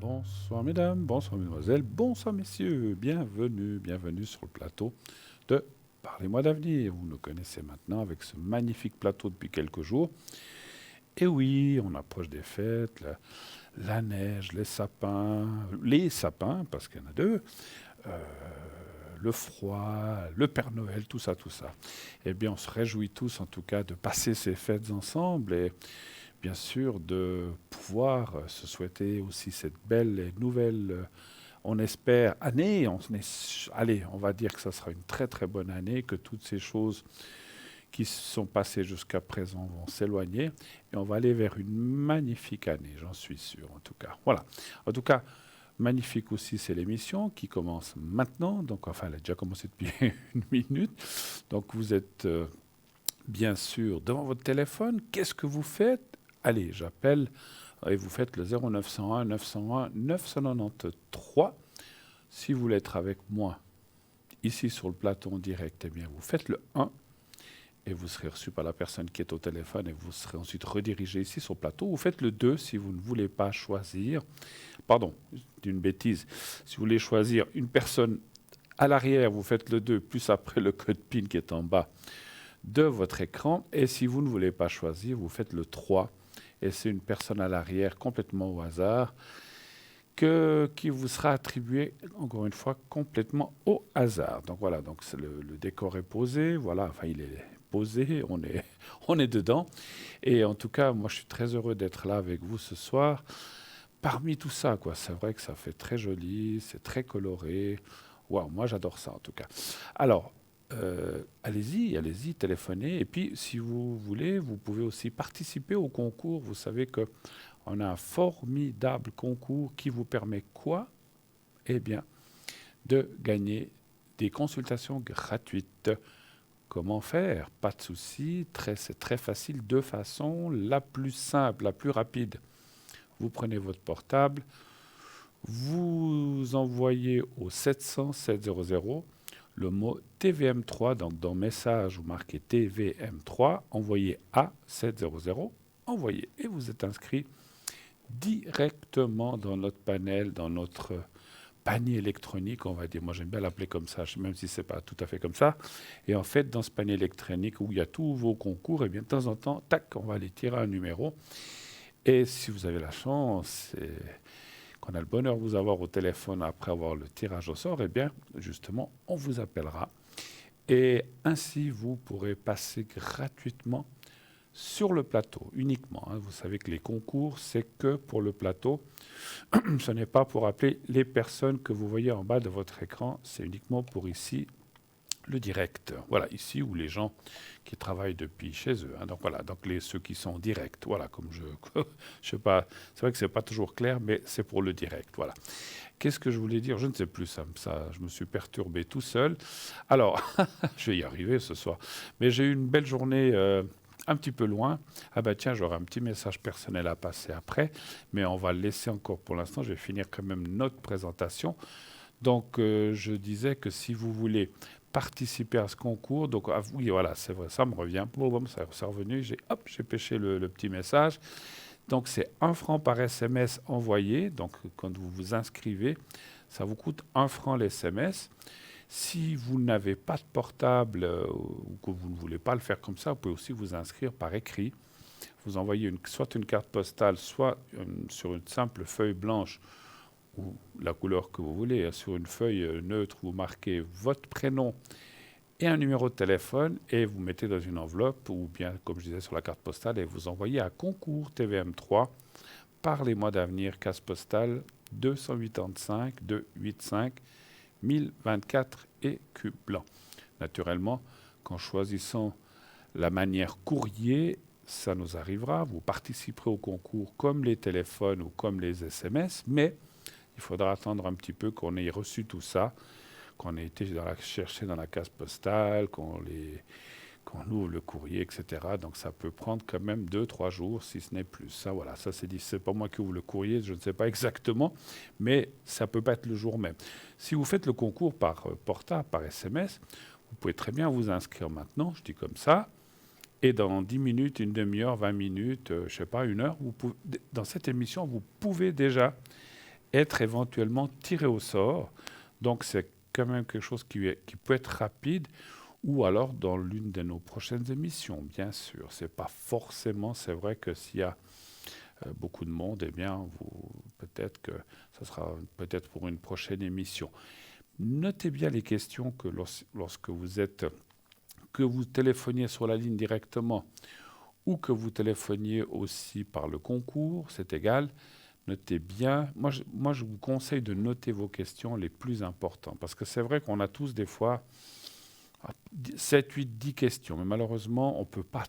Bonsoir mesdames, bonsoir mesdemoiselles, bonsoir messieurs, bienvenue sur le plateau de Parlez-moi d'avenir. Vous nous connaissez maintenant avec ce magnifique plateau depuis quelques jours. Et oui, on approche des fêtes, la neige, les sapins, parce qu'il y en a deux, euh, le froid, le Père Noël, tout ça, tout ça. Eh bien, on se réjouit tous en tout cas de passer ces fêtes ensemble et bien sûr de pouvoir se souhaiter aussi cette belle et nouvelle, on espère, année. Allez, on va dire que ça sera une très très bonne année, que toutes ces choses qui se sont passées jusqu'à présent vont s'éloigner et on va aller vers une magnifique année, j'en suis sûr en tout cas. Voilà. En tout cas, magnifique aussi, c'est l'émission qui commence maintenant. Donc, enfin, elle a déjà commencé depuis une minute. Donc, vous êtes bien sûr devant votre téléphone. Qu'est-ce que vous faites? Allez, j'appelle et vous faites le 0901 901 993. Si vous voulez être avec moi ici sur le plateau en direct, eh bien vous faites le 1 et vous serez reçu par la personne qui est au téléphone et vous serez ensuite redirigé ici sur le plateau. Vous faites le 2 si vous ne voulez pas choisir. Pardon, d'une bêtise. Si vous voulez choisir une personne à l'arrière, vous faites le 2 plus après le code PIN qui est en bas de votre écran. Et si vous ne voulez pas choisir, vous faites le 3 et c'est une personne à l'arrière complètement au hasard qui vous sera attribué, encore une fois, complètement au hasard. Donc voilà, donc le décor est posé, voilà, enfin il est posé, on est dedans. Et en tout cas, moi je suis très heureux d'être là avec vous ce soir. Parmi tout ça, quoi, c'est vrai que ça fait très joli, c'est très coloré. Waouh, moi j'adore ça en tout cas. Alors, allez-y, téléphonez. Et puis, si vous voulez, vous pouvez aussi participer au concours. Vous savez que on a un formidable concours qui vous permet quoi? Eh bien, de gagner des consultations gratuites. Comment faire? Pas de souci, c'est très facile, deux façons. La plus simple, la plus rapide, vous prenez votre portable, vous envoyez au 700 700 le mot TVM3, donc dans message, vous marquez TVM3, envoyez à 700, envoyez, et vous êtes inscrit directement dans notre panel, dans notre panier électronique, on va dire. Moi, j'aime bien l'appeler comme ça, même si ce n'est pas tout à fait comme ça. Et en fait, dans ce panier électronique où il y a tous vos concours, et bien de temps en temps, tac, on va aller tirer un numéro. Et si vous avez la chance, qu'on a le bonheur de vous avoir au téléphone après avoir le tirage au sort, eh bien, justement, on vous appellera. Et ainsi, vous pourrez passer gratuitement sur le plateau, uniquement. Vous savez que les concours, c'est que pour le plateau. Ce n'est pas pour appeler les personnes que vous voyez en bas de votre écran, c'est uniquement pour ici, le direct. Voilà, ici où les gens qui travaillent depuis chez eux. Donc voilà, donc ceux qui sont directs. Voilà, comme je sais pas, c'est vrai que c'est pas toujours clair, mais c'est pour le direct. Voilà. Qu'est-ce que je voulais dire? Je ne sais plus, ça, je me suis perturbé tout seul. Alors, je vais y arriver ce soir. Mais j'ai eu une belle journée un petit peu loin. Ah bah tiens, j'aurai un petit message personnel à passer après, mais on va le laisser encore pour l'instant. Je vais finir quand même notre présentation. Donc, je disais que si vous voulez participer à ce concours, donc oui, voilà, c'est vrai, ça me revient. Boum, c'est revenu. J'ai pêché le petit message. Donc, c'est 1 franc par SMS envoyé. Donc, quand vous vous inscrivez, ça vous coûte 1 franc l'SMS. Si vous n'avez pas de portable ou que vous ne voulez pas le faire comme ça, vous pouvez aussi vous inscrire par écrit. Vous envoyez soit une carte postale, soit sur une simple feuille blanche ou la couleur que vous voulez. Sur une feuille neutre, vous marquez votre prénom et un numéro de téléphone et vous mettez dans une enveloppe ou bien, comme je disais, sur la carte postale et vous envoyez à concours TVM3 par les mois d'avenir, case postale 285 285 1024 écus blancs. Naturellement, qu'en choisissant la manière courrier, ça nous arrivera. Vous participerez au concours comme les téléphones ou comme les SMS, mais il faudra attendre un petit peu qu'on ait reçu tout ça, qu'on ait été chercher dans la case postale, qu'on ouvre le courrier, etc. Donc ça peut prendre quand même 2-3 jours, si ce n'est plus. Ça, voilà, ça c'est dit. C'est pas moi qui ouvre le courrier, je ne sais pas exactement, mais ça peut pas être le jour même. Si vous faites le concours par portable, par SMS, vous pouvez très bien vous inscrire maintenant, je dis comme ça, et dans 10 minutes, une demi-heure, 20 minutes, je sais pas, 1 heure, dans cette émission, vous pouvez déjà être éventuellement tiré au sort. Donc c'est quand même quelque chose qui peut être rapide, ou alors dans l'une de nos prochaines émissions, bien sûr. C'est pas forcément, c'est vrai que s'il y a beaucoup de monde, eh bien, peut-être que ça sera peut-être pour une prochaine émission. Notez bien les questions que lorsque que vous téléphoniez sur la ligne directement ou que vous téléphoniez aussi par le concours, c'est égal. Notez bien. Moi, je vous conseille de noter vos questions les plus importantes. Parce que c'est vrai qu'on a tous des fois 7, 8, 10 questions. Mais malheureusement, on peut pas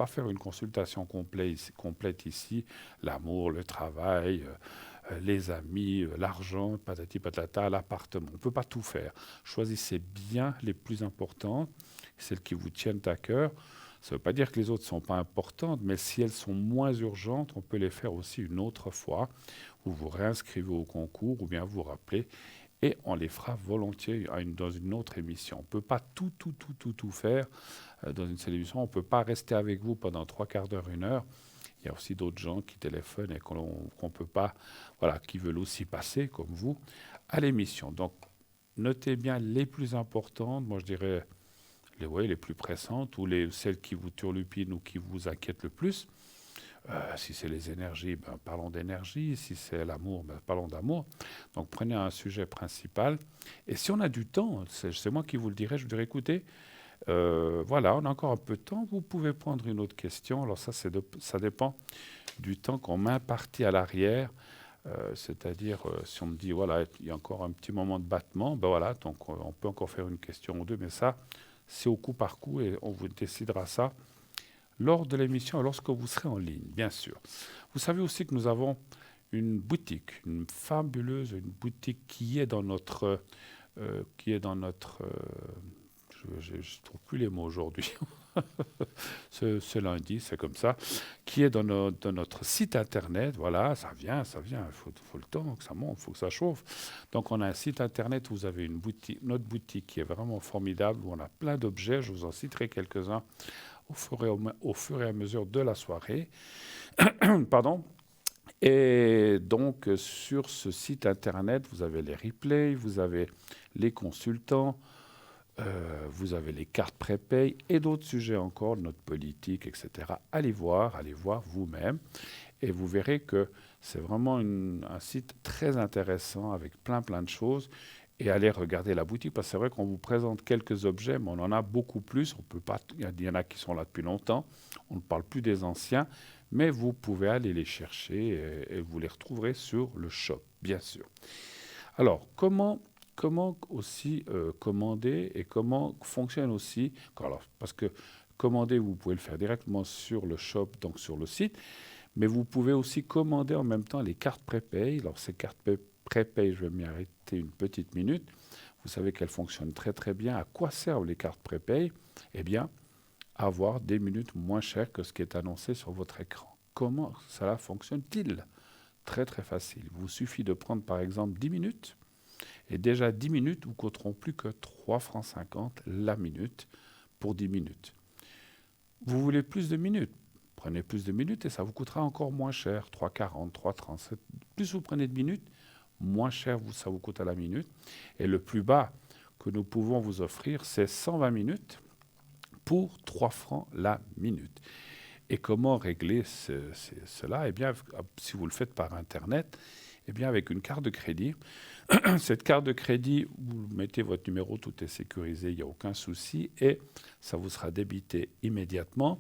faire une consultation complète ici. L'amour, le travail, les amis, l'argent, patati patata, l'appartement. On ne peut pas tout faire. Choisissez bien les plus importantes, celles qui vous tiennent à cœur. Ça ne veut pas dire que les autres ne sont pas importantes, mais si elles sont moins urgentes, on peut les faire aussi une autre fois. Vous vous réinscrivez au concours ou bien vous rappelez et on les fera volontiers dans une autre émission. On ne peut pas tout faire dans une seule émission. On ne peut pas rester avec vous pendant 3/4 d'heure, 1 heure. Il y a aussi d'autres gens qui téléphonent et qu'on peut pas, voilà, qui veulent aussi passer, comme vous, à l'émission. Donc, notez bien les plus importantes, moi je dirais les plus pressantes, ou celles qui vous turlupinent ou qui vous inquiètent le plus. Si c'est les énergies, ben, parlons d'énergie. Si c'est l'amour, ben, parlons d'amour. Donc prenez un sujet principal. Et si on a du temps, c'est moi qui vous le dirai, je vous dirai, écoutez, voilà, on a encore un peu de temps, vous pouvez prendre une autre question. Alors ça dépend du temps qu'on m'impartit à l'arrière. C'est-à-dire, si on me dit, voilà, il y a encore un petit moment de battement, ben voilà, donc on peut encore faire une question ou deux, mais ça, c'est au coup par coup et on vous décidera ça lors de l'émission, lorsque vous serez en ligne, bien sûr. Vous savez aussi que nous avons une boutique, une boutique qui est dans notre, je ne trouve plus les mots aujourd'hui, ce lundi, c'est comme ça, qui est dans notre site internet. Voilà, ça vient, il faut le temps que ça monte, il faut que ça chauffe. Donc on a un site internet où vous avez notre boutique qui est vraiment formidable, où on a plein d'objets, je vous en citerai quelques-uns au fur et à mesure de la soirée. Pardon. Et donc, sur ce site internet, vous avez les replays, vous avez les consultants, vous avez les cartes prépay et d'autres sujets encore, notre politique, etc. Allez voir vous-même et vous verrez que c'est vraiment un site très intéressant avec plein de choses. Et allez regarder la boutique, parce que c'est vrai qu'on vous présente quelques objets, mais on en a beaucoup plus. On peut pas, il y en a qui sont là depuis longtemps. On ne parle plus des anciens, mais vous pouvez aller les chercher et vous les retrouverez sur le shop, bien sûr. Alors, comment aussi commander et comment fonctionne aussi, alors, parce que commander, vous pouvez le faire directement sur le shop, donc sur le site, mais vous pouvez aussi commander en même temps les cartes prépay. Alors, ces cartes prépay, je vais m'y arrêter une petite minute. Vous savez qu'elles fonctionnent très bien. À quoi servent les cartes prépay? Eh bien, avoir des minutes moins chères que ce qui est annoncé sur votre écran. Comment cela fonctionne-t-il? Très facile. Il vous suffit de prendre par exemple 10 minutes. Et déjà 10 minutes vous coûteront plus que 3,50 francs la minute pour 10 minutes. Vous voulez plus de minutes? Prenez plus de minutes et ça vous coûtera encore moins cher, 3,40, 3,30. Plus vous prenez de minutes, moins cher ça vous coûte à la minute. Et le plus bas que nous pouvons vous offrir, c'est 120 minutes pour 3 francs la minute. Et comment régler cela? Eh bien, si vous le faites par Internet, eh bien, avec une carte de crédit, cette carte de crédit, vous mettez votre numéro, tout est sécurisé, il n'y a aucun souci, et ça vous sera débité immédiatement.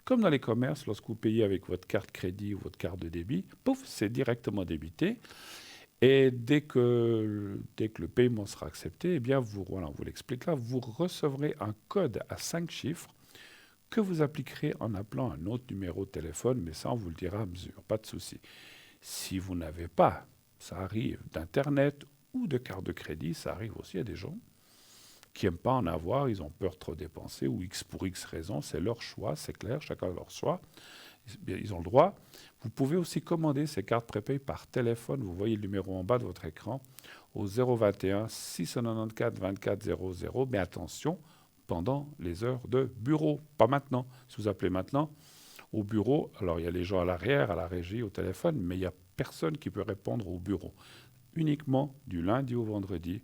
Comme dans les commerces, lorsque vous payez avec votre carte crédit ou votre carte de débit, pouf, c'est directement débité. Et dès que le paiement sera accepté, eh bien, voilà, on vous l'explique là, vous recevrez un code à 5 chiffres que vous appliquerez en appelant un autre numéro de téléphone, mais ça, on vous le dira à mesure, pas de souci. Si vous n'avez pas, ça arrive, d'Internet ou de carte de crédit, ça arrive aussi à des gens qui n'aiment pas en avoir, ils ont peur de trop dépenser, ou pour X raisons, c'est leur choix, c'est clair, chacun a leur choix, ils ont le droit. Vous pouvez aussi commander ces cartes prépay par téléphone, vous voyez le numéro en bas de votre écran, au 021 694 24 00, mais attention, pendant les heures de bureau, pas maintenant. Si vous appelez maintenant, Au bureau, alors il y a les gens à l'arrière, à la régie, au téléphone, mais il n'y a personne qui peut répondre au bureau. Uniquement du lundi au vendredi,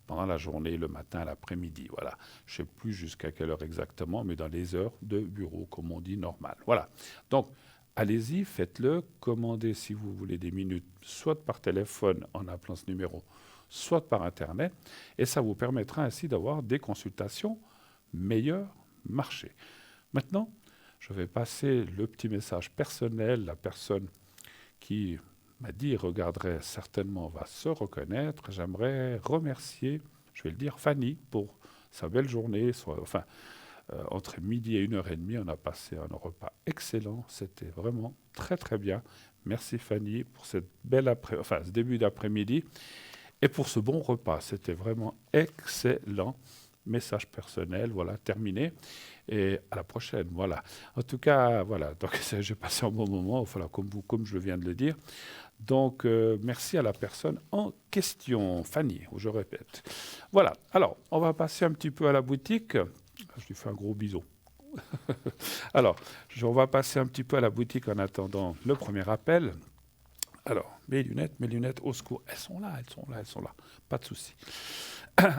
pendant la journée, le matin, l'après-midi. Voilà. Je ne sais plus jusqu'à quelle heure exactement, mais dans les heures de bureau, comme on dit, normal. Voilà. Donc, allez-y, faites-le. Commandez, si vous voulez, des minutes, soit par téléphone en appelant ce numéro, soit par Internet. Et ça vous permettra ainsi d'avoir des consultations meilleur marché. Maintenant, je vais passer le petit message personnel. La personne qui m'a dit regarderait certainement va se reconnaître. J'aimerais remercier, je vais le dire, Fanny pour sa belle journée. Entre midi et 1h30, on a passé un repas excellent. C'était vraiment très très bien. Merci Fanny pour ce début d'après-midi et pour ce bon repas. C'était vraiment excellent. Message personnel, voilà, terminé. Et à la prochaine, voilà. En tout cas, voilà, donc j'ai passé un bon moment, voilà, comme je viens de le dire. Donc, merci à la personne en question, Fanny, je répète. Voilà, alors, on va passer un petit peu à la boutique. Je lui fais un gros bisou. Alors, on va passer un petit peu à la boutique en attendant le premier appel. Alors, mes lunettes, au secours. Elles sont là. Pas de souci.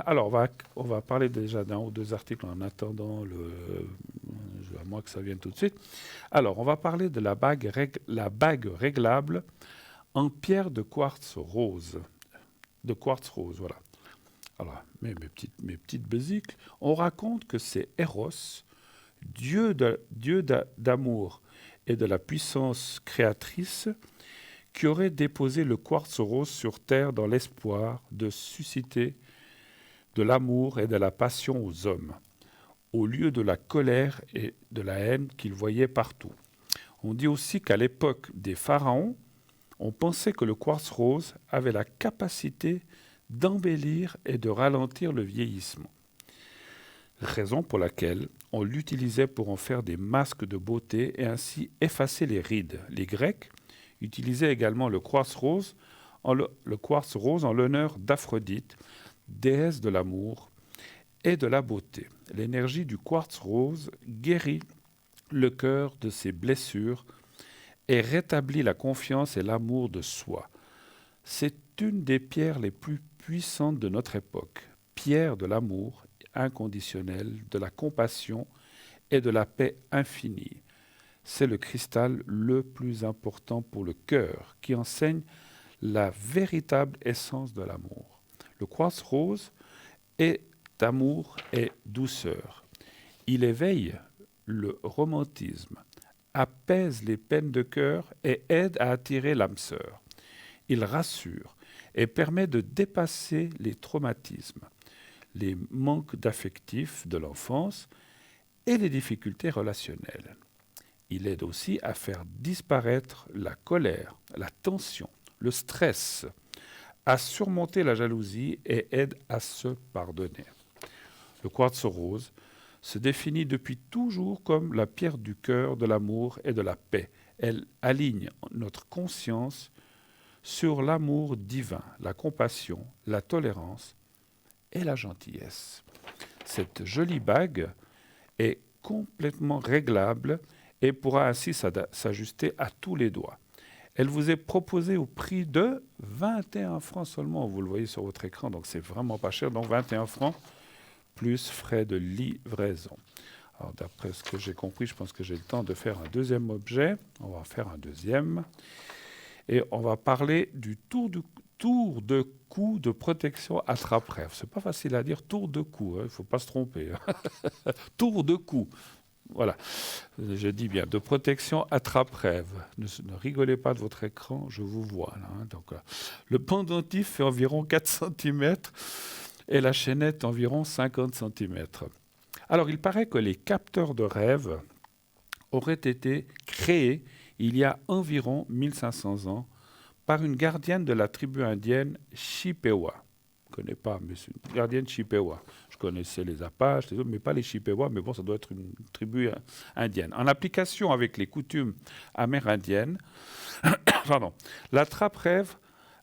Alors, on va parler déjà d'un ou deux articles en attendant à moins que ça vienne tout de suite. Alors, on va parler de la bague réglable en pierre de quartz rose. Voilà. Alors, mes petites besicles, on raconte que c'est Eros, dieu d'amour et de la puissance créatrice, qui aurait déposé le quartz rose sur terre dans l'espoir de susciter de l'amour et de la passion aux hommes, au lieu de la colère et de la haine qu'ils voyaient partout. On dit aussi qu'à l'époque des pharaons, on pensait que le quartz rose avait la capacité d'embellir et de ralentir le vieillissement. Raison pour laquelle on l'utilisait pour en faire des masques de beauté et ainsi effacer les rides. Les Grecs utilisaient également le quartz rose en l'honneur d'Aphrodite, déesse de l'amour et de la beauté. L'énergie du quartz rose guérit le cœur de ses blessures et rétablit la confiance et l'amour de soi. C'est une des pierres les plus puissantes de notre époque, pierre de l'amour inconditionnel, de la compassion et de la paix infinie. C'est le cristal le plus important pour le cœur, qui enseigne la véritable essence de l'amour. Le quartz rose est d'amour et douceur. Il éveille le romantisme, apaise les peines de cœur et aide à attirer l'âme sœur. Il rassure et permet de dépasser les traumatismes, les manques d'affectifs de l'enfance et les difficultés relationnelles. Il aide aussi à faire disparaître la colère, la tension, le stress, à surmonter la jalousie et aide à se pardonner. Le quartz rose se définit depuis toujours comme la pierre du cœur, de l'amour et de la paix. Elle aligne notre conscience sur l'amour divin, la compassion, la tolérance et la gentillesse. Cette jolie bague est complètement réglable et pourra ainsi s'ajuster à tous les doigts. Elle vous est proposée au prix de 21 francs seulement. Vous le voyez sur votre écran, donc c'est vraiment pas cher. Donc 21 francs plus frais de livraison. Alors d'après ce que j'ai compris, je pense que j'ai le temps de faire un deuxième objet. On va en faire un deuxième. Et on va parler du tour de cou de protection attrape-rêve. C'est pas facile à dire, tour de cou, il ne faut pas se tromper. Tour de cou. Voilà, je dis bien, de protection attrape-rêve. Ne rigolez pas de votre écran, je vous vois. Là, hein. Donc, le pendentif fait environ 4 cm et la chaînette environ 50 cm. Alors, il paraît que les capteurs de rêve auraient été créés il y a environ 1500 ans par une gardienne de la tribu indienne Chippewa. Je ne connais pas, mais c'est une gardienne Chippewa. Je connaissais les Apaches, les autres, mais pas les Chippewa, mais bon, ça doit être une tribu indienne. En application avec les coutumes amérindiennes, l'attrape-rêve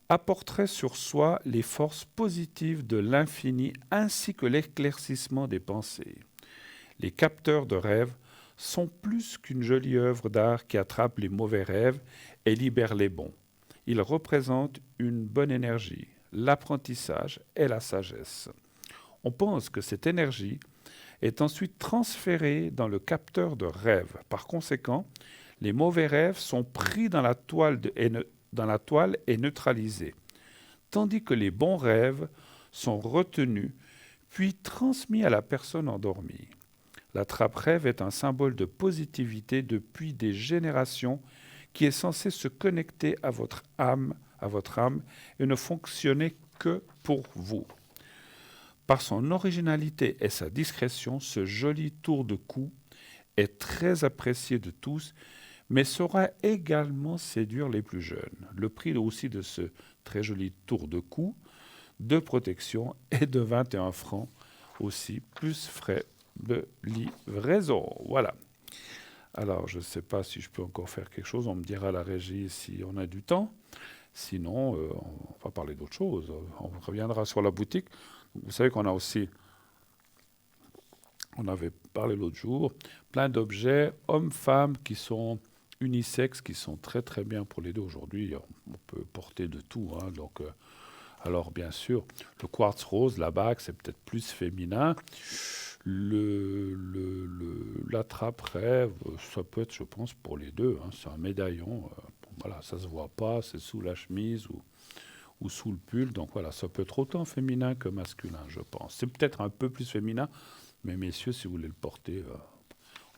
apporterait sur soi les forces positives de l'infini ainsi que l'éclaircissement des pensées. Les capteurs de rêve sont plus qu'une jolie œuvre d'art qui attrape les mauvais rêves et libère les bons. Ils représentent une bonne énergie, l'apprentissage et la sagesse. On pense que cette énergie est ensuite transférée dans le capteur de rêve. Par conséquent, les mauvais rêves sont pris dans la toile et neutralisés, tandis que les bons rêves sont retenus puis transmis à la personne endormie. L'attrape-rêve est un symbole de positivité depuis des générations qui est censé se connecter à votre âme et ne fonctionner que pour vous. Par son originalité et sa discrétion, ce joli tour de cou est très apprécié de tous, mais saura également séduire les plus jeunes. Le prix aussi de ce très joli tour de cou de protection est de 21 francs aussi, plus frais de livraison. Voilà. Alors, je ne sais pas si je peux encore faire quelque chose. On me dira à la régie si on a du temps. Sinon, on va parler d'autre chose. On reviendra sur la boutique. Vous savez qu'on a aussi, on avait parlé l'autre jour, plein d'objets hommes-femmes qui sont unisexes, qui sont très très bien pour les deux. Aujourd'hui, on peut porter de tout. Hein, donc, alors, bien sûr, le quartz rose, la bague, c'est peut-être plus féminin. L'attrape-rêve, ça peut être, je pense, pour les deux. Hein. C'est un médaillon. Voilà, ça ne se voit pas, c'est sous la chemise ou sous le pull. Donc voilà, ça peut être autant féminin que masculin, je pense. C'est peut-être un peu plus féminin, mais messieurs, si vous voulez le porter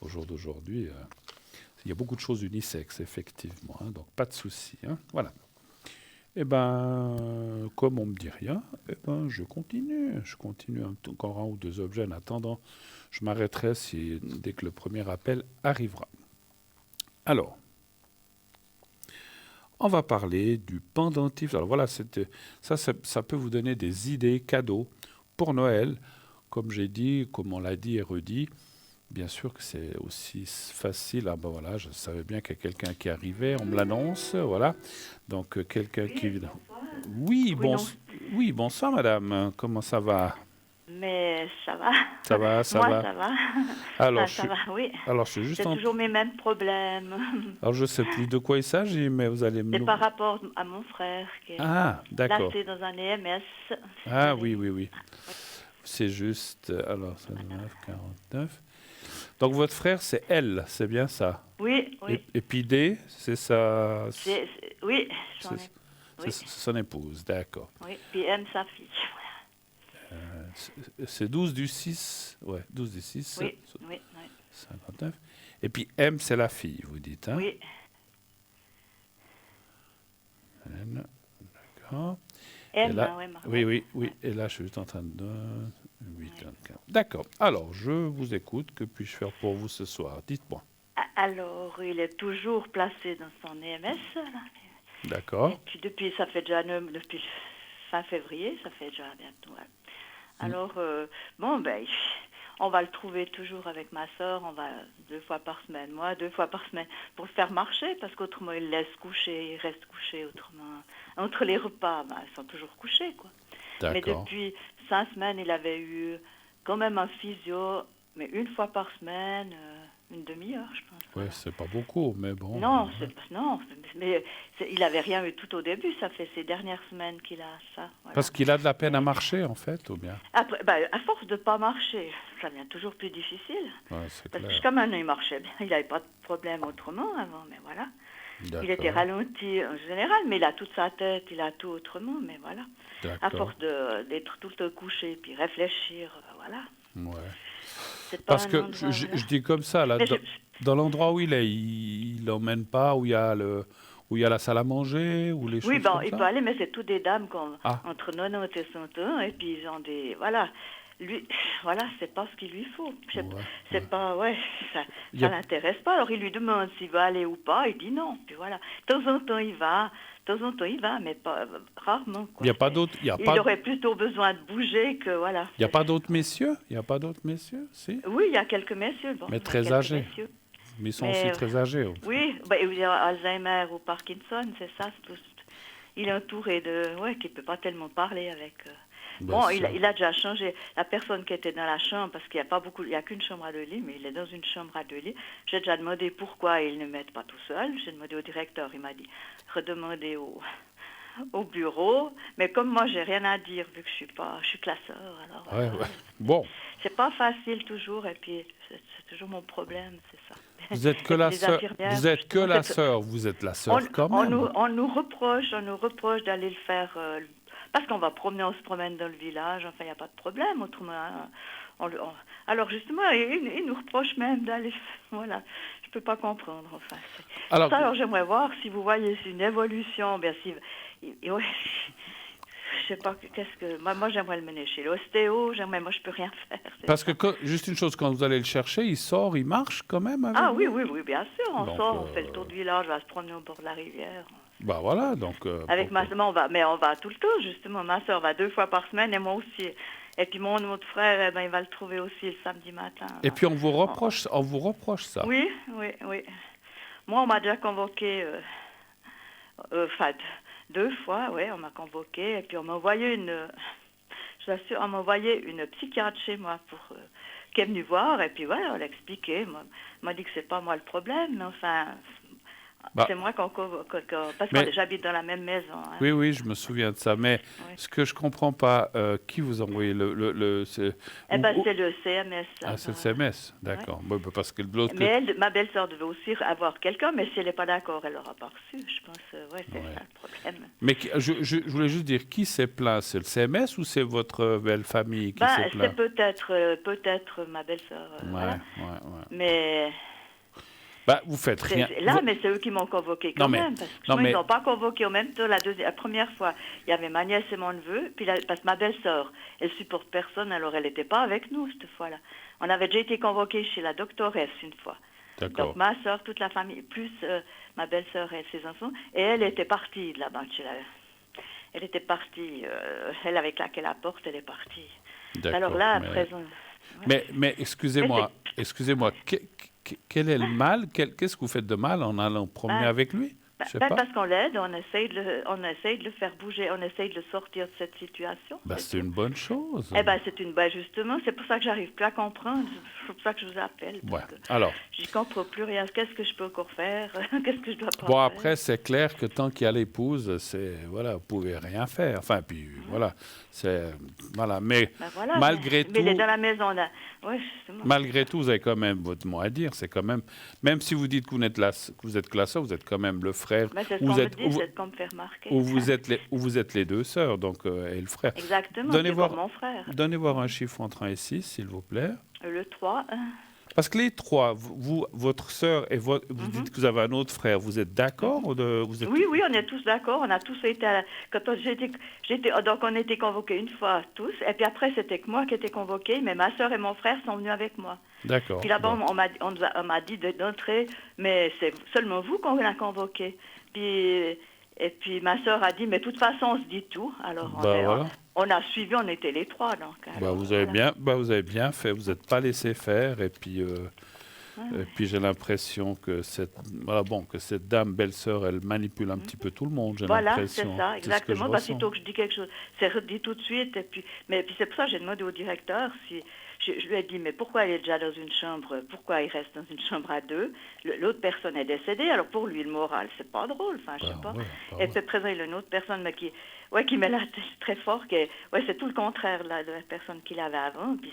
au jour d'aujourd'hui, il y a beaucoup de choses unisexes, effectivement. Hein, donc pas de souci. Hein. Voilà. Eh bien, comme on ne me dit rien, eh ben, je continue. Je continue encore un ou deux objets. En attendant, je m'arrêterai dès que le premier appel arrivera. Alors, on va parler du pendentif. Alors voilà, ça peut vous donner des idées cadeaux pour Noël. Comme j'ai dit, comme on l'a dit et redit, bien sûr que c'est aussi facile. Ah ben voilà, je savais bien qu'il y a quelqu'un qui arrivait, on me l'annonce, voilà. Donc quelqu'un qui... Oui, bonsoir madame, comment ça va? Mais ça va. Ça va. Moi, ça va. Alors, Ça va, oui. Alors, je suis juste C'est toujours mes mêmes problèmes. Alors, je ne sais plus de quoi il s'agit, mais vous allez me... C'est par rapport à mon frère qui est d'accord. placé dans un EMS. Ah, oui. C'est juste... Alors, 9, 49... Donc, votre frère, c'est elle, c'est bien ça? Oui. Et puis D, c'est ça? Oui, c'est son épouse, d'accord. Oui, puis M, sa fille. C'est 12 du 6, ouais, 12 du 6. Oui. 59. Et puis M, c'est la fille, vous dites, hein? Oui. N, d'accord. M, là, oui. Oui. Et là, je suis juste en train de... 8, 24. D'accord. Alors, je vous écoute. Que puis-je faire pour vous ce soir? Dites-moi. Alors, il est toujours placé dans son EMS. Là. D'accord. Et puis, depuis fin février, ça fait déjà bientôt... Ouais. Alors, on va le trouver toujours avec ma soeur. On va 2 fois par semaine, moi 2 fois par semaine, pour le faire marcher, parce qu'autrement, il laisse coucher, il reste couché autrement. Entre les repas, ils sont toujours couchés, quoi. D'accord. Mais depuis 5 semaines, il avait eu quand même un physio, mais 1 fois par semaine, une demi-heure, je pense. Oui, c'est pas beaucoup, mais bon. Non, mais il n'avait rien eu tout au début. Ça fait ces dernières semaines qu'il a ça. Voilà. Parce qu'il a de la peine à marcher, en fait, ou bien? Après, à force de ne pas marcher, ça devient toujours plus difficile. Ouais, c'est parce clair. que jusqu'à maintenant, il marchait bien. Il n'avait pas de problème autrement avant, mais voilà. D'accord. Il était ralenti en général, mais il a toute sa tête, il a tout autrement, mais voilà. D'accord. À force d'être tout le temps couché, puis réfléchir, voilà. Ouais. C'est pas parce que je dis comme ça, là, dans l'endroit où il est, il l'emmène pas, où il y a la salle à manger, ou les choses comme ça? Oui, il peut aller, mais c'est tous des dames entre 90 et 100 ans, et puis ils ont des... Voilà. Lui, voilà, c'est pas ce qu'il lui faut. C'est pas, ça l'intéresse pas. Alors il lui demande s'il va aller ou pas, il dit non. Puis voilà, de temps en temps il va, mais pas rarement. Quoi. Il y a pas d'autres. Il aurait plutôt besoin de bouger que voilà. Il y a pas d'autres messieurs? Si? Oui, il y a quelques messieurs. Bon, mais très âgés. Mais ils sont aussi très âgés. Oui, il y a Alzheimer ou Parkinson, c'est ça. Il est entouré de, qui peut pas tellement parler avec. Ben, Bon, ça. il a déjà changé. La personne qui était dans la chambre, parce qu'il n'y a pas beaucoup, il n'y a qu'une chambre à 2 lits, mais il est dans une chambre à 2 lits. J'ai déjà demandé pourquoi ils ne mettent pas tout seul. J'ai demandé au directeur, il m'a dit redemander au bureau. Mais comme moi, j'ai rien à dire vu que je suis classeur. Alors, Ouais, ouais. Bon, c'est pas facile toujours, et puis c'est toujours mon problème, c'est ça. vous êtes que Et puis la les sœur. infirmières, Vous êtes que justement, la sœur. Vous êtes la sœur quand même. on nous reproche d'aller le faire parce qu'on va promener, on se promène dans le village. Enfin, il n'y a pas de problème. Autrement, alors justement, ils nous reprochent même d'aller. Voilà, je peux pas comprendre. Enfin, Alors, ça, alors j'aimerais voir si vous voyez une évolution. Bien si, ouais, je sais pas qu'est-ce que. Moi, j'aimerais le mener chez l'ostéo. Moi, je peux rien faire. parce que Ça. juste une chose, quand vous allez le chercher, il sort, il marche quand même avec Ah oui, vous. oui, bien sûr. On Donc, sort, on fait le tour du village, on va se promener au bord de la rivière. bah voilà. Donc, Avec ma pourquoi- soeur, on va tout le temps, justement. Ma soeur va 2 fois par semaine et moi aussi. Et puis mon autre frère, eh ben, il va le trouver aussi le samedi matin. Et puis On- on vous reproche ça. Oui, oui. Moi, on m'a déjà convoqué, enfin, 2 fois, oui, on m'a convoqué. Et puis on m'a envoyé je vous assure, on m'a envoyé une psychiatre chez moi qui est venue voir. Et puis voilà, on l'a expliqué. Moi, on m'a dit que c'est pas moi le problème, mais enfin, Bah, c'est moi parce mais que j'habite dans la même maison. Hein. oui, oui, je me souviens de ça. Mais Oui. ce que je comprends pas, qui vous a envoyé Eh ben, ou- c'est le CMS. ah, c'est le Alors, CMS, ouais. d'accord. Ouais, bah, parce que de l'autre Mais côté. ma belle-sœur devait aussi avoir quelqu'un, mais si elle n'est pas d'accord, elle l'aura pas reçu. Je pense, ouais, c'est Ouais. ça le problème. Mais je voulais juste dire, qui s'est plaint? C'est le CMS ou c'est votre belle famille qui s'est Ben, c'est plaint? peut-être ma belle-sœur, Ouais, voilà. ouais. Mais Bah, vous faites rien. mais c'est eux qui m'ont convoqué Non, quand mais, même, parce que non, sinon ils mais, n'ont pas convoqué au même temps. La première fois, il y avait ma nièce et mon neveu, puis parce que ma belle-sœur, elle supporte personne, alors elle n'était pas avec nous cette fois-là. On avait déjà été convoqués chez la doctoresse une fois. d'accord. Donc ma sœur, toute la famille, plus ma belle-sœur et ses enfants, et elle était partie de là-bas. Elle était partie, elle avait claqué la porte, elle est partie. D'accord. Alors là, à mais, présent... mais excusez-moi, quel est le mal? Qu'est-ce que vous faites de mal en allant promener Ben, avec lui? Je sais pas. parce qu'on l'aide, on essaye de le faire bouger, on essaye de le sortir de cette situation. Bah, c'est c'est tout. une bonne chose. Eh ben, justement, c'est pour ça que j'arrive plus à comprendre, c'est pour ça que je vous appelle. Ouais. Parce que Alors, je comprends plus rien. Qu'est-ce que je peux encore faire? Qu'est-ce que je dois pas bon, faire? après, c'est clair que tant qu'il y a l'épouse, voilà, vous pouvez rien faire. Enfin, puis voilà, voilà. Mais Ben voilà, malgré mais il est tout, dans la maison là. Ouais, justement. malgré tout, vous avez quand même votre mot à dire. C'est quand même si vous dites que vous êtes classeur, vous êtes quand même le frère. Ben, c'est ce ou qu'on vous me êtes, dit, c'est ce qu'on me fait remarquer. ou vous êtes les deux sœurs, donc et le frère. Exactement, Donnez c'est voir, comme mon frère. donnez voir un chiffre entre 1 et 6, s'il vous plaît. Le 3. Parce que les trois, votre sœur et vous dites que vous avez un autre frère, vous êtes d'accord vous êtes... Oui, on est tous d'accord. On a tous été donc on était convoqués une fois tous. Et puis après, c'était que moi qui étais convoquée, mais ma soeur et mon frère sont venus avec moi. D'accord. Puis là-bas, Bon. on m'a dit d'entrer, mais c'est seulement vous qu'on a convoqué. Et puis ma soeur a dit, mais de toute façon, on se dit tout. Alors Voilà. on a suivi, on était les trois. Donc, alors, Vous avez voilà. vous avez bien fait, vous n'êtes pas laissé faire et puis j'ai l'impression que que cette dame belle-sœur, elle manipule un petit peu tout le monde. J'ai Voilà, l'impression. c'est ça, C'est ce que je exactement. Parce ressens. que je dis quelque chose, c'est redit tout de suite. Et puis c'est pour ça que j'ai demandé au directeur si. Je lui ai dit, mais pourquoi il est déjà dans une chambre? Pourquoi il reste dans une chambre à 2? L'autre personne est décédée, alors pour lui, le moral, c'est pas drôle, enfin, je sais pas. Et puis présent, il y a une autre personne mais qui met la tête très fort, c'est tout le contraire de la personne qu'il avait avant. Puis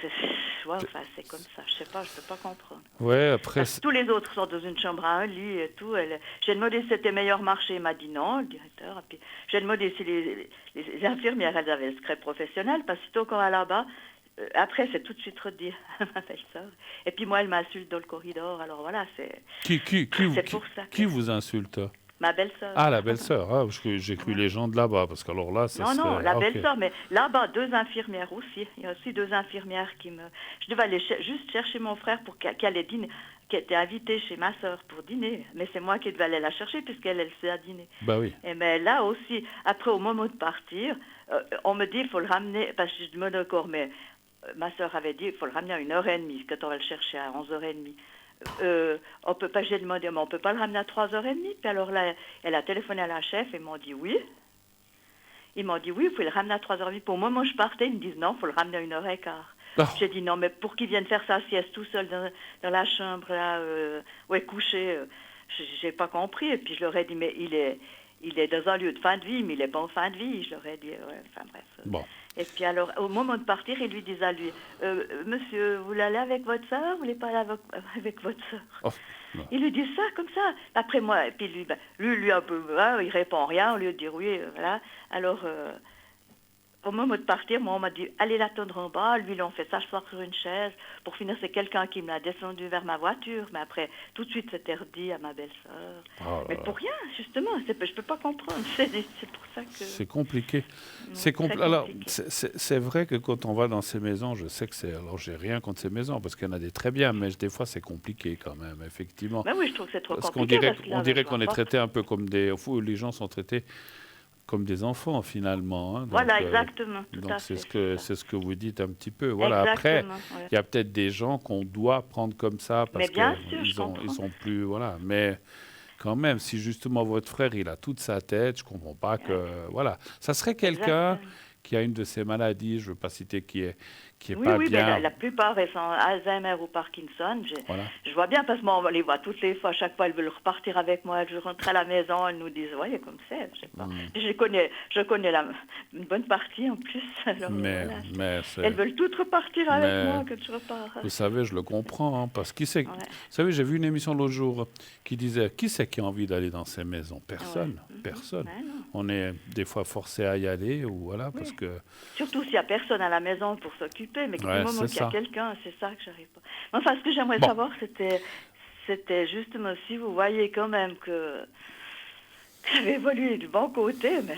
c'est comme ça, je sais pas, je peux pas comprendre. Ouais, après... Parce que tous les autres sont dans une chambre à un lit et tout. J'ai demandé si c'était meilleur marché, il m'a dit non, le directeur. Et puis j'ai demandé si les infirmières, elles avaient le secret professionnel, parce que sitôt qu'on va là-bas, après, c'est tout de suite redit à ma belle-sœur. Et puis moi, elle m'insulte dans le corridor. Alors voilà, c'est pour ça. Qui vous insulte? Ma belle-sœur. Ah, la belle-sœur. Ah, parce que j'ai cru les gens de là-bas, parce qu'alors là, ça Non, la ok. belle-sœur, mais là-bas, 2 infirmières aussi. Il y a aussi 2 infirmières Je devais aller juste chercher mon frère pour qu'elle allait dîner, qui était invitée chez ma sœur pour dîner. Mais c'est moi qui devais aller la chercher, puisqu'elle s'est à dîner. Bah oui. Et mais là aussi, après, au moment de partir, on me dit, il faut le ramener, parce que je demande encore, mais ma sœur avait dit, il faut le ramener à 1h30, quand on va le chercher à 11h30. On peut pas, j'ai demandé, mais on peut pas le ramener à 3h30. Puis alors là, elle a téléphoné à la chef et m'ont dit oui. Ils m'ont dit, oui, vous pouvez le ramener à 3h30. Pour moi, je partais, ils me disent, non, il faut le ramener à 1h15. Oh, J'ai dit, non, mais pour qu'il vienne faire sa sieste tout seul dans la chambre, là, couché, j'ai pas compris. Et puis je leur ai dit, mais il est dans un lieu de fin de vie, mais il est pas en fin de vie. Je leur ai dit, enfin bref. bon. Et puis alors, au moment de partir, il lui disait à lui, monsieur, vous voulez aller avec votre soeur, vous voulez pas aller avec votre soeur? Oh, non. Il lui dit ça, comme ça. Après moi, et puis lui un peu, il répond rien, au lieu de dire oui, voilà. Alors, au moment de partir, moi, on m'a dit, allez l'attendre en bas. Lui, ils l'ont fait s'asseoir sur une chaise. Pour finir, c'est quelqu'un qui me l'a descendu vers ma voiture. Mais après, tout de suite, c'était redit à ma belle-sœur. Oh là Mais là. pour rien, justement. Je ne peux pas comprendre. C'est pour ça que... C'est compliqué. Très Alors, compliqué. c'est vrai que quand on va dans ces maisons, je sais que c'est... Alors, j'ai rien contre ces maisons, parce qu'il y en a des très bien, mais des fois, c'est compliqué quand même, effectivement. Ben oui, je trouve que c'est trop Parce compliqué. qu'on dirait je qu'on vois est pas. traité un peu comme des... Les gens sont traités comme des enfants, finalement. Hein. Donc, Voilà, exactement. Tout donc à c'est fait. ce que vous dites un petit peu. Voilà. Après, Exactement, ouais. il y a peut-être des gens qu'on doit prendre comme ça parce Mais bien sûr, je qu'ils comprends. ils sont plus... Voilà. Mais quand même, si justement votre frère, il a toute sa tête, je ne comprends pas que... Voilà. Ça serait quelqu'un Exactement. qui a une de ces maladies, je ne veux pas citer qui est Oui, pas oui, mais bien. la plupart, elles sont Alzheimer ou Parkinson. Voilà. Je vois bien parce que moi, on les voit toutes les fois. À chaque fois, elles veulent repartir avec moi. Je rentre à la maison, elles nous disent, voyez comme c'est, je sais pas. Je connais une bonne partie en plus. Alors, voilà. Mais c'est... Elles veulent toutes repartir avec Mais moi, que je repars. vous savez, je le comprends, hein, parce qui c'est... Ouais. Vous savez, j'ai vu une émission l'autre jour qui disait, qui c'est qui a envie d'aller dans ces maisons? Personne, Ouais. personne. Ouais, non. On est des fois forcé à y aller, ou voilà, parce Oui. que... Surtout s'il n'y a personne à la maison pour s'occuper, mais Ouais, du moment c'est qu'il y a ça. quelqu'un, c'est ça que j'arrive pas. Enfin, ce que j'aimerais Bon. savoir, c'était justement si vous voyez quand même que j'avais évolué du bon côté, mais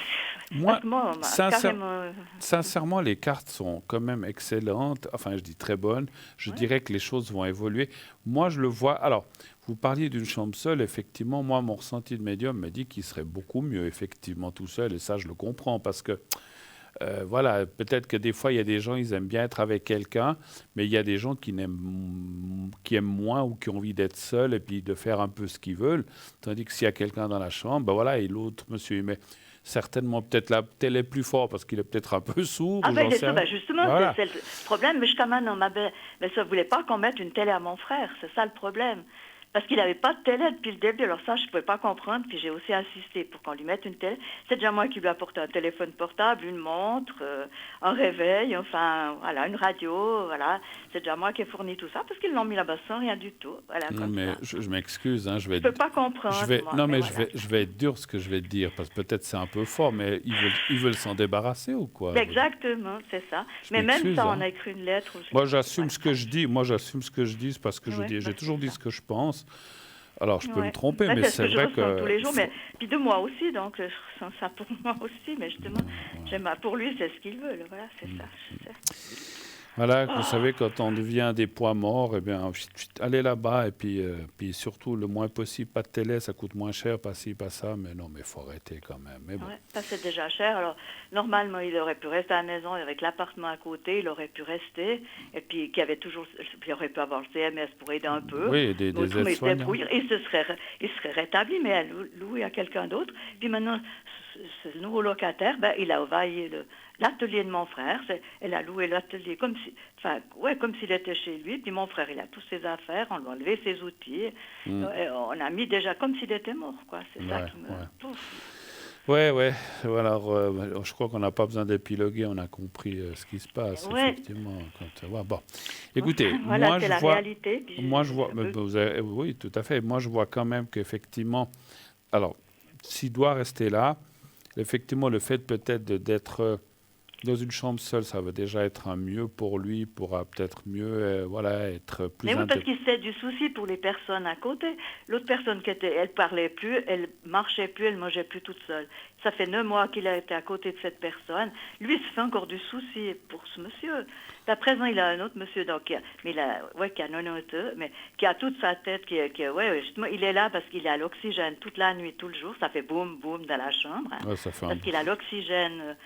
Moi, parce que moi, on m'a carrément... sincèrement, les cartes sont quand même excellentes. Enfin, je dis très bonnes. Je Ouais. dirais que les choses vont évoluer. Moi, je le vois. Alors, vous parliez d'une chambre seule. Effectivement, moi, mon ressenti de médium me dit qu'il serait beaucoup mieux, effectivement, tout seul. Et ça, je le comprends parce que, voilà, peut-être que des fois, il y a des gens, ils aiment bien être avec quelqu'un, mais il y a des gens qui aiment moins ou qui ont envie d'être seuls et puis de faire un peu ce qu'ils veulent. Tandis que s'il y a quelqu'un dans la chambre, ben voilà, et l'autre, monsieur, il met certainement peut-être la télé plus fort parce qu'il est peut-être un peu sourd. Ah ou ben, j'en il est sais sûr, rien. justement, Voilà. c'est le problème. Mais jusqu'à maintenant, mais ça ne voulait pas qu'on mette une télé à mon frère, c'est ça le problème. Parce qu'il n'avait pas de télé depuis le début, alors ça, je ne pouvais pas comprendre, puis j'ai aussi insisté pour qu'on lui mette une télé. C'est déjà moi qui lui ai apporté un téléphone portable, une montre, un réveil, enfin, voilà, une radio, voilà. C'est déjà moi qui ai fourni tout ça, parce qu'ils l'ont mis là-bas sans rien du tout, voilà, Non, comme mais ça. je m'excuse, hein, Je ne peux pas comprendre, moi, non, mais voilà. je vais être dur ce que je vais te dire parce que peut-être c'est un peu fort, mais ils veulent s'en débarrasser ou quoi? Exactement, c'est ça. Je Mais même m'excuse, ça, hein. on a écrit une lettre. Moi, j'assume ce que je dis. Moi, j'assume ce que je dis c'est parce que Ouais, j'ai bah, toujours c'est dit ça. ce que je pense. Alors, je peux me Ouais. tromper, Ouais, mais c'est ce c'est que je vrai ressens tous les jours, que mais puis de moi aussi, donc je ressens ça pour moi aussi, mais justement, pour lui, c'est ce qu'il veut, là, voilà, c'est ça. voilà, vous savez, quand on devient des poids morts, eh bien, allez là-bas et puis surtout le moins possible, pas de télé, ça coûte moins cher, pas ci, pas ça, mais non, mais faut arrêter quand même. Mais bon. Ouais, ça c'est déjà cher. Alors, normalement, il aurait pu rester à la maison avec l'appartement à côté, il aurait pu rester, et puis il aurait pu avoir le CMS pour aider un peu. Oui, des Autrement, il se aides-soignants. débrouille, il serait rétabli, mais à louer à quelqu'un d'autre. Puis maintenant, ce nouveau locataire, il a envahi l'atelier de mon frère. Elle a loué l'atelier comme s'il était chez lui. Puis mon frère, il a tous ses affaires, on lui a enlevé ses outils. On a mis déjà comme s'il était mort, quoi. C'est ça qui me... Pouf. Ouais. Voilà, je crois qu'on n'a pas besoin d'épiloguer, on a compris ce qui se passe, Ouais. effectivement. Bon, écoutez, Voilà, moi c'est je la vois, réalité. Puis moi je vois, un peu- oui, tout à fait. Moi je vois quand même qu'effectivement, alors, s'il doit rester là, effectivement, le fait peut-être d'être dans une chambre seule, ça va déjà être un mieux pour lui, pourra peut-être mieux, voilà, être plus Mais oui, parce qu'il se fait du souci pour les personnes à côté. L'autre personne elle parlait plus, elle marchait plus, elle mangeait plus toute seule. Ça fait 9 mois qu'il a été à côté de cette personne. Lui, il se fait encore du souci pour ce monsieur. À présent, il a un autre monsieur, donc, qui a 90 mais qui a toute sa tête, justement, il est là parce qu'il a l'oxygène toute la nuit, tout le jour. Ça fait boum, boum dans la chambre. Hein, Ouais, ça fait parce qu'il a l'oxygène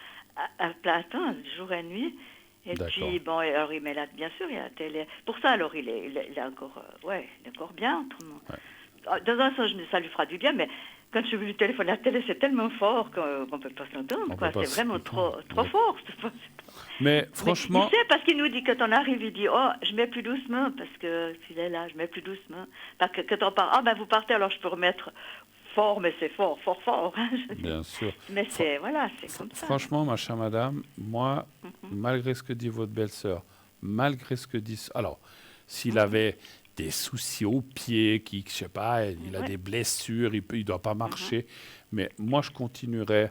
à plein temps, jour et nuit. Et puis, bon, alors il met là, bien sûr, il y a la télé. Pour ça, alors, il est encore, il est encore bien, autrement. Ouais. Dans un sens, ça lui fera du bien, mais quand je lui téléphone, la télé, c'est tellement fort qu'on ne peut pas s'entendre, quoi. C'est vraiment trop fort. Mais Mais franchement, il sait, parce qu'il nous dit, quand on arrive, il dit, oh, je mets plus doucement, parce que s'il est là, je mets plus doucement. Parce que quand on part, ah ben vous partez, alors je peux remettre fort, mais c'est fort, fort, fort. Hein, bien sûr. mais c'est, voilà, c'est comme ça. Franchement, ma chère madame, moi, Mhm. malgré ce que dit votre belle-sœur, malgré ce que dit... Alors, s'il avait des soucis aux pieds, qui, je sais pas, il a Ouais. des blessures, il doit pas Mhm. marcher, mais moi, je continuerai.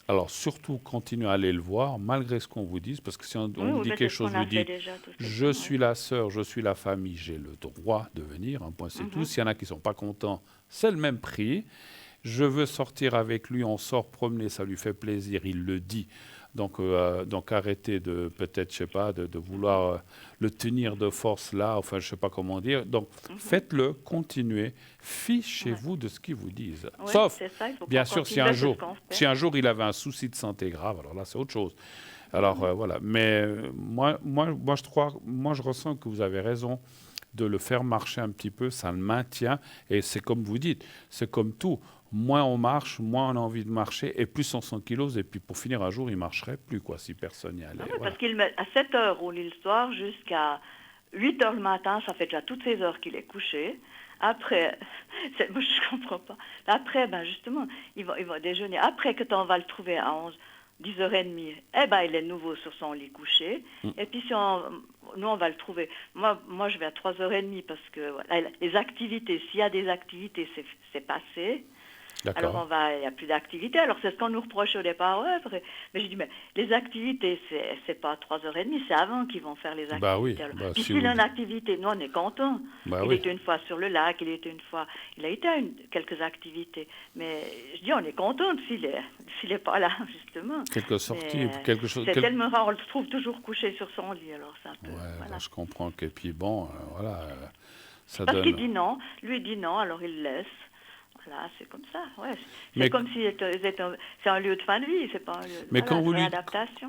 Alors, surtout, continuez à aller le voir, malgré ce qu'on vous dise, parce que si on Oui, vous oui, dit mais quelque c'est ce chose, qu'on vous a fait dit, déjà tout ce je temps, oui. suis la sœur, je suis la famille, j'ai le droit de venir, un point c'est tout. Mhm. S'il y en a qui sont pas contents, c'est le même prix. Je veux sortir avec lui, on sort promener, ça lui fait plaisir, il le dit. Donc arrêtez de, peut-être, je sais pas, de vouloir le tenir de force là, enfin, je sais pas comment dire. Donc, Mhm. faites-le, continuez, Ouais. fichez-vous de ce qu'ils vous disent. Oui, Sauf, c'est ça, il faut bien qu'on sûr, continue. Ben, c'est ce qu'on fait. si un jour il avait un souci de santé grave, alors là, c'est autre chose. Alors, voilà. Mais moi, je ressens que vous avez raison de le faire marcher un petit peu, ça le maintient. Et c'est comme vous dites, c'est comme tout. Moins on marche, moins on a envie de marcher, et plus on sent kilos. Et puis pour finir, un jour, il ne marcherait plus, quoi, si personne n'y Ah allait. oui, parce Voilà. qu'il met à 7 heures au lit le soir jusqu'à 8 heures le matin, ça fait déjà toutes ces heures qu'il est couché. Après, moi je comprends pas. Après, ben justement, il va déjeuner. Après, quand on va le trouver à 10h30, eh ben il est de nouveau sur son lit couché. Mm. Et puis si nous on va le trouver. Moi je vais à 3h30 parce que voilà, les activités, s'il y a des activités, c'est passé. Alors D'accord. il n'y a plus d'activité. Alors c'est ce qu'on nous reproche au départ. Ouais, mais j'ai dit, mais les activités, c'est pas à 3h30, c'est avant qu'ils vont faire les Bah oui, activités. Alors, bah, puis si s'il vous est le en dites. activité, nous on est contents. Bah Il oui, était une fois sur le lac, il a été à quelques activités. Mais je dis, on est content s'il est pas là, justement. quelques Mais sorties, quelque chose. c'est tellement rare, on le trouve toujours couché sur son lit, alors c'est un peu, Ouais, bah, voilà. je comprends que. Puis bon, voilà, ça Parce qu'il donne. dit non, lui dit non, alors il laisse. Voilà, c'est comme ça, ouais. C'est Mais, comme si c'est un lieu de fin de vie, c'est pas un lieu mais quand voilà, de vous lui. réadaptation.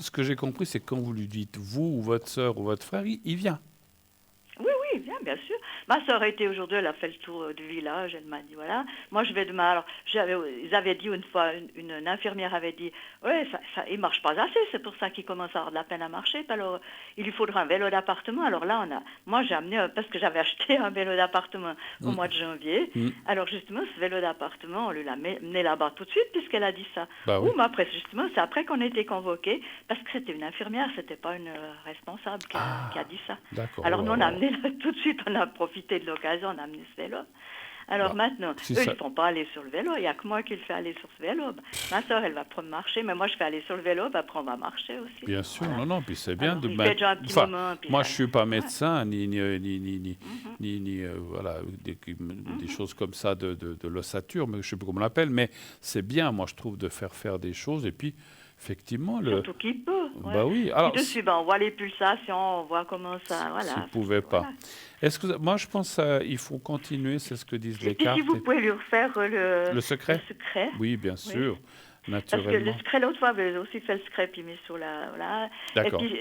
Ce que j'ai compris, c'est que quand vous lui dites vous ou votre soeur ou votre frère, il vient. Oui, oui, bien sûr. Ma soeur a été aujourd'hui, elle a fait le tour du village, elle m'a dit, voilà, moi je vais demain. Alors, ils avaient dit une fois, une infirmière avait dit, ouais, il marche pas assez, c'est pour ça qu'il commence à avoir de la peine à marcher. Alors, il lui faudra un vélo d'appartement. Alors là, moi j'ai amené, parce que j'avais acheté un vélo d'appartement au Mm, mois de janvier. mm. Alors justement, ce vélo d'appartement, on lui l'a mené là-bas tout de suite, puisqu'elle a dit ça. Bah Ou, oui. mais après, justement, c'est après qu'on a été convoqués, parce que c'était une infirmière, c'était pas une responsable qui a dit ça. D'accord. Alors Oh nous, là on a là. amené tout de suite, on a profité de l'occasion, on a amené ce vélo. Alors Bah, maintenant, si eux, ils ça. ne font pas aller sur le vélo, il n'y a que moi qui le fais aller sur ce vélo. Ma soeur, elle va prendre marcher, mais moi, je fais aller sur le vélo, puis après, on va marcher aussi. Bien sûr, Voilà. non, non, puis c'est bien Alors, de il fait mettre. déjà un petit Enfin, moment, puis moi, ça... je suis pas Ouais. médecin, Mhm, voilà, des mhm. choses comme ça de l'ossature, mais je sais pas comment on l'appelle, mais c'est bien, moi, je trouve, de faire des choses, et puis, effectivement, Surtout qu'il peut, ouais. bah oui, Puis alors, dessus, ben, on voit les pulsations, on voit comment ça, s'il voilà. pouvait pas. Voilà. Moi, je pense qu'il faut continuer, c'est ce que disent Et les puis si cartes. vous pouvez lui refaire Le le secret? secret, Oui, bien oui. sûr, Parce que le naturellement. secret, l'autre fois, j'avais aussi fait le secret, puis mis sur la... Voilà. Et D'accord. puis,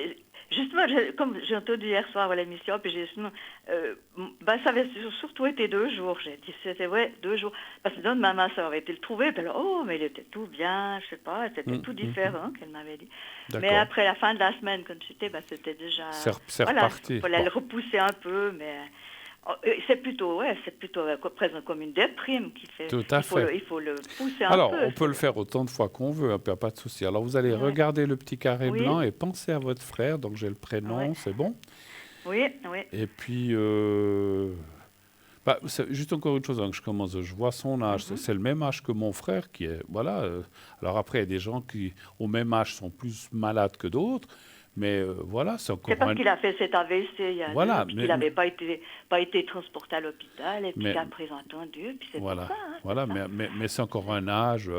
justement, comme j'ai entendu hier soir à l'émission, puis j'ai justement... ça avait surtout été 2 jours. J'ai dit, c'était, ouais, 2 jours. Parce que donc, ma soeur avait été le trouver, puis elle, oh, mais il était tout bien, je sais pas, c'était tout différent, qu'elle m'avait dit. Mais D'accord. après la fin de la semaine, comme c'était, c'était déjà... C'est Voilà, il reparti. fallait Bon, le repousser un peu, mais... C'est plutôt présent comme une déprime qui fait. tout à fait. Il faut le pousser un Alors, peu. on peut le faire autant de fois qu'on veut, hein, pas de souci. Alors, vous allez Ouais. regarder le petit carré Oui, blanc et penser à votre frère. Donc, j'ai le ouais. prénom, c'est bon. Oui, oui. Et puis, juste encore une chose avant que je commence. Je vois son âge. Mhm. C'est le même âge que mon frère qui est. Voilà. Alors, après, il y a des gens qui, au même âge, sont plus malades que d'autres. Mais voilà, c'est C'est encore parce un. qu'il a fait cet AVC il y a 2 ans, Voilà. puis qu'il n'avait pas été transporté à l'hôpital, et puis Mais, qu'après ils ont attendu, puis c'est pour voilà. ça, hein, Voilà. c'est ça. Mais c'est encore un âge.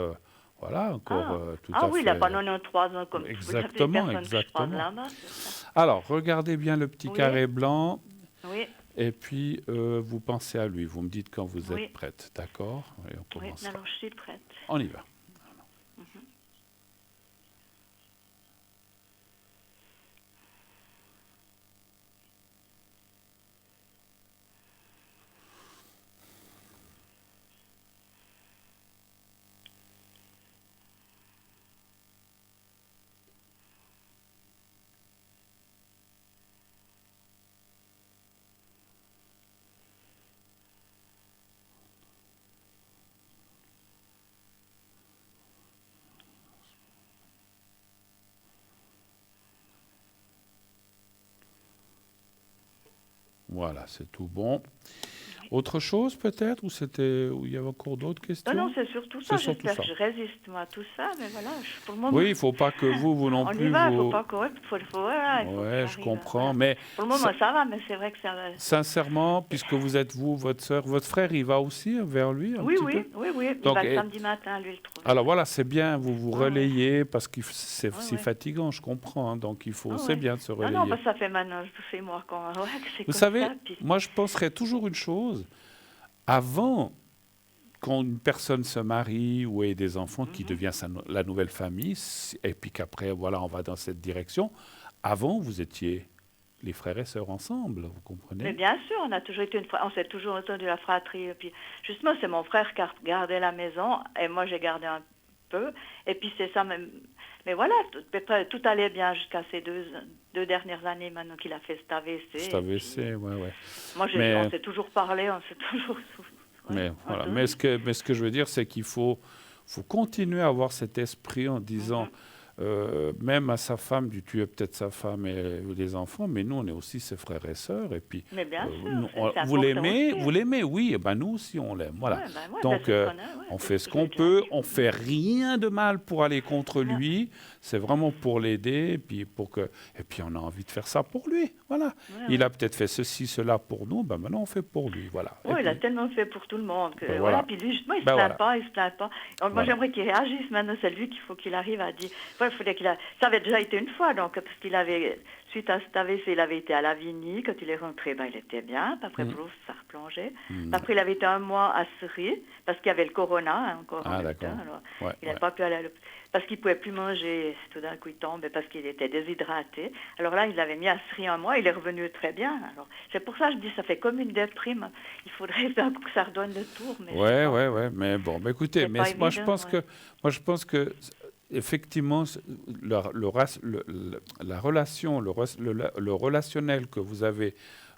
Voilà, encore Ah, tout ah à oui, il n'a fait. pas 93 ans comme toutes les Exactement, personnes que je croise exactement. là-bas, c'est ça. Alors, regardez bien le petit Oui, carré blanc oui, et puis vous pensez à lui. Vous me dites quand vous êtes oui, prête, d'accord? Et on oui. commencera. Alors je suis prête. On y va. Mhm. Voilà, c'est tout bon. Autre chose peut-être, ou il y avait encore d'autres questions? Non, c'est surtout C'est ça. surtout J'espère ça. que je résiste, moi, à tout ça. Mais voilà, pour le moment, Oui, il ne faut pas que vous non on y plus, va. Il ne faut vous... pas courir. Voilà, il faut que Ouais, je j'arrive. comprends, Voilà. mais Pour le ça- moment, ça va, mais c'est vrai que ça va. sincèrement, puisque vous êtes vous, votre sœur, votre frère, il va aussi vers lui un Oui, petit peu? oui, oui, oui. Il Donc, va le samedi matin, lui, le trouver. alors voilà, c'est bien, vous vous Ouais, ouais. relayez parce que c'est Ouais, c'est ouais. fatigant, je comprends, hein, donc Ah c'est ouais. bien de se Non, relayer. parce que ça fait maintenant 6 mois ouais, que c'est Vous comme savez, ça. Puis... moi je penserais toujours une chose, avant quand une personne se marie ou ait des enfants qui Mhm. devient la nouvelle famille, et puis qu'après, voilà, on va dans cette direction, avant vous étiez les frères et sœurs ensemble, vous Mais comprenez? bien sûr, on a toujours été on s'est toujours entendu la fratrie. Et puis, justement, c'est mon frère qui a gardé la maison et moi j'ai gardé un peu. Et puis c'est ça même. Mais voilà, tout allait bien jusqu'à ces deux dernières années maintenant qu'il a fait cet AVC. C'est Et puis, AVC, ouais, ouais. moi, on Mais, s'est toujours parlé, on s'est toujours. Ouais, mais voilà. entendu. Mais ce que je veux dire, c'est qu'il faut continuer à avoir cet esprit en disant, Mhm. même à sa femme, du tuer peut-être sa femme et les enfants, mais nous, on est aussi ses frères et sœurs. Et puis, Mais bien sûr, c'est vous important aussi. l'aimez, oui, et ben nous aussi, on l'aime. Voilà. Ouais, ben, ouais, ben, Donc, c'est ce qu'on a, ouais, on c'est fait ce ce que j'ai qu'on déjà peut, dit. on fait rien de mal pour aller contre Non. lui. C'est vraiment pour l'aider, et puis et puis on a envie de faire ça pour lui. Voilà. Ouais, Il ouais. a peut-être fait ceci, cela pour nous, ben maintenant on fait pour lui. Voilà. Et Oui, il a puis, tellement fait pour tout le monde que ben voilà. voilà. Puis lui, justement, il se Ben plaint voilà. pas, il se plaint pas. Alors, moi, Voilà. j'aimerais qu'il réagisse maintenant. C'est lui qu'il faut qu'il arrive à dire. Ouais, il faudrait ça avait déjà été une fois, donc parce qu'il avait suite à cet AVC, il avait été à Lavigny. Quand il est rentré, ben il était bien. Puis après, Mm. pouf, ça replongeait. Puis Mm. après, il avait été un mois à Syrie parce qu'il y avait le corona encore en Ah, même temps. d'accord. Alors, Ouais, il ouais. n'a pas pu aller parce qu'il pouvait plus manger. Tout d'un coup, il tombe parce qu'il était déshydraté. Alors là, il l'avait mis à Syrie un mois. Il est revenu très bien. Alors c'est pour ça que je dis, ça fait comme une déprime. Il faudrait d'un coup que ça redonne le tour, mais je sais Ouais, pas. ouais, ouais. Mais bon, bah, écoutez, C'est mais pas moi évident, ouais. je pense que effectivement, la relation, le relationnel que vous avez,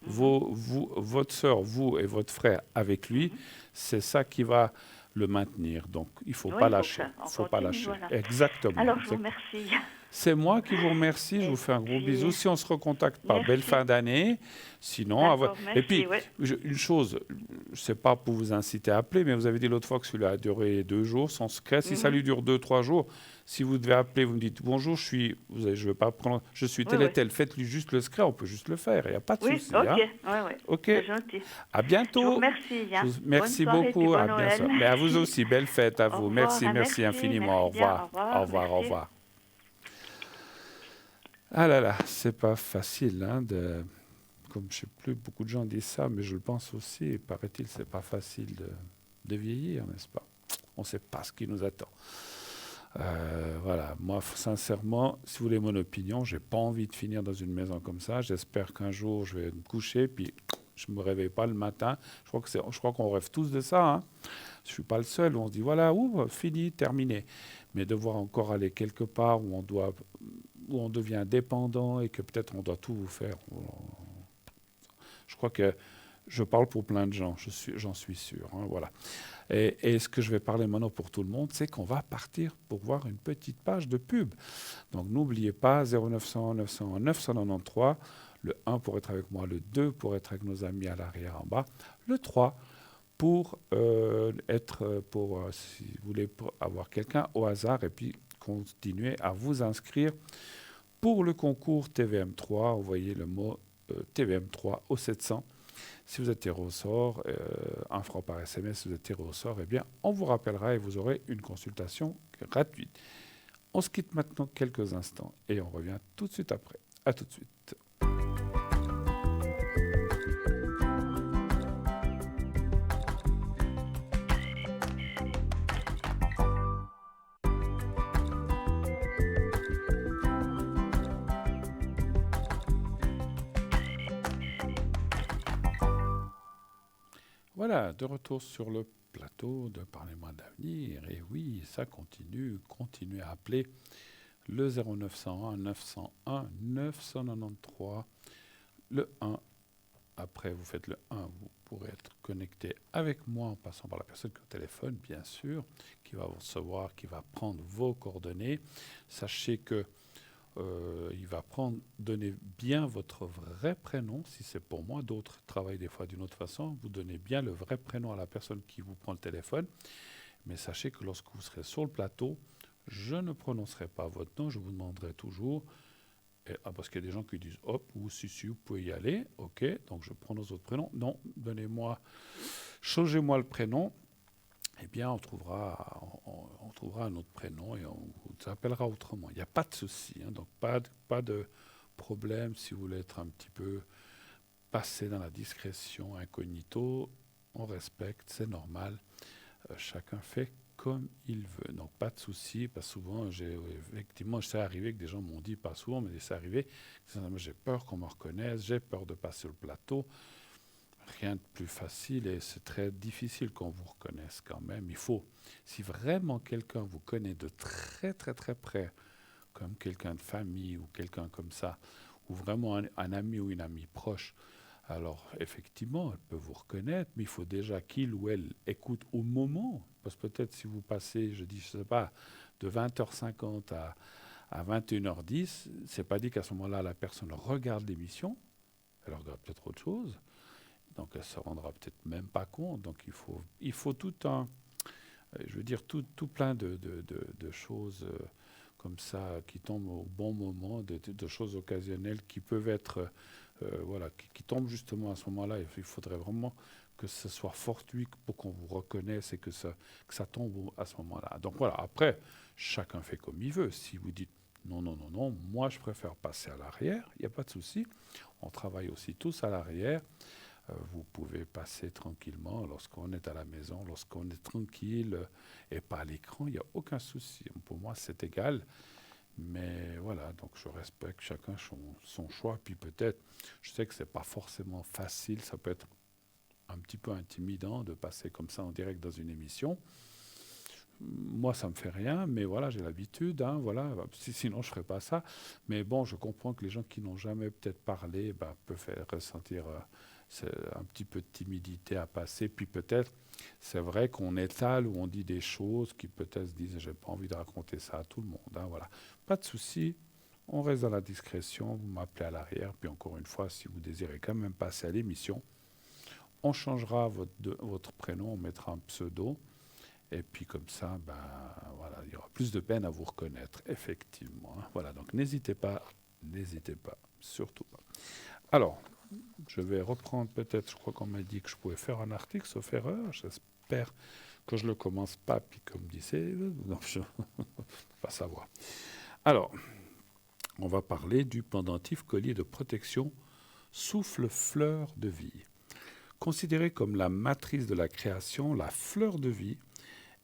Mhm, votre sœur, vous et votre frère avec lui, mhm. c'est ça qui va le maintenir. Donc, il faut Oui, pas il faut que lâcher. ça, on Il faut pas continue, lâcher. voilà. Exactement. Alors, je vous remercie. C'est moi qui vous remercie. Je vous Et fais un gros bisou. puis, Si on se recontacte pas, belle merci. fin d'année. Sinon, D'accord, et merci, puis, oui. une chose, je sais pas pour vous inciter à appeler, mais vous avez dit l'autre fois que celui-là a duré 2 jours sans secret. Si ça Mhm. lui dure 2, 3 jours, si vous devez appeler, vous me dites bonjour, je vais pas prendre, je suis Oui, tel et oui. tel. Faites-lui juste le secret. On peut juste le faire. Il n'y a pas de Oui, souci. ok, Hein. oui, oui. Ok. C'est gentil. À Je vous bientôt. remercie, hein. Bonne Merci soirée, puis beaucoup. À bon bien Noël. sûr. Mais à vous aussi. Belle fête à Au vous. revoir, Merci, hein, merci infiniment. Au merci bien. Au revoir. Au revoir, revoir. Au merci. revoir. Ah là là, c'est pas facile, hein, comme je sais plus, beaucoup de gens disent ça, mais je le pense aussi, et paraît-il, c'est pas facile de vieillir, n'est-ce pas? On ne sait pas ce qui nous attend. Voilà, moi, sincèrement, si vous voulez mon opinion, j'ai pas envie de finir dans une maison comme ça. J'espère qu'un jour, je vais me coucher, puis je me réveille pas le matin. Je crois qu'on rêve tous de ça, hein. Je suis pas le seul, où on se dit, voilà, fini, terminé. Mais devoir encore aller quelque part où on devient dépendant et que peut-être on doit tout vous faire. Je crois que je parle pour plein de gens, j'en suis sûr. Hein, voilà. Et ce que je vais parler maintenant pour tout le monde, c'est qu'on va partir pour voir une petite page de pub. Donc n'oubliez pas, 0900 900 993, le 1 pour être avec moi, le 2 pour être avec nos amis à l'arrière en bas, le 3 pour si vous voulez avoir quelqu'un au hasard et puis continuer à vous inscrire pour le concours TVM3. Envoyez le mot TVM3 au 700. Si vous êtes tiré au sort, 1 franc par SMS, si vous êtes tiré au sort, eh bien, on vous rappellera et vous aurez une consultation gratuite. On se quitte maintenant quelques instants et on revient tout de suite après. À tout de suite. Voilà, de retour sur le plateau de Parlez-moi d'avenir. Et oui, ça continue. Continuez à appeler le 0901 901 993. Le 1. Après, vous faites le 1. Vous pourrez être connecté avec moi en passant par la personne qui est au téléphone, bien sûr, qui va vous recevoir, qui va prendre vos coordonnées. Sachez que il va donner bien votre vrai prénom, si c'est pour moi. D'autres travaillent des fois d'une autre façon. Vous donnez bien le vrai prénom à la personne qui vous prend le téléphone. Mais sachez que lorsque vous serez sur le plateau, je ne prononcerai pas votre nom. Je vous demanderai toujours, parce qu'il y a des gens qui disent hop, ou si, vous pouvez y aller. Ok, donc je prononce votre prénom. Non, changez-moi le prénom. Eh bien, on trouvera un autre prénom et on vous appellera autrement. Il n'y a pas de souci, hein, donc pas de problème si vous voulez être un petit peu passé dans la discrétion incognito. On respecte, c'est normal. Chacun fait comme il veut. Donc pas de souci, parce que souvent, effectivement, c'est arrivé que des gens m'ont dit, pas souvent, mais c'est arrivé, j'ai peur qu'on me reconnaisse, j'ai peur de passer le plateau. Rien de plus facile et c'est très difficile qu'on vous reconnaisse quand même. Si vraiment quelqu'un vous connaît de très très très près, comme quelqu'un de famille ou quelqu'un comme ça, ou vraiment un ami ou une amie proche, alors effectivement, elle peut vous reconnaître, mais il faut déjà qu'il ou elle écoute au moment. Parce que peut-être si vous passez, je sais pas, de 20h50 à 21h10, c'est pas dit qu'à ce moment-là, la personne regarde l'émission, elle regarde peut-être autre chose. Donc elle ne se rendra peut-être même pas compte. Donc il faut tout plein de choses comme ça qui tombent au bon moment, de choses occasionnelles qui peuvent être, qui tombent justement à ce moment-là. Il faudrait vraiment que ce soit fortuit pour qu'on vous reconnaisse et que ça tombe à ce moment-là. Donc voilà, après, chacun fait comme il veut. Si vous dites non, moi je préfère passer à l'arrière, il n'y a pas de souci. On travaille aussi tous à l'arrière. Vous pouvez passer tranquillement lorsqu'on est à la maison, lorsqu'on est tranquille et pas à l'écran, il n'y a aucun souci. Pour moi, c'est égal. Mais voilà, donc je respecte chacun son choix. Puis peut-être, je sais que ce n'est pas forcément facile, ça peut être un petit peu intimidant de passer comme ça en direct dans une émission. Moi, ça ne me fait rien, mais voilà, j'ai l'habitude, hein, voilà. Sinon, je ne ferais pas ça. Mais bon, je comprends que les gens qui n'ont jamais peut-être parlé peuvent ressentir c'est un petit peu de timidité à passer. Puis peut-être, c'est vrai qu'on étale ou on dit des choses qui peut-être se disent, j'ai pas envie de raconter ça à tout le monde. Hein, voilà. Pas de souci, on reste dans la discrétion, vous m'appelez à l'arrière. Puis encore une fois, si vous désirez quand même passer à l'émission, on changera votre prénom, on mettra un pseudo. Et puis comme ça, voilà, il y aura plus de peine à vous reconnaître, effectivement. Hein. Voilà, donc n'hésitez pas, surtout pas. Alors, je vais reprendre peut-être, je crois qu'on m'a dit que je pouvais faire un article, sauf erreur. J'espère que je ne le commence pas, puis comme disait, donc je ne peux pas savoir. Alors, on va parler du pendentif collier de protection souffle-fleur de vie. Considéré comme la matrice de la création, la fleur de vie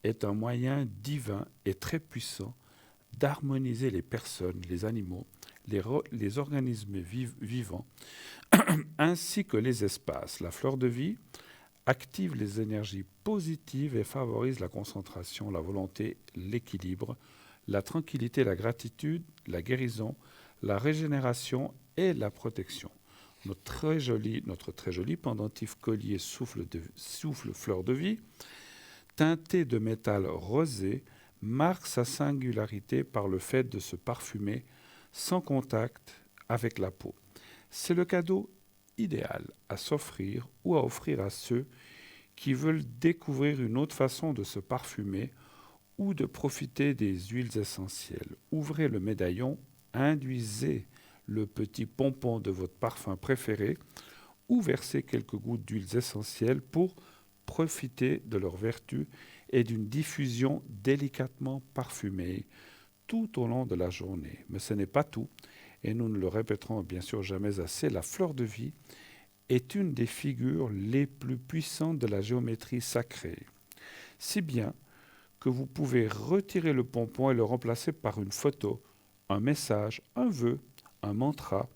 est un moyen divin et très puissant d'harmoniser les personnes, les animaux, les organismes vivants, ainsi que les espaces. La fleur de vie active les énergies positives et favorise la concentration, la volonté, l'équilibre, la tranquillité, la gratitude, la guérison, la régénération et la protection. Notre très joli pendentif collier souffle fleur de vie, teinté de métal rosé, marque sa singularité par le fait de se parfumer sans contact avec la peau. C'est le cadeau idéal à s'offrir ou à offrir à ceux qui veulent découvrir une autre façon de se parfumer ou de profiter des huiles essentielles. Ouvrez le médaillon, induisez le petit pompon de votre parfum préféré ou versez quelques gouttes d'huiles essentielles pour profiter de leur vertu et d'une diffusion délicatement parfumée tout au long de la journée. Mais ce n'est pas tout, et nous ne le répéterons bien sûr jamais assez, la fleur de vie est une des figures les plus puissantes de la géométrie sacrée. Si bien que vous pouvez retirer le pompon et le remplacer par une photo, un message, un vœu, un mantra,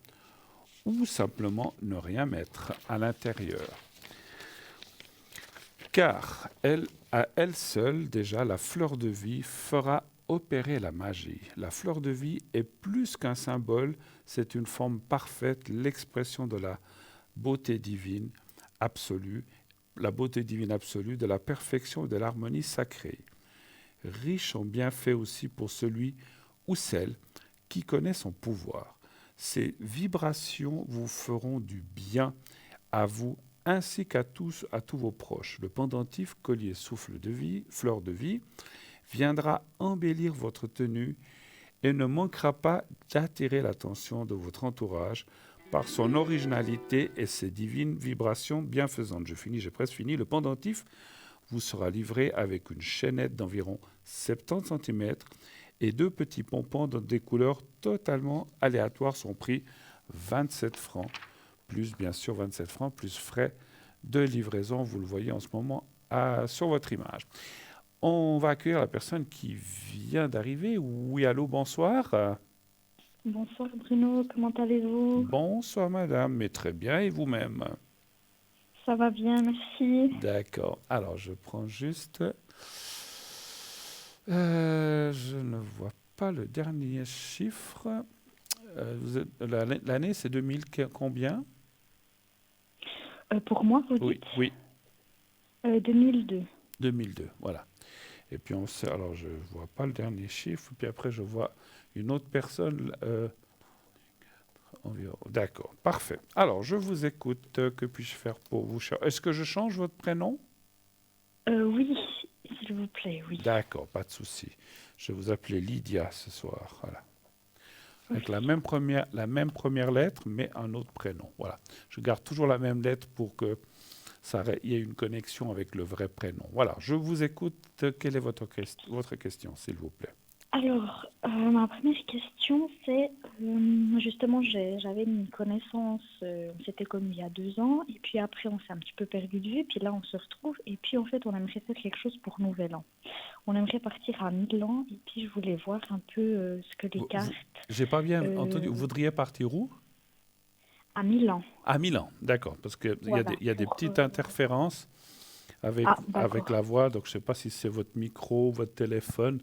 ou simplement ne rien mettre à l'intérieur. Car à elle seule, déjà, la fleur de vie fera opérer la magie. La fleur de vie est plus qu'un symbole, c'est une forme parfaite, l'expression de la beauté divine absolue, de la perfection et de l'harmonie sacrée. Riche en bienfaits aussi pour celui ou celle qui connaît son pouvoir. Ces vibrations vous feront du bien à vous ainsi qu'à tous vos proches. Le pendentif collier souffle de vie, fleur de vie, viendra embellir votre tenue et ne manquera pas d'attirer l'attention de votre entourage par son originalité et ses divines vibrations bienfaisantes. J'ai presque fini. Le pendentif vous sera livré avec une chaînette d'environ 70 cm et deux petits pompons dans des couleurs totalement aléatoires. Son prix, 27 francs, plus bien sûr 27 francs, plus frais de livraison. Vous le voyez en ce moment sur votre image. On va accueillir la personne qui vient d'arriver. Oui, allô, bonsoir. Bonsoir Bruno, comment allez-vous? Bonsoir madame, mais très bien, et vous-même? Ça va bien, merci. D'accord. Alors, je prends juste... je ne vois pas le dernier chiffre. L'année, c'est 2000 combien? Pour moi, vous Oui, dites oui, 2002. 2002, voilà. Et puis, alors, je ne vois pas le dernier chiffre, puis après, je vois une autre personne... environ. D'accord, parfait. Alors, je vous écoute. Que puis-je faire pour vous? Est-ce que je change votre prénom? Oui, s'il vous plaît, oui. D'accord, pas de souci. Je vais vous appeler Lydia ce soir. Voilà. Avec Oui. la même première lettre, mais un autre prénom. Voilà. Je garde toujours la même lettre pour que il y ait une connexion avec le vrai prénom. Voilà. Je vous écoute. Quelle est votre question, s'il vous plaît? Alors, ma première question, c'est justement, j'avais une connaissance, on s'était connus il y a 2 ans, et puis après, on s'est un petit peu perdu de vue, puis là, on se retrouve, et puis en fait, on aimerait faire quelque chose pour Nouvel An. On aimerait partir à Milan, et puis je voulais voir un peu ce que les cartes. J'ai pas bien entendu. euh, Vous voudriez partir où? à Milan, À Milan, d'accord. Parce qu'il voilà. y a des petites interférences Ah, avec d'accord. la voix. Donc, je ne sais pas si c'est votre micro, votre téléphone.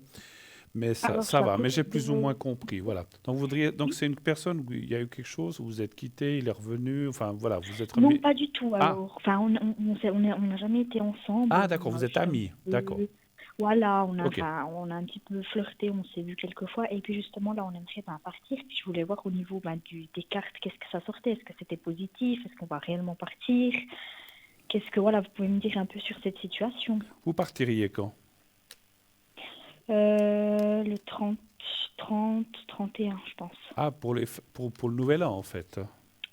Mais Alors, je ça suis à va, mais côté j'ai plus ou de... moins compris, voilà. Donc Oui. c'est une personne où il y a eu quelque chose, où vous êtes quitté, il est revenu, enfin voilà, vous êtes Non, remis. pas du tout, Ah, alors. Enfin, on n'a jamais été ensemble. d'accord, On a vous êtes juste un amis, petit d'accord. peu... Voilà, Ok. on a un petit peu flirté, on s'est vu quelques fois. Et puis justement, là, on aimerait partir. Puis je voulais voir au niveau des cartes, qu'est-ce que ça sortait? Est-ce que c'était positif? Est-ce qu'on va réellement partir? Qu'est-ce que, voilà, vous pouvez me dire un peu sur cette situation? Vous partiriez quand? Le 31, je pense. Ah, pour le nouvel an, en fait.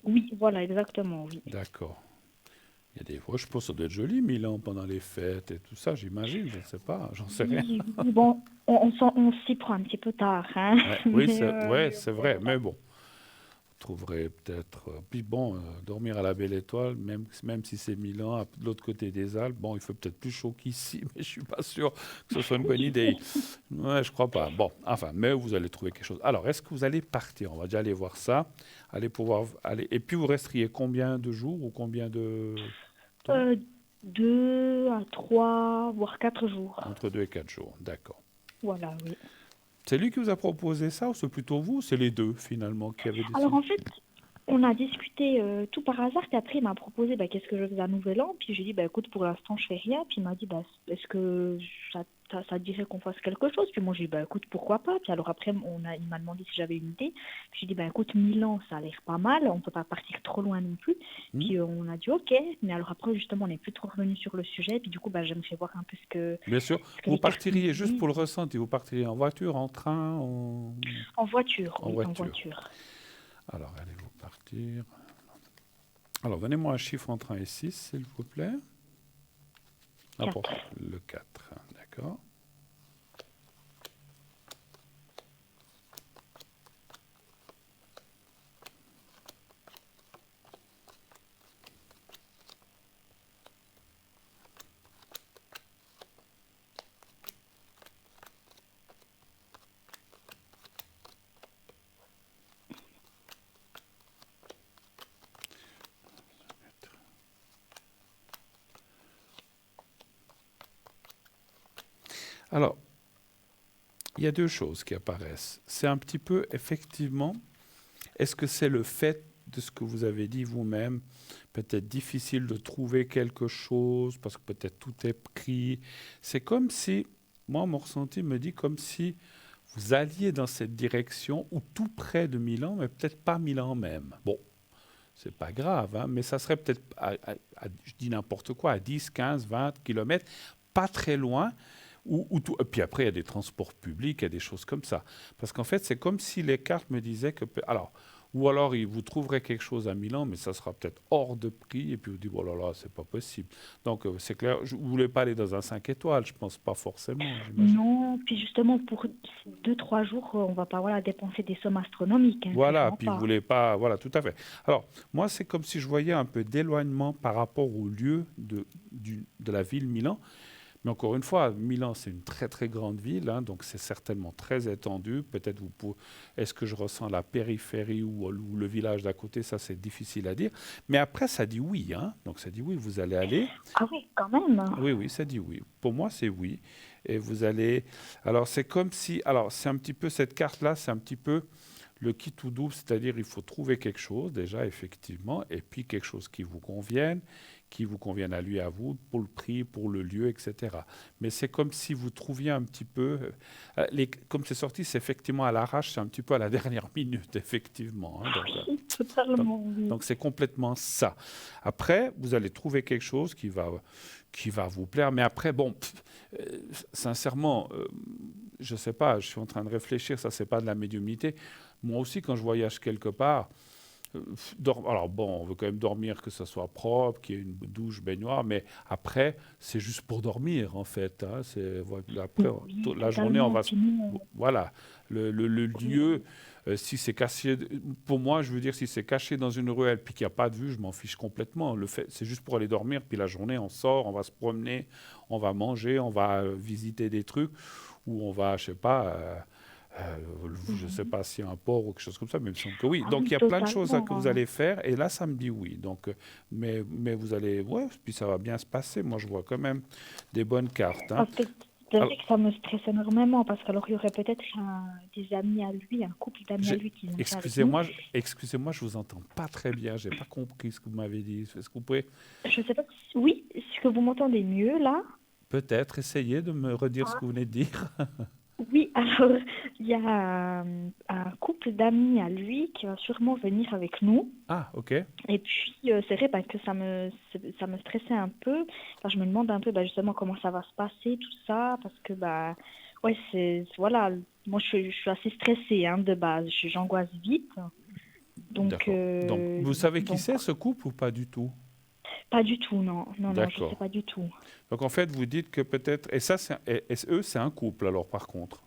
Oui, voilà, exactement, oui. D'accord. Il y a des fois, je pense que ça doit être joli, Milan, pendant les fêtes et tout ça, j'imagine, je ne sais pas, j'en sais rien. Oui, oui, bon, on s'y prend un petit peu tard, hein. Ouais, oui, Mais, c'est vrai, voilà. mais bon. Trouverez peut-être. Puis bon, dormir à la Belle Étoile, même si c'est Milan, de l'autre côté des Alpes, bon, il fait peut-être plus chaud qu'ici, mais je suis pas sûr que ce soit une bonne idée. Ouais, je crois pas. Bon, enfin, mais vous allez trouver quelque chose. Alors, est-ce que vous allez partir? On va déjà aller voir ça. Allez pouvoir aller. Et puis, vous resteriez combien de jours ou combien de temps? Euh, 2 à 3, voire 4 jours. Entre 2 et 4 jours, d'accord. Voilà, oui. C'est lui qui vous a proposé ça ou c'est plutôt vous ou c'est les deux finalement qui avaient Alors décidé? en fait, on a discuté tout par hasard, puis après il m'a proposé qu'est-ce que je faisais à Nouvel An, puis j'ai dit écoute, pour l'instant je fais rien, puis il m'a dit est-ce que ça te dirait qu'on fasse quelque chose? Puis moi j'ai dit écoute, pourquoi pas? Puis alors après il m'a demandé si j'avais une idée, puis j'ai dit écoute, Milan ça a l'air pas mal, on peut pas partir trop loin non plus, Hmm. puis on a dit ok, mais alors après justement on n'est plus trop revenu sur le sujet, puis du coup j'aimerais voir un peu Bien sûr. ce que Vous les cartes me partiriez juste pour le disent. ressenti. Vous partiriez en voiture, en train, En voiture, en oui, en voiture. voiture. Alors, allez-vous partir. Alors, donnez-moi un chiffre entre 1 et 6, s'il vous plaît. N'importe 4. le 4. D'accord. Alors, il y a deux choses qui apparaissent. C'est un petit peu, effectivement, est-ce que c'est le fait de ce que vous avez dit vous-même, peut-être difficile de trouver quelque chose, parce que peut-être tout est pris. C'est comme si, moi, mon ressenti me dit comme si vous alliez dans cette direction ou tout près de Milan, mais peut-être pas Milan même. Bon, c'est pas grave, hein, mais ça serait peut-être, je dis n'importe quoi, à 10, 15, 20 kilomètres, pas très loin. Et puis après, il y a des transports publics, il y a des choses comme ça. Parce qu'en fait, c'est comme si les cartes me disaient que... Alors, ou alors, vous trouverez quelque chose à Milan, mais ça sera peut-être hors de prix. Et puis, vous dites, oh là là, c'est pas possible. Donc, c'est clair, vous ne voulez pas aller dans un 5 étoiles, je pense pas forcément, j'imagine. Non, puis justement, pour 2, 3 jours, on va pas voilà, dépenser des sommes astronomiques, hein, Voilà, clairement puis vous pas. voulez pas... Voilà, tout à fait. Alors, moi, c'est comme si je voyais un peu d'éloignement par rapport au lieu de la ville Milan. Mais encore une fois, Milan, c'est une très très grande ville, hein, donc c'est certainement très étendu. Peut-être est-ce que je ressens la périphérie ou le village d'à côté, ça c'est difficile à dire. Mais après, ça dit oui, hein, donc ça dit oui, vous allez aller. Ah oui, quand même. Oui, oui, ça dit oui. Pour moi, c'est oui. Et vous allez. Alors, c'est comme si. Alors, c'est un petit peu cette carte-là, c'est un petit peu le qui tout double, c'est-à-dire il faut trouver quelque chose déjà, effectivement, et puis quelque chose qui vous convienne à lui, à vous, pour le prix, pour le lieu, etc. Mais c'est comme si vous trouviez un petit peu... comme c'est sorti, c'est effectivement à l'arrache, c'est un petit peu à la dernière minute, effectivement, hein, Oui, donc, totalement, oui. donc c'est complètement ça. Après, vous allez trouver quelque chose qui va vous plaire, mais après, bon, sincèrement, je ne sais pas, je suis en train de réfléchir, ça, c'est pas de la médiumnité. Moi aussi, quand je voyage quelque part, alors bon, on veut quand même dormir, que ce soit propre, qu'il y ait une douche, baignoire, mais après, c'est juste pour dormir, en fait, hein. Après, Oui, la journée, on totalement. va... Puis nous, Voilà, le oui, lieu, si c'est caché... Pour moi, je veux dire, si c'est caché dans une ruelle, puis qu'il n'y a pas de vue, je m'en fiche complètement. C'est juste pour aller dormir, puis la journée, on sort, on va se promener, on va manger, on va visiter des trucs, ou on va, je sais pas... je ne sais oui. pas s'il y a un port ou quelque chose comme ça, mais il me semble que oui. Ah Donc il oui, y a plein de choses totalement, que vous hein. allez faire, et là ça me dit oui. Donc, mais vous allez, ouais, puis ça va bien se passer. Moi je vois quand même des bonnes cartes, hein. Parce que c'est Alors, vrai que ça me stresse énormément, parce qu'alors il y aurait peut-être des amis à lui, un couple d'amis à lui qui viendraient avec nous. excusez-moi, je vous entends pas très bien. J'ai pas compris ce que vous m'avez dit. Est-ce que vous pouvez Je sais pas si... Oui, est-ce que vous m'entendez mieux là? peut-être essayer de me redire ce que vous venez de dire? Oui, alors il y a un couple d'amis à lui qui va sûrement venir avec nous. Ah, ok. Et puis c'est vrai que ça me stressait un peu. Enfin, je me demande un peu justement comment ça va se passer, tout ça, parce que ouais, voilà, moi je suis assez stressée hein, de base, j'angoisse vite. Donc, D'accord. Donc, vous savez qui c'est ce couple ou pas du tout? pas du tout, non, non, non, je sais D'accord. pas du tout. Donc en fait, vous dites que peut-être... Et ça, eux, c'est un couple alors par contre.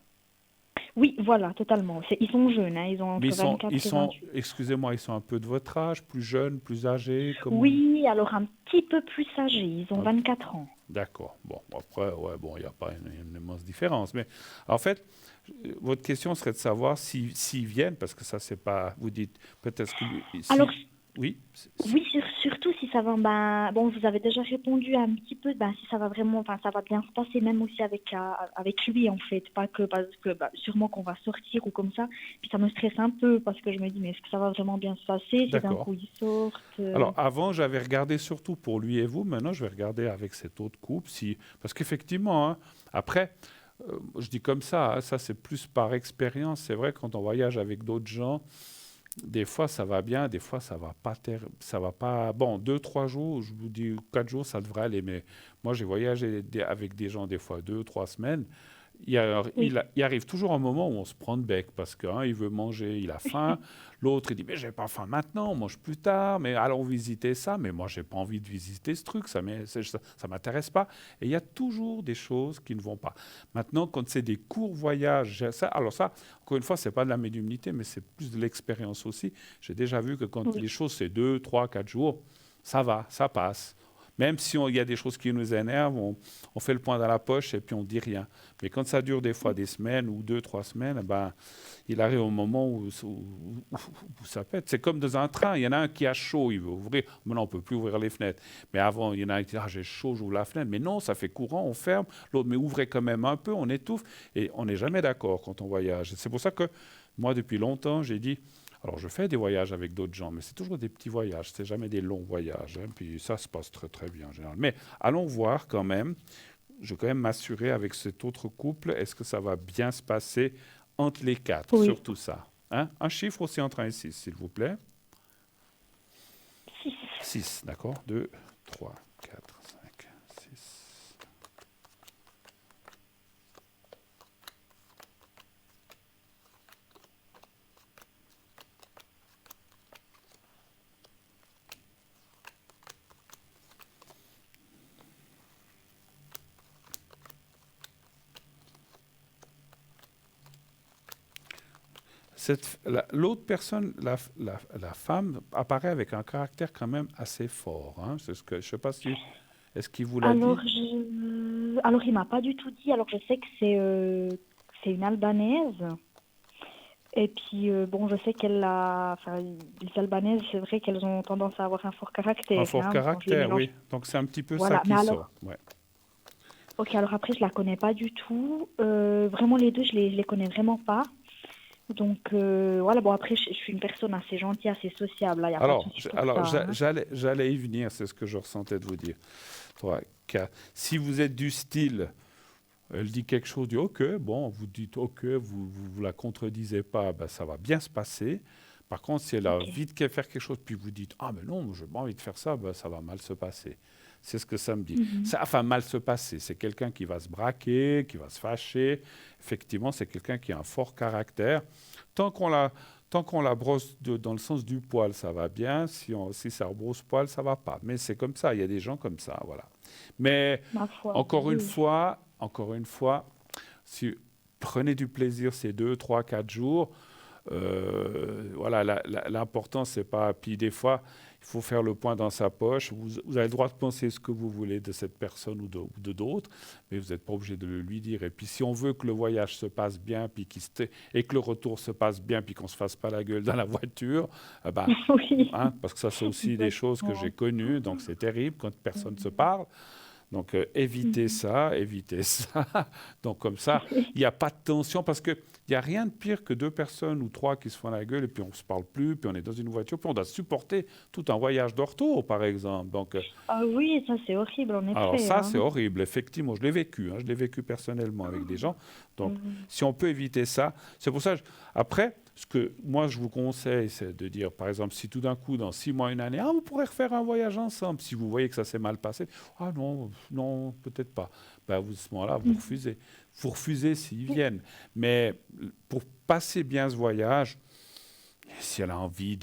Oui, voilà, totalement. Ils sont jeunes, hein, ils ont Mais entre 24 et 28. excusez-moi, ils sont un peu de votre âge, plus jeunes, plus âgés, comme... Oui, alors un petit peu plus âgés, ils ont un- 24 ans. D'accord. Bon, après, ouais, bon, il n'y a pas une immense différence. Mais en fait, votre question serait de savoir s'ils viennent, parce que ça, c'est pas... Vous dites peut-être que... Alors, Si, oui, oui, surtout si ça va, bon, vous avez déjà répondu un petit peu, si ça va vraiment, enfin, ça va bien se passer, même aussi avec lui, en fait, pas que parce que, sûrement qu'on va sortir ou comme ça, puis ça me stresse un peu, parce que je me dis, mais est-ce que ça va vraiment bien se passer, si d'un d'accord. coup ils sortent, Alors, avant, j'avais regardé surtout pour lui et vous. Maintenant, je vais regarder avec cet autre couple. Parce qu'effectivement, hein, après, je dis comme ça, hein, ça c'est plus par expérience. C'est vrai, quand on voyage avec d'autres gens, des fois ça va bien, des fois ça va pas. Ça va pas. Bon, 2, 3 jours, je vous dis 4 jours, ça devrait aller. Mais moi, j'ai voyagé avec des gens des fois 2, 3 semaines. oui, Il arrive toujours un moment où on se prend de bec parce qu'un, il veut manger, il a faim. L'autre, il dit, mais j'ai pas faim maintenant, on mange plus tard, mais allons visiter ça. Mais moi, j'ai pas envie de visiter ce truc, ça m'intéresse pas. Et il y a toujours des choses qui ne vont pas. Maintenant, quand c'est des courts voyages, alors ça, encore une fois, c'est pas de la médiumnité, mais c'est plus de l'expérience aussi. J'ai déjà vu que quand oui, les choses, c'est 2, 3, 4 jours, ça va, ça passe. Même si il y a des choses qui nous énervent, on fait le point dans la poche et puis on dit rien. Mais quand ça dure des fois des semaines ou 2, 3 semaines, il arrive au moment où ça pète. C'est comme dans un train, il y en a un qui a chaud, il veut ouvrir. Maintenant, on ne peut plus ouvrir les fenêtres. Mais avant, il y en a un qui dit, ah, j'ai chaud, j'ouvre la fenêtre. Mais non, ça fait courant, on ferme. L'autre, mais ouvrez quand même un peu, on étouffe. Et on n'est jamais d'accord quand on voyage. C'est pour ça que moi, depuis longtemps, j'ai dit, alors, je fais des voyages avec d'autres gens, mais c'est toujours des petits voyages, c'est jamais des longs voyages, hein, puis ça se passe très très bien en général. Mais allons voir quand même, je vais quand même m'assurer avec cet autre couple, est-ce que ça va bien se passer entre les quatre, Oui. surtout ça. Hein? Un chiffre aussi entre 1 et 6, s'il vous plaît. 6. 6, d'accord. 2, 3, 4, 5, 6. L'autre personne, la femme, apparaît avec un caractère quand même assez fort. Hein. C'est ce que, je ne sais pas si... Est-ce qu'il vous l'a dit? Alors, il m'a pas du tout dit. Alors, je sais que c'est une Albanaise. Et puis, bon, je sais enfin, les Albanaises, c'est vrai qu'elles ont tendance à avoir un fort caractère. Un fort Hein, quand je les caractère, mélange. oui. Donc c'est un petit peu ça Voilà. Mais qui alors, sort. Ouais. ok, alors après, je la connais pas du tout. Vraiment, les deux, je les connais vraiment pas. Donc, voilà, bon, après, je suis une personne assez gentille, assez sociable. Il n'y a pas de Alors, souci pour ça. Hein. j'allais y venir, c'est ce que je ressentais de vous dire. 3, 4. Si vous êtes du style, elle dit quelque chose, dit OK, bon, vous dites OK, vous la contredisez pas, ben, ça va bien se passer. Par contre, si elle a Ok. envie de faire quelque chose, puis vous dites ah, mais non, je n'ai pas envie de faire ça, ben, ça va mal se passer. C'est ce que ça me dit. Mhm. Ça, enfin, mal se passer. C'est quelqu'un qui va se braquer, qui va se fâcher. Effectivement, c'est quelqu'un qui a un fort caractère. Tant qu'on la, tant qu'on la brosse dans le sens du poil, ça va bien. Si ça rebrousse poil, ça va pas. Mais c'est comme ça. Il y a des gens comme ça, voilà. Mais Ma foi, oui. encore une fois, si, prenez du plaisir ces 2, 3, 4 jours. Voilà, l'important, c'est pas. Puis des fois, il faut faire le point dans sa poche. Vous avez le droit de penser ce que vous voulez de cette personne ou de d'autres, mais vous n'êtes pas obligé de le lui dire. Et puis, si on veut que le voyage se passe bien, puis et que le retour se passe bien, puis qu'on se fasse pas la gueule dans la voiture, ben, Oui, hein, parce que ça, c'est aussi des choses que j'ai exactement. connues. Donc, c'est terrible quand personne se parle. Donc, évitez Mhm. ça, évitez ça. Donc, comme ça, il n'y a pas de tension parce qu'il n'y a rien de pire que 2 personnes ou 3 qui se font la gueule et puis on ne se parle plus, puis on est dans une voiture, puis on doit supporter tout un voyage de retour, par exemple. Donc, Ah oui, ça c'est horrible en alors effet. ça, Hein. c'est horrible, effectivement. Je l'ai vécu, hein, je l'ai vécu personnellement avec des gens. Donc, Mhm. si on peut éviter ça, c'est pour ça. Après, ce que moi, je vous conseille, c'est de dire, par exemple, si tout d'un coup, dans 6 mois, une année, ah, vous pourrez refaire un voyage ensemble. Si vous voyez que ça s'est mal passé, ah non, non, peut-être pas. Ben, à ce moment-là, vous Mhm. refusez. Vous refusez s'ils viennent. Mais pour passer bien ce voyage, si elle a envie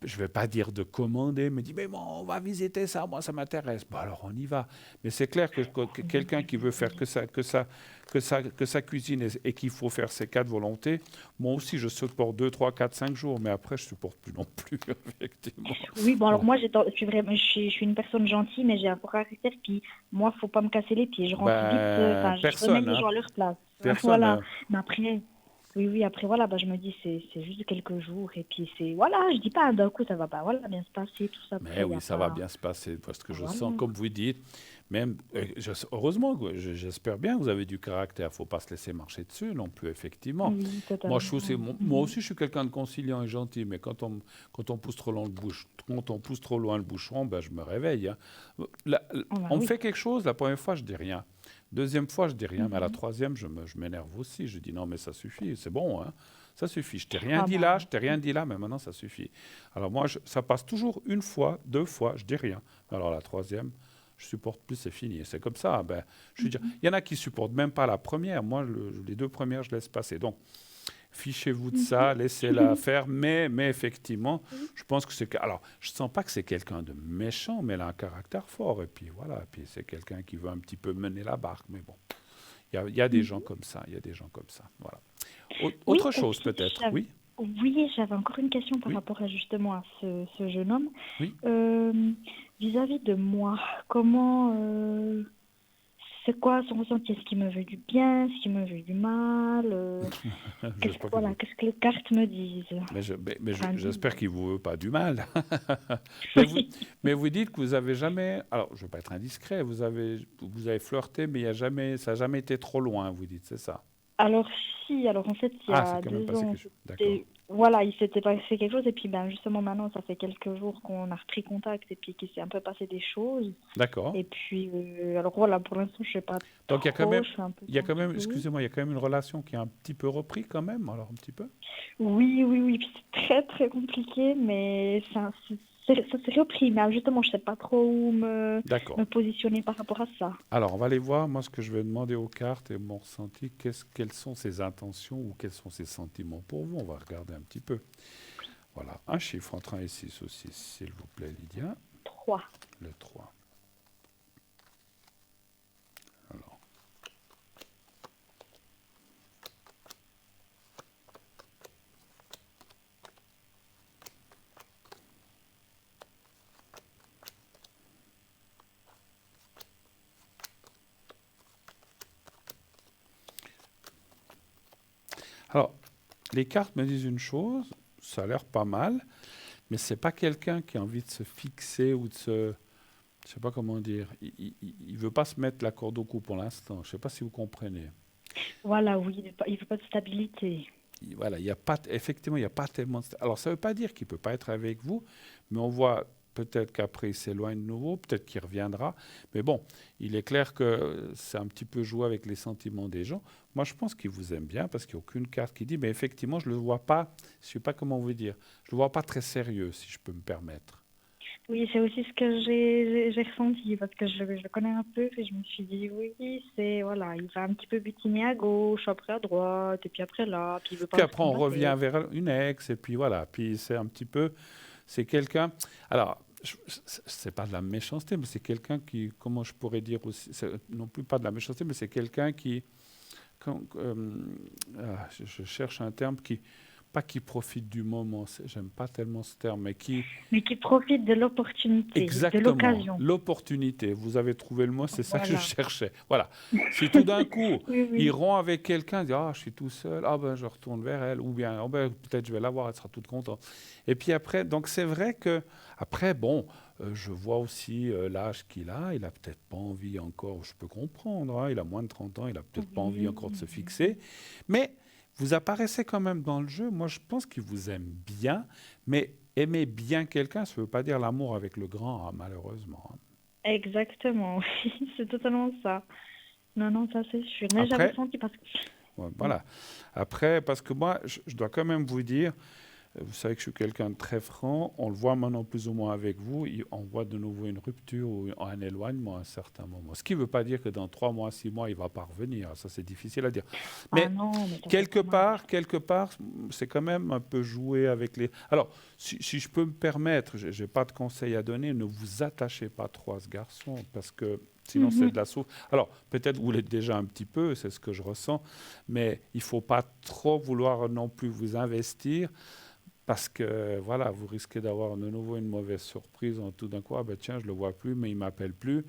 je ne vais pas dire de commander, mais dit, mais bon, on va visiter ça, moi ça m'intéresse. Bon, alors on y va. Mais c'est clair que quelqu'un qui veut faire que sa cuisine et qu'il faut faire ses 4 volontés, moi aussi je supporte 2, 3, 4, 5 jours, mais après je ne supporte plus non plus, effectivement. Oui, bon alors Voilà. moi je suis une personne gentille, mais j'ai un fort caractère. Puis moi, faut pas me casser les pieds. Je rentre vite. Ben, Enfin, je remets personne, les hein. gens à leur place. Personne. Voilà. Hein. Mais après, oui, oui, après voilà, bah je me dis c'est juste quelques jours et puis c'est voilà, je dis pas d'un coup ça va pas, voilà, bien se passer tout ça. Mais Après il y oui, a ça va pas, bien se passer parce que je sens, voilà. comme vous dites, même, heureusement, j'espère bien que vous avez du caractère. Il ne faut pas se laisser marcher dessus non plus, effectivement. Oui, Moi, je trouve, totalement. moi Mhm. aussi, je suis quelqu'un de conciliant et gentil, mais quand on pousse trop loin quand on pousse trop loin le bouchon, ben, je me réveille. Hein. Ah bah On me oui. fait quelque chose, la première fois, je dis rien. Deuxième fois, je dis rien, mais à la Mhm. troisième, je m'énerve aussi. Je dis non, mais ça suffit, c'est bon, hein. Ça suffit. Je t'ai rien Ah dit bah. là, je t'ai rien dit là, mais maintenant, ça suffit. Alors moi, ça passe toujours une fois, 2 fois, je dis rien. Alors la troisième, je supporte plus, c'est fini. Et c'est comme ça. Ben, il y en a qui supportent même pas la première. Moi, les 2 premières, je laisse passer. Donc, fichez-vous de ça, laissez-la faire. Mais effectivement, je pense que alors, je sens pas que c'est quelqu'un de méchant, mais elle a un caractère fort. Et puis voilà. Et puis c'est quelqu'un qui veut un petit peu mener la barque. Mais bon, il y a des gens comme ça. Il y a des gens comme ça. Voilà. Oui, Autre et chose puis peut-être. Oui, oui, j'avais encore une question par oui, rapport à justement à ce jeune homme. oui. Euh, Vis-à-vis de moi, comment, c'est quoi son ressenti? Est-ce qu'il me veut du bien? Est-ce qu'il me veut du mal? J'espère que Voilà, qu'est-ce que les cartes me disent? Enfin, j'espère qu'il ne vous veut pas du mal. mais, vous, mais vous dites que vous avez jamais. Alors, je ne veux pas être indiscret. Vous avez flirté, mais ça n'a jamais été trop loin, vous dites, c'est ça? alors si, alors en fait, il y Ah, c'est a quand même deux passé ans, quelque chose. D'accord. voilà, il s'était passé quelque chose et puis ben justement maintenant ça fait quelques jours qu'on a repris contact et puis qu'il s'est un peu passé des choses D'accord. et puis alors voilà pour l'instant je sais pas Donc trop, je suis un peu il y a dans quand le même, flou. excusez-moi, il y a quand même une relation qui a un petit peu repris quand même, alors un petit peu. Oui, oui, oui, puis c'est très très compliqué mais ça s'est repris mais justement je sais pas trop où me D'accord. positionner par rapport à ça. Alors, on va aller voir, moi, ce que je vais demander aux cartes et mon ressenti, quelles sont ses intentions ou quels sont ses sentiments pour vous. On va regarder un petit peu. Voilà, un chiffre entre 1 et 6 aussi, s'il vous plaît, Lydia. 3. Le 3. Alors, alors, les cartes me disent une chose, ça a l'air pas mal, mais c'est pas quelqu'un qui a envie de se fixer ou de se... Je sais pas comment dire. Il veut pas se mettre la corde au cou pour l'instant. Je sais pas si vous comprenez. Voilà, oui, il veut pas de stabilité. Voilà, il y a pas, effectivement, il n'y a pas tellement de... Alors, ça ne veut pas dire qu'il ne peut pas être avec vous, mais on voit peut-être qu'après, il s'éloigne de nouveau, peut-être qu'il reviendra. Mais bon, il est clair que c'est un petit peu jouer avec les sentiments des gens. Moi, je pense qu'il vous aime bien parce qu'il n'y a aucune carte qui dit, mais effectivement, je ne le vois pas, je ne sais pas comment vous dire, je ne le vois pas très sérieux, si je peux me permettre. Oui, c'est aussi ce que j'ai ressenti parce que je le connais un peu et je me suis dit oui, c'est voilà, il va un petit peu butiner à gauche, après à droite et puis après là, puis il veut Puis pas se après, on prendre la revient tête. vers une ex, et puis voilà. Puis c'est un petit peu, c'est quelqu'un. Alors, c'est pas de la méchanceté, mais c'est quelqu'un qui, comment je pourrais dire aussi, non plus pas de la méchanceté, mais c'est quelqu'un qui, je cherche un terme qui, pas qui profite du moment, j'aime pas tellement ce terme, mais qui, Mais qui profite de l'opportunité, de exactement, l'occasion. l'opportunité. Vous avez trouvé le mot, c'est ça que je Voilà. cherchais. Voilà. Si tout d'un coup, Oui, il oui. rompt avec quelqu'un, il dit ah, je suis tout seul, ah ben je retourne vers elle, ou bien ah, ben, peut-être je vais la voir, elle sera toute contente. Et puis après, donc c'est vrai que, après, bon, je vois aussi l'âge qu'il a, il a peut-être pas envie encore, je peux comprendre, hein, il a moins de 30 ans, il a peut-être pas envie encore de se Oui. fixer, mais vous apparaissez quand même dans le jeu. Moi, je pense qu'il vous aime bien, mais aimer bien quelqu'un, ça ne veut pas dire l'amour avec le grand, hein, malheureusement, hein. Exactement, oui, c'est totalement ça. Non, non, ça c'est sûr. Mais j'avais Après, senti parce que ouais, oui. voilà. Après, parce que moi, je dois quand même vous dire, vous savez que je suis quelqu'un de très franc. On le voit maintenant plus ou moins avec vous. On voit de nouveau une rupture ou un éloignement à un certain moment. Ce qui ne veut pas dire que dans 3 mois, 6 mois, il ne va pas revenir. Ça, c'est difficile à dire. Ah Mais non, mais ça c'est dommage. quelque part, c'est quand même un peu jouer avec les... Alors, si je peux me permettre, je n'ai pas de conseils à donner, ne vous attachez pas trop à ce garçon, parce que sinon c'est de Mhm. la souffrance. Alors, peut-être vous l'êtes déjà un petit peu, c'est ce que je ressens, mais il ne faut pas trop vouloir non plus vous investir. Parce que voilà, vous risquez d'avoir de nouveau une mauvaise surprise en tout d'un coup, ah ben tiens, je le vois plus, mais il m'appelle plus.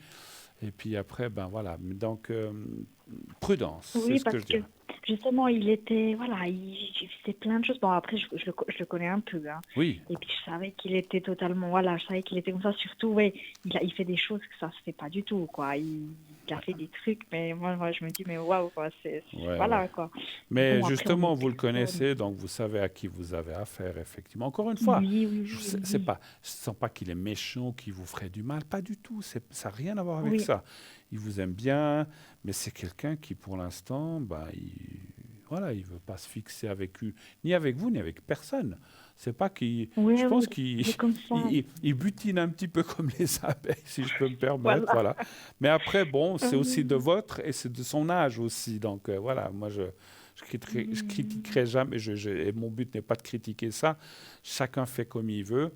Et puis après, ben voilà. Donc, prudence, c'est Oui, ce que parce je que dirais. justement, il était, voilà, il faisait plein de choses. Bon, après, je le connais un peu, hein. Oui, Et puis, je savais qu'il était totalement, voilà, je savais qu'il était comme ça. Surtout, ouais, il fait des choses que ça se fait pas du tout, quoi. Il a fait des trucs, mais moi, je me dis, mais waouh, quoi, ouais, ouais. voilà, quoi. Mais Mais bon, après, on est justement, vous le personne. connaissez, donc vous savez à qui vous avez affaire, effectivement. Encore une fois, Oui, oui, je oui, ne oui. sens pas qu'il est méchant, qu'il vous ferait du mal, pas du tout. Ça n'a rien à voir avec Oui, ça. Il vous aime bien, mais c'est quelqu'un qui, pour l'instant, ben, voilà, il veut pas se fixer avec ni avec vous, ni avec personne. C'est pas qu'il, oui, je oui, pense qu'il il est comme ça. il butine un petit peu comme les abeilles, si je peux me permettre, Voilà. voilà. Mais après, bon, c'est aussi de Oui, votre et c'est de son âge aussi. Donc voilà, moi je oui. critiquerai jamais, et mon but n'est pas de critiquer ça. Chacun fait comme il veut.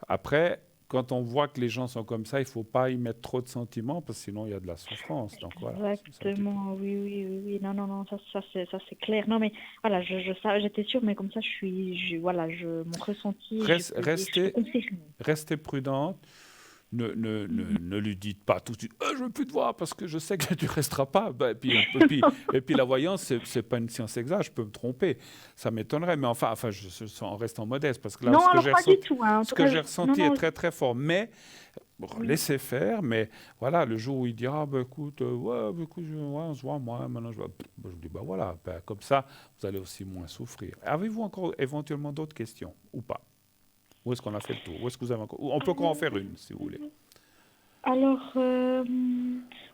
Après, quand on voit que les gens sont comme ça, il ne faut pas y mettre trop de sentiments parce que sinon il y a de la souffrance. Donc voilà, c'est un petit peu. Exactement, oui, oui, oui, oui. Non, non, non, ça c'est clair. Non, mais voilà, j'étais sûre, mais comme ça, voilà, mon ressenti, je peux Restez, confirmer. restez prudente. ne lui dites pas tout de suite je veux plus te voir parce que je sais que tu resteras pas. Ben, et puis la voyance, c'est pas une science exacte, je peux me tromper. Ça m'étonnerait, mais enfin en restant modeste, parce que là, Non, alors pas du tout, hein. En ce tout que cas, j'ai non, ressenti est non, très très fort. Mais bon, oui. laissez faire, mais voilà, le jour où il dira, bah, écoute, ouais, bah, écoute, ouais, on se voit, moi, maintenant je vais. Bah, je dis, bah voilà, bah, comme ça, vous allez aussi moins souffrir. Avez-vous encore éventuellement d'autres questions ou pas? Où est-ce qu'on a fait le tour? Où est-ce que vous avez encore... On peut encore en faire une, si vous voulez. Alors,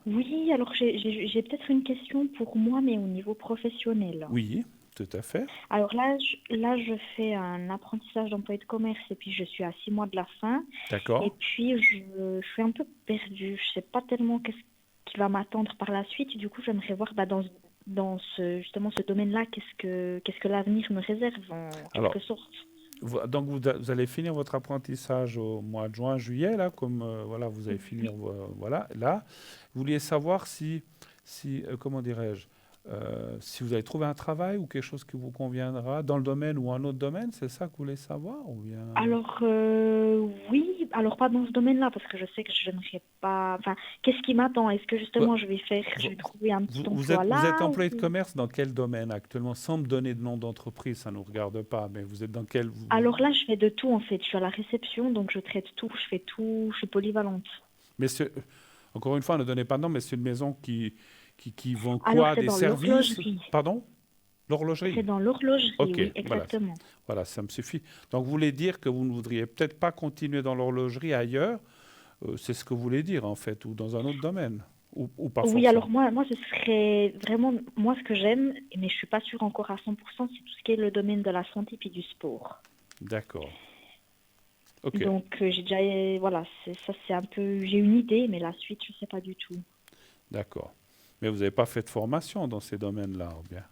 oui, alors j'ai peut-être une question pour moi, mais au niveau professionnel. Oui, tout à fait. Alors là, je fais un apprentissage d'employé de commerce et puis je suis à 6 mois de la fin. Et D'accord. puis, je suis un peu perdue. Je sais pas tellement qu'est-ce qui va m'attendre par la suite. Du coup, j'aimerais voir bah, justement ce domaine-là, qu'est-ce que l'avenir me réserve en quelque Alors, sorte. donc vous allez finir votre apprentissage au mois de juin, juillet, là, comme voilà, vous allez finir, voilà, là. Vous vouliez savoir si comment dirais-je, si vous avez trouvé un travail ou quelque chose qui vous conviendra dans le domaine ou un autre domaine, c'est ça que vous voulez savoir ou bien... Alors, oui, alors pas dans ce domaine-là, parce que je sais que je n'aimerais pas. Enfin, qu'est-ce qui m'attend? Est-ce que Vous, justement je vais trouver un petit emploi vous êtes là employé de ou... commerce dans quel domaine actuellement? Sans me donner de nom d'entreprise, ça ne nous regarde pas, mais vous êtes dans quel... Alors là, je fais de tout en fait. Je suis à la réception, donc je traite tout, je fais tout, je suis polyvalente. Messieurs, encore une fois, ne donnez pas de nom, mais c'est une maison qui vend Alors, quoi? c'est Des dans services? l'horlogerie. Pardon? C'est L'horlogerie? dans l'horlogerie, Ok, oui, voilà, exactement. voilà, ça me suffit. Donc, vous voulez dire que vous ne voudriez peut-être pas continuer dans l'horlogerie ailleurs, c'est ce que vous voulez dire en fait, ou dans un autre domaine, ou pas Oui, alors forcément. moi, ce serait vraiment, moi, ce que j'aime, mais je suis pas sûre encore à 100%, c'est tout ce qui est le domaine de la santé puis du sport. D'accord. Ok, Donc, j'ai déjà, voilà, ça, c'est un peu, j'ai une idée, mais la suite, je sais pas du tout. d'accord. Mais vous n'avez pas fait de formation dans ces domaines-là, ou bien?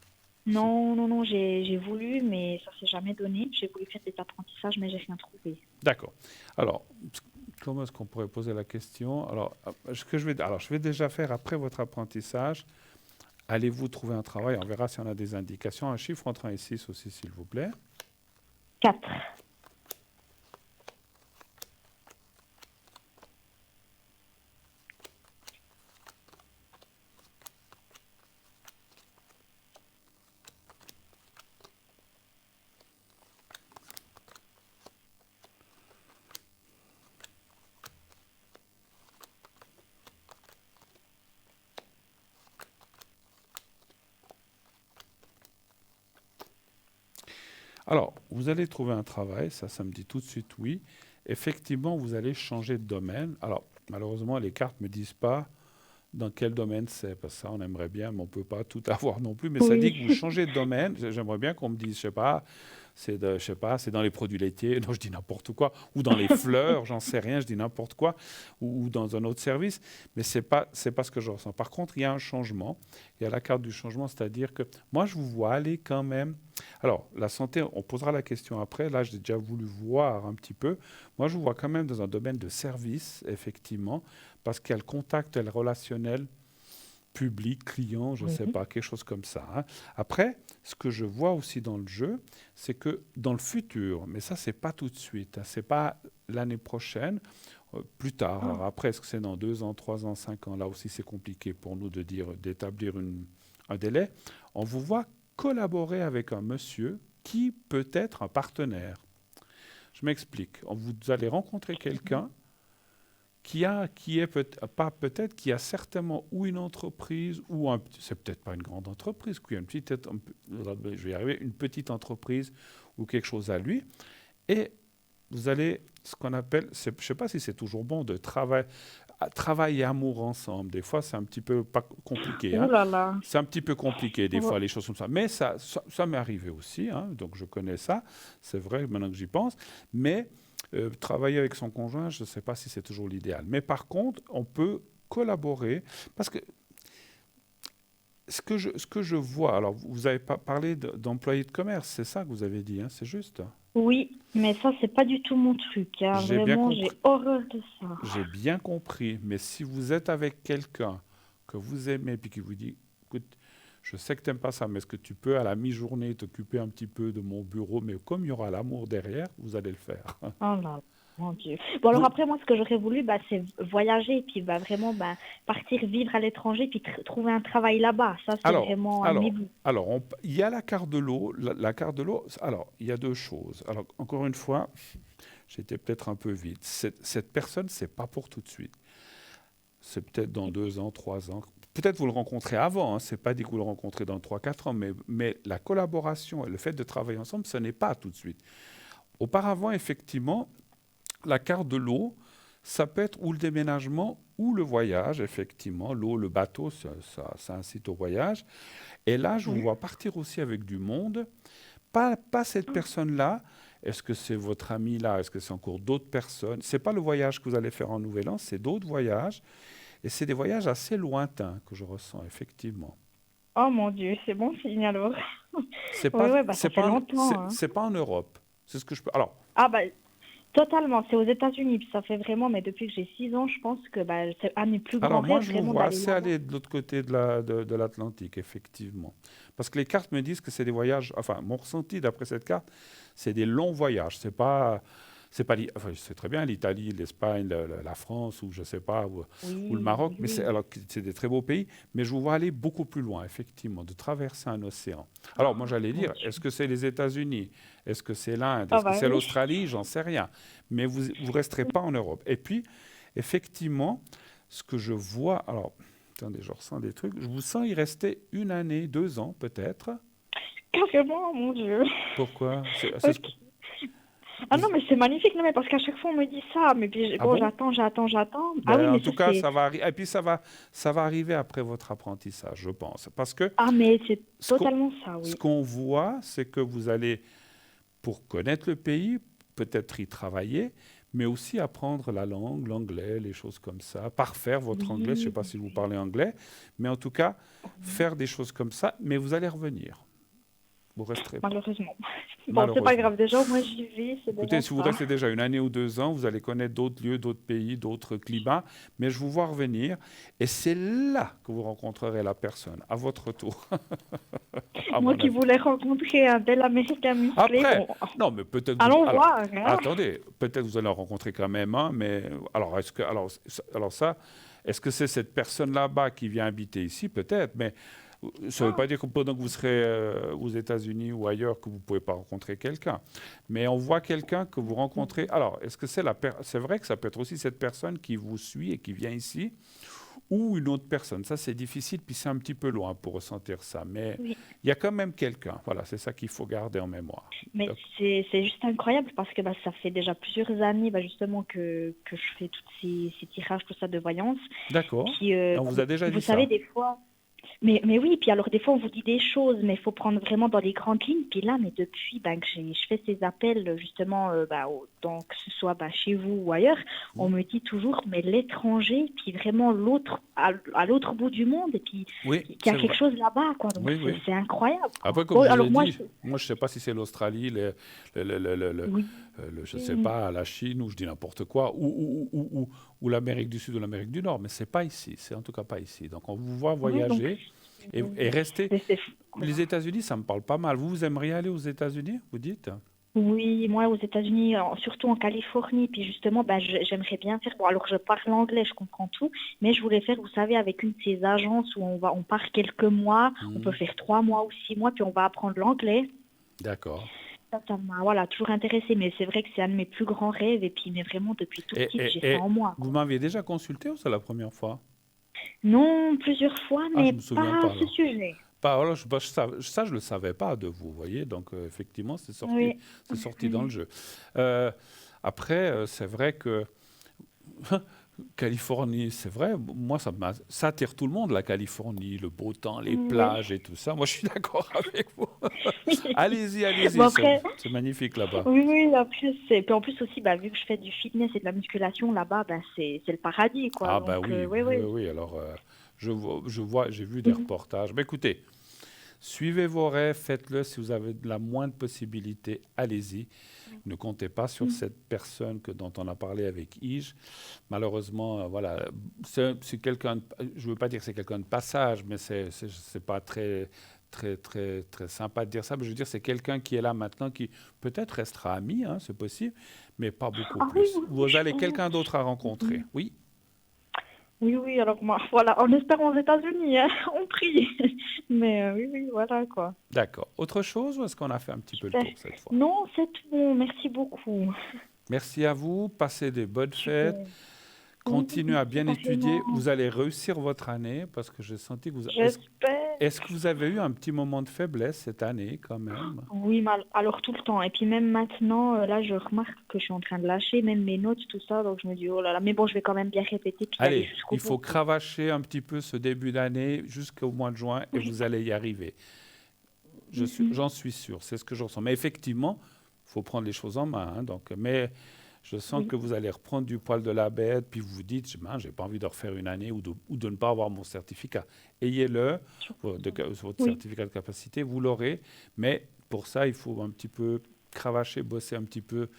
C'est- Non, non, non, j'ai voulu, mais ça s'est jamais donné. J'ai voulu faire des apprentissages, mais j'ai rien trouvé. D'accord. Alors, comment est-ce qu'on pourrait poser la question? Alors, je vais déjà faire après votre apprentissage. Allez-vous trouver un travail? On verra si on a des indications. Un chiffre entre 1 et 6 aussi, s'il vous plaît. 4. Alors, vous allez trouver un travail, ça me dit tout de suite oui. Effectivement, vous allez changer de domaine. Alors, malheureusement, les cartes ne me disent pas dans quel domaine c'est, parce que ça, on aimerait bien, mais on ne peut pas tout avoir non plus. Mais ça dit Oui. que vous changez de domaine. J'aimerais bien qu'on me dise, je sais pas, c'est dans les produits laitiers, non, je dis n'importe quoi, ou dans les fleurs, j'en sais rien, je dis n'importe quoi, ou dans un autre service, mais c'est pas ce que je ressens. Par contre, il y a un changement, il y a la carte du changement, c'est-à-dire que moi, je vous vois aller quand même. Alors, la santé, on posera la question après, là, j'ai déjà voulu voir un petit peu. Moi, je vous vois quand même dans un domaine de service, effectivement, parce qu'il y a le contact et le relationnel public, client, je ne sais Oui. pas, quelque chose comme ça, hein. Après, ce que je vois aussi dans le jeu, c'est que dans le futur, mais ça, c'est pas tout de suite, hein, c'est pas l'année prochaine, plus tard. Ah, Alors après, est-ce que c'est dans 2 ans, 3 ans, 5 ans? Là aussi, c'est compliqué pour nous de dire, d'établir un délai. On vous voit collaborer avec un monsieur qui peut être un partenaire. Je m'explique. Vous allez rencontrer quelqu'un qui est pas peut-être, qui a certainement ou une entreprise, c'est peut-être pas une grande entreprise, qui a une petite, je vais y arriver, une petite entreprise ou quelque chose à lui, et vous allez, ce qu'on appelle, je ne sais pas si c'est toujours bon de travail et amour ensemble. Des fois, c'est un petit peu pas compliqué, ouh hein. là là. C'est un petit peu compliqué, des Ouais. fois, les choses comme ça. Mais ça m'est arrivé aussi, hein, donc je connais ça. C'est vrai, maintenant que j'y pense. Mais travailler avec son conjoint, je ne sais pas si c'est toujours l'idéal. Mais par contre, on peut collaborer. Parce que ce que je vois, alors vous avez pas parlé d'employé de commerce, c'est ça que vous avez dit, hein, c'est juste? Oui, mais ça, c'est pas du tout mon truc, hein. J'ai bien Vraiment, j'ai compris. horreur de ça. J'ai bien compris. Mais si vous êtes avec quelqu'un que vous aimez puis qui vous dit, écoute, je sais que tu n'aimes pas ça, mais est-ce que tu peux à la mi-journée t'occuper un petit peu de mon bureau, mais comme il y aura l'amour derrière, vous allez le faire. Oh là là. Mon Dieu. Bon, alors Vous- après, moi, ce que j'aurais voulu, c'est voyager, puis vraiment partir vivre à l'étranger, puis trouver un travail là-bas. Ça, c'est Alors, vraiment un de mes alors, buts. il y a la carte de l'eau. La carte de l'eau, alors, il y a deux choses. Alors, encore une fois, j'étais peut-être un peu vite. Cette personne, c'est pas pour tout de suite. C'est peut-être dans 2 ans, 3 ans. Peut-être vous le rencontrez avant, hein. C'est pas dit que vous le rencontrez dans 3, 4 ans, mais la collaboration et le fait de travailler ensemble, ce n'est pas tout de suite. Auparavant, effectivement, la carte de l'eau, ça peut être ou le déménagement ou le voyage, effectivement. L'eau, le bateau, ça incite au voyage. Et là, je vous Oui. vois partir aussi avec du monde. Pas cette personne-là. Est-ce que c'est votre ami là? Est-ce que c'est encore d'autres personnes? C'est pas le voyage que vous allez faire en Nouvel An, c'est d'autres voyages. Et c'est des voyages assez lointains que je ressens, effectivement. Oh mon Dieu, c'est bon signe alors. C'est Oui, pas, oui, ça c'est fait pas, longtemps, hein. c'est pas en Europe. C'est ce que je peux. Alors, Ah totalement, c'est aux États-Unis, puis ça fait vraiment, mais depuis que j'ai 6 ans, je pense que c'est un de mes plus grands Alors, moi, rêves je vous vraiment vois d'aller assez là-bas. aller de l'autre côté de l'Atlantique, effectivement. Parce que les cartes me disent que c'est des voyages, enfin, mon ressenti d'après cette carte, c'est des longs voyages. Enfin, c'est très bien l'Italie, l'Espagne, la France, ou je sais pas, ou le Oui, Maroc, oui, mais oui. alors que c'est des très beaux pays, mais je vous vois aller beaucoup plus loin, effectivement, de traverser un océan. Alors, moi, j'allais Mon dire, Dieu. est-ce que c'est les États-Unis? Est-ce que c'est l'Inde? Ah Est-ce que c'est oui. l'Australie? J'en sais rien. Mais vous ne resterez pas en Europe. Et puis, effectivement, ce que je vois, alors, attendez, je ressens des trucs, je vous sens y rester 1 année, 2 ans peut-être. Carrément, mon Dieu. Pourquoi? C'est ce Ok. que Ah vous- non, mais c'est magnifique, non, mais parce qu'à chaque fois on me dit ça, mais puis Ah bon, bon? j'attends. Ah oui, Ben, en mais tout ça cas, c'est. ça va arriver. Et puis, ça va arriver après votre apprentissage, je pense. Parce que Ah, mais c'est ce qu'on totalement ça, ce oui. qu'on voit, c'est que vous allez, pour connaître le pays, peut-être y travailler, mais aussi apprendre la langue, l'anglais, les choses comme ça, parfaire votre anglais. Je ne sais Oui, pas si vous parlez anglais, mais en tout cas, oui, faire des choses comme ça, mais vous allez revenir. Vous resterez malheureusement. Bon, c'est pas malheureusement. grave, déjà, moi j'y vais, c'est déjà Écoutez, si vous ça. restez déjà 1 année ou 2 ans, vous allez connaître d'autres lieux, d'autres pays, d'autres climats, mais je vous vois revenir, et c'est là que vous rencontrerez la personne, à votre tour, à Moi mon qui avis. voulais rencontrer un bel Américain musclé, Après, bon, non, mais peut-être vous. allons Alors, voir, hein. attendez, peut-être vous allez en rencontrer quand même un, mais alors, alors ça, est-ce que c'est cette personne là-bas qui vient habiter ici? Peut-être, mais ça ne veut Ah, pas dire que pendant que vous serez aux États-Unis ou ailleurs que vous ne pouvez pas rencontrer quelqu'un. Mais on voit quelqu'un que vous rencontrez. Alors, est-ce que c'est vrai que ça peut être aussi cette personne qui vous suit et qui vient ici, ou une autre personne? Ça, c'est difficile, puis c'est un petit peu loin pour ressentir ça. Mais oui. il y a quand même quelqu'un. Voilà, c'est ça qu'il faut garder en mémoire. Mais D'accord. c'est juste incroyable parce que ça fait déjà plusieurs années justement que je fais tous ces tirages, tout ça de voyance. D'accord. Puis, Et on vous a déjà vous dit savez, ça. des fois, mais oui, puis alors des fois on vous dit des choses, mais il faut prendre vraiment dans les grandes lignes. Puis là, mais depuis que je fais ces appels justement, donc que ce soit chez vous ou ailleurs, Hmm. on me dit toujours, mais l'étranger, puis vraiment l'autre, à l'autre bout du monde, et puis Oui, qu'il y a c'est quelque vrai. chose là-bas, quoi. Donc Oui, oui. c'est incroyable, quoi. Après, comme Bon, je vous alors ai moi, dit, moi, je ne sais pas si c'est l'Australie, oui. je ne sais pas, la Chine, ou je dis n'importe quoi, ou l'Amérique du Sud ou l'Amérique du Nord, mais ce n'est pas ici. C'est en tout cas pas ici. Donc, on vous voit Oui, donc voyager et rester. c'est fou, quoi. Les États-Unis, ça me parle pas mal. Vous aimeriez aller aux États-Unis, vous dites? Oui, moi aux États-Unis, surtout en Californie, puis justement, j'aimerais bien faire. Bon, alors je parle anglais, je comprends tout, mais je voulais faire, vous savez, avec une de ces agences où on part quelques mois, on peut Hmm. faire 3 mois ou 6 mois, puis on va apprendre l'anglais. D'accord. Ça m'a, voilà, toujours intéressé, mais c'est vrai que c'est un de mes plus grands rêves, et puis, mais vraiment depuis tout Et, petit, j'ai et, ça et en moi, vous quoi. m'aviez déjà consulté ou c'est la première fois? Non, plusieurs fois, Ah, je mais me souviens pas pas à ce alors. sujet. Pas, alors, ça, je le savais pas de vous, vous voyez. Donc, effectivement, Oui. c'est sorti dans le jeu. Euh, Après, c'est vrai que Californie, c'est vrai, moi, ça attire tout le monde, la Californie, le beau temps, les Oui. plages et tout ça. Moi, je suis d'accord avec vous. Allez-y, Bon, allez-y, après, c'est magnifique là-bas. oui, oui, après, c'est. Puis en plus aussi, vu que je fais du fitness et de la musculation là-bas, c'est le paradis, quoi. Ah, bah Donc, oui, oui, oui, oui, oui. oui. Alors, je vois, j'ai vu des Mhm. reportages. Mais écoutez, suivez vos rêves, faites-le. Si vous avez de la moindre possibilité, allez-y. Ne comptez pas sur Mhm. cette personne dont on a parlé avec Ige. Malheureusement, voilà, c'est quelqu'un, je ne veux pas dire que c'est quelqu'un de passage, mais c'est pas très, très, très, très sympa de dire ça, mais je veux dire, c'est quelqu'un qui est là maintenant, qui peut-être restera ami, hein, c'est possible, mais pas beaucoup Ah oui, plus. oui, oui, Vous je avez pense. quelqu'un d'autre à rencontrer, Mhm. oui? Oui, oui, alors moi, voilà, en espérant aux États-Unis, hein, on prie. Mais oui, oui, voilà quoi. D'accord. Autre chose ou est-ce qu'on a fait un petit peu le Super. tour cette fois? Non, c'est tout bon, merci beaucoup. Merci à vous, passez des bonnes fêtes, Super. Oui, continuez à merci bien étudier, pareillement. vous allez réussir votre année parce que j'ai senti que vous... J'espère. Est-ce que vous avez eu un petit moment de faiblesse cette année quand même? Oui, mal, alors tout le temps. Et puis même maintenant, là, je remarque que je suis en train de lâcher même mes notes, tout ça. Donc je me dis, oh là là, mais bon, je vais quand même bien répéter puis aller Allez, jusqu'au il bout, faut quoi. cravacher un petit peu ce début d'année jusqu'au mois de juin et Oui. vous allez y arriver. Mhm. J'en suis sûr, c'est ce que je ressens. Mais effectivement, il faut prendre les choses en main, hein, donc, mais je sens Oui, que vous allez reprendre du poil de la bête, puis vous vous dites, j'ai pas envie de refaire une année ou de ne pas avoir mon certificat. Ayez-le, votre oui, certificat de capacité, vous l'aurez, mais pour ça, il faut un petit peu cravacher, bosser un petit peu.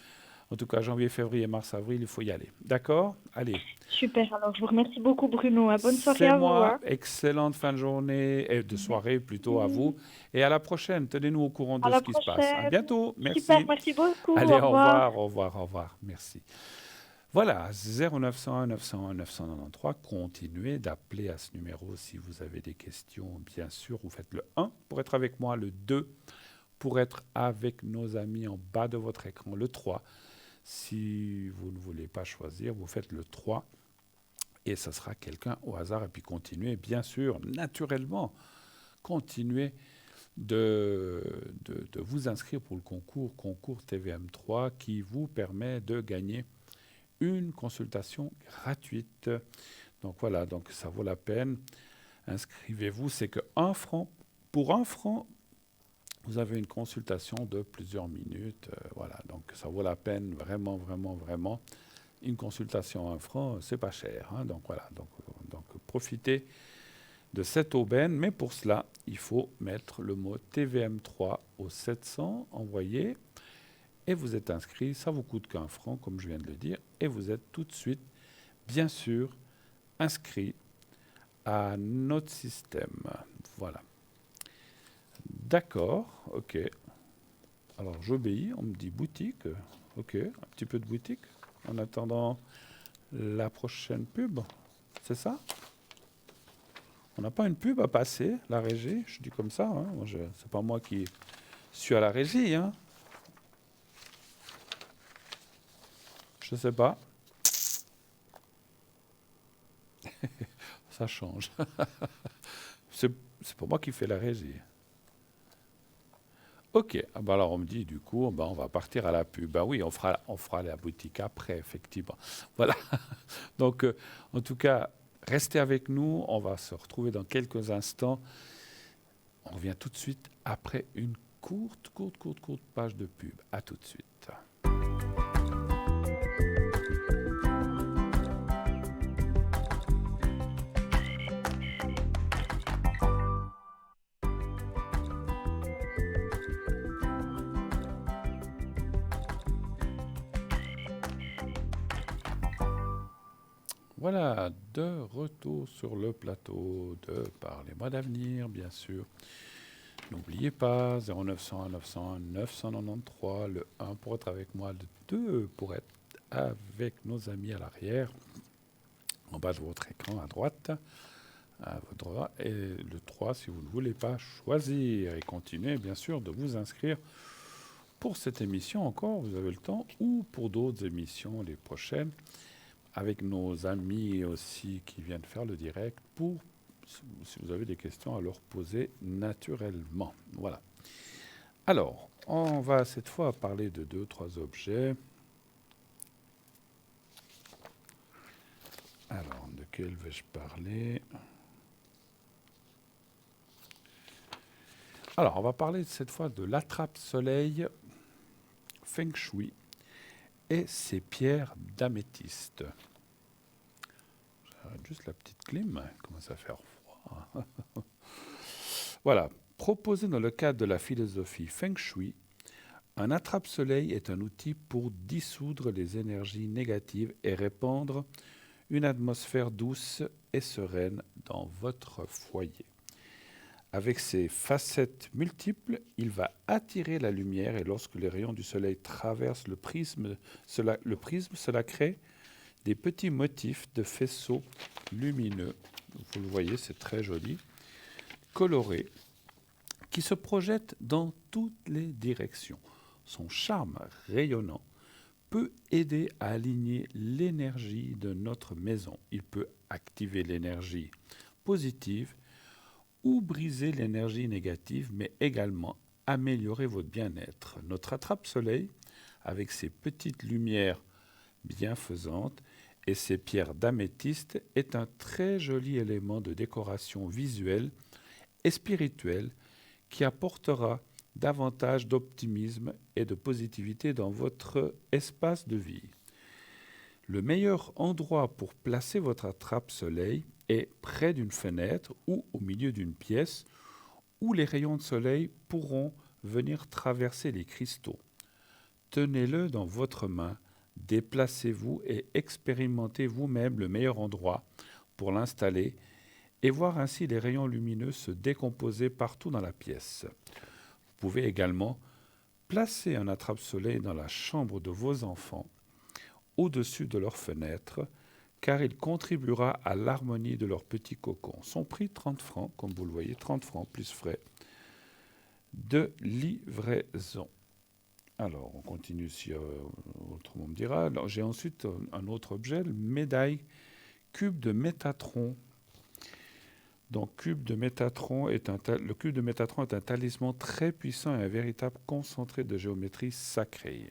En tout cas, janvier, février, mars, avril, il faut y aller. D'accord? Allez. super. Alors je vous remercie beaucoup, Bruno. Bonne soirée C'est à vous, moi. hein. Excellente fin de journée et de soirée plutôt à vous. Merci. Et à la prochaine. Tenez-nous au courant À de la ce qui se passe. À prochaine. bientôt. Super, Merci. merci beaucoup. Allez, Au au revoir. revoir, au revoir, au revoir. Merci. Voilà, 0901 901 993. Continuez d'appeler à ce numéro si vous avez des questions. Bien sûr, vous faites le 1 pour être avec moi, le 2 pour être avec nos amis en bas de votre écran, le 3. Si vous ne voulez pas choisir, vous faites le 3 et ça sera quelqu'un au hasard. Et puis continuez, bien sûr, naturellement, continuez de vous inscrire pour le concours TVM3 qui vous permet de gagner une consultation gratuite. Donc voilà, donc ça vaut la peine. Inscrivez-vous, c'est que 1 franc, pour 1 franc, vous avez une consultation de plusieurs minutes. Voilà, donc ça vaut la peine, vraiment, vraiment, vraiment. Une consultation à 1 franc, c'est pas cher, hein, donc voilà, donc profitez de cette aubaine, mais pour cela, il faut mettre le mot TVM3 au 700, envoyé, et vous êtes inscrit, ça vous coûte qu'1 franc, comme je viens de le dire, et vous êtes tout de suite, bien sûr, inscrit à notre système. Voilà. D'accord, ok. Alors j'obéis, on me dit boutique, ok, un petit peu de boutique, en attendant la prochaine pub, c'est ça? On n'a pas une pub à passer, la régie, je dis comme ça, hein. C'est pas moi qui suis à la régie, hein. Je sais pas, ça change. C'est pas moi qui fais la régie. Ok, ah bah alors on me dit du coup, bah on va partir à la pub. Ben oui, on fera la boutique après, effectivement. Voilà. Donc, en tout cas, restez avec nous. On va se retrouver dans quelques instants. On revient tout de suite après une courte page de pub. À tout de suite. Voilà, de retour sur le plateau de Parlez-moi d'avenir, bien sûr. N'oubliez pas, 0901 901 993, le 1 pour être avec moi, le 2 pour être avec nos amis à l'arrière, en bas de votre écran à droite, à votre droit, et le 3 si vous ne voulez pas choisir. Et continuez bien sûr de vous inscrire pour cette émission encore, vous avez le temps, ou pour d'autres émissions, les prochaines, avec nos amis aussi qui viennent faire le direct, pour, si vous avez des questions, à leur poser naturellement. Voilà. Alors, on va cette fois parler de 2-3 objets. Alors, de quel vais-je parler? Alors, on va parler cette fois de l'attrape-soleil Feng Shui et ses pierres d'améthyste. J'arrête juste la petite clim, il commence à faire froid. Voilà, proposé dans le cadre de la philosophie Feng Shui, un attrape-soleil est un outil pour dissoudre les énergies négatives et répandre une atmosphère douce et sereine dans votre foyer. Avec ses facettes multiples, il va attirer la lumière et lorsque les rayons du soleil traversent cela crée des petits motifs de faisceaux lumineux. Vous le voyez, c'est très joli, colorés, qui se projettent dans toutes les directions. Son charme rayonnant peut aider à aligner l'énergie de notre maison. Il peut activer l'énergie positive ou briser l'énergie négative, mais également améliorer votre bien-être. Notre attrape-soleil, avec ses petites lumières bienfaisantes et ses pierres d'améthyste, est un très joli élément de décoration visuelle et spirituelle qui apportera davantage d'optimisme et de positivité dans votre espace de vie. Le meilleur endroit pour placer votre attrape-soleil est près d'une fenêtre ou au milieu d'une pièce où les rayons de soleil pourront venir traverser les cristaux. Tenez-le dans votre main, déplacez-vous et expérimentez vous-même le meilleur endroit pour l'installer et voir ainsi les rayons lumineux se décomposer partout dans la pièce. Vous pouvez également placer un attrape-soleil dans la chambre de vos enfants, au-dessus de leur fenêtre, car il contribuera à l'harmonie de leur petit cocon. Son prix 30 francs, comme vous le voyez, 30 francs plus frais de livraison. Alors, on continue si autrement me dira. Alors, j'ai ensuite un autre objet, le médaille cube de Métatron. Donc, le cube de Métatron est un talisman très puissant et un véritable concentré de géométrie sacrée.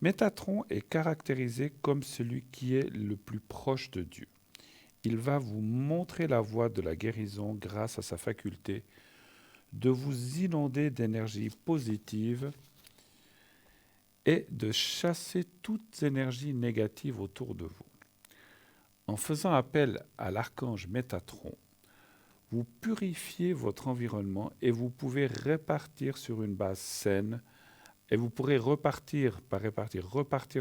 Métatron est caractérisé comme celui qui est le plus proche de Dieu. Il va vous montrer la voie de la guérison grâce à sa faculté de vous inonder d'énergie positive et de chasser toutes énergies négatives autour de vous. En faisant appel à l'archange Métatron, vous purifiez votre environnement et vous pouvez repartir sur une base saine. Et vous pourrez repartir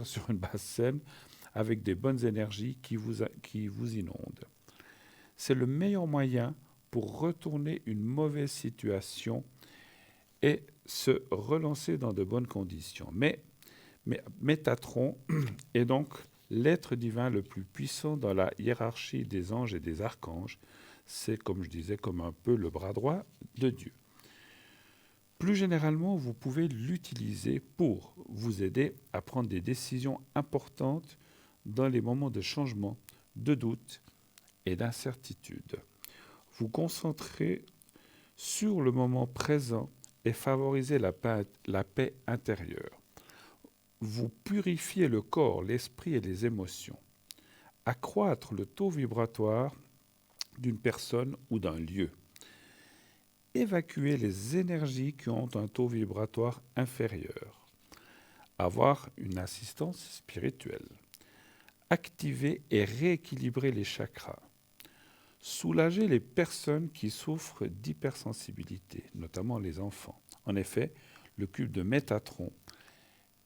sur une base saine avec des bonnes énergies qui vous inondent. C'est le meilleur moyen pour retourner une mauvaise situation et se relancer dans de bonnes conditions. Mais Métatron est donc l'être divin le plus puissant dans la hiérarchie des anges et des archanges. C'est, comme je disais, comme un peu le bras droit de Dieu. Plus généralement, vous pouvez l'utiliser pour vous aider à prendre des décisions importantes dans les moments de changement, de doute et d'incertitude. Vous concentrez sur le moment présent et favorisez la paix intérieure. Vous purifiez le corps, l'esprit et les émotions. Accroître le taux vibratoire d'une personne ou d'un lieu. Évacuer les énergies qui ont un taux vibratoire inférieur. Avoir une assistance spirituelle. Activer et rééquilibrer les chakras. Soulager les personnes qui souffrent d'hypersensibilité, notamment les enfants. En effet, le cube de Métatron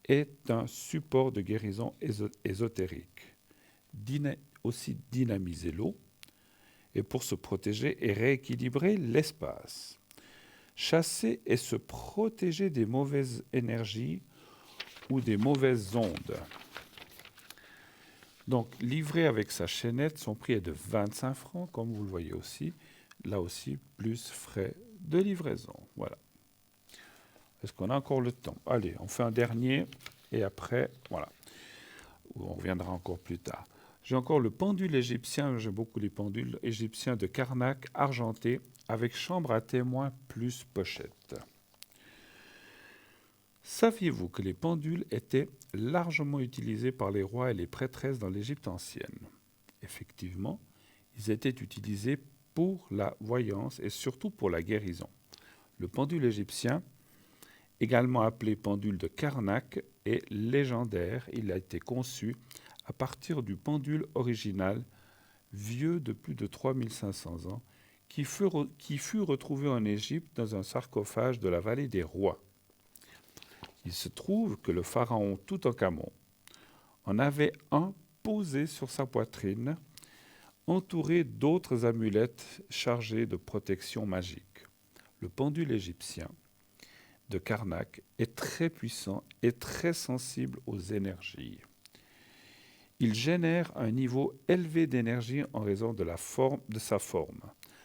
est un support de guérison ésotérique. Aussi dynamiser l'eau et pour se protéger et rééquilibrer l'espace. Chasser et se protéger des mauvaises énergies ou des mauvaises ondes. Donc, livré avec sa chaînette, son prix est de 25 francs, comme vous le voyez aussi. Là aussi, plus frais de livraison. Voilà. Est-ce qu'on a encore le temps? Allez, on fait un dernier et après, voilà. On reviendra encore plus tard. J'ai encore le pendule égyptien, j'aime beaucoup les pendules égyptiens de Karnak argenté avec chambre à témoin plus pochette. Saviez-vous que les pendules étaient largement utilisés par les rois et les prêtresses dans l'Égypte ancienne? Effectivement, ils étaient utilisés pour la voyance et surtout pour la guérison. Le pendule égyptien, également appelé pendule de Karnak, est légendaire. Il a été conçu à partir du pendule original, vieux de plus de 3500 ans, qui fut retrouvé en Égypte dans un sarcophage de la vallée des rois. Il se trouve que le pharaon Toutankhamon en avait un posé sur sa poitrine entouré d'autres amulettes chargées de protection magique. Le pendule égyptien de Karnak est très puissant et très sensible aux énergies. Il génère un niveau élevé d'énergie en raison de sa forme.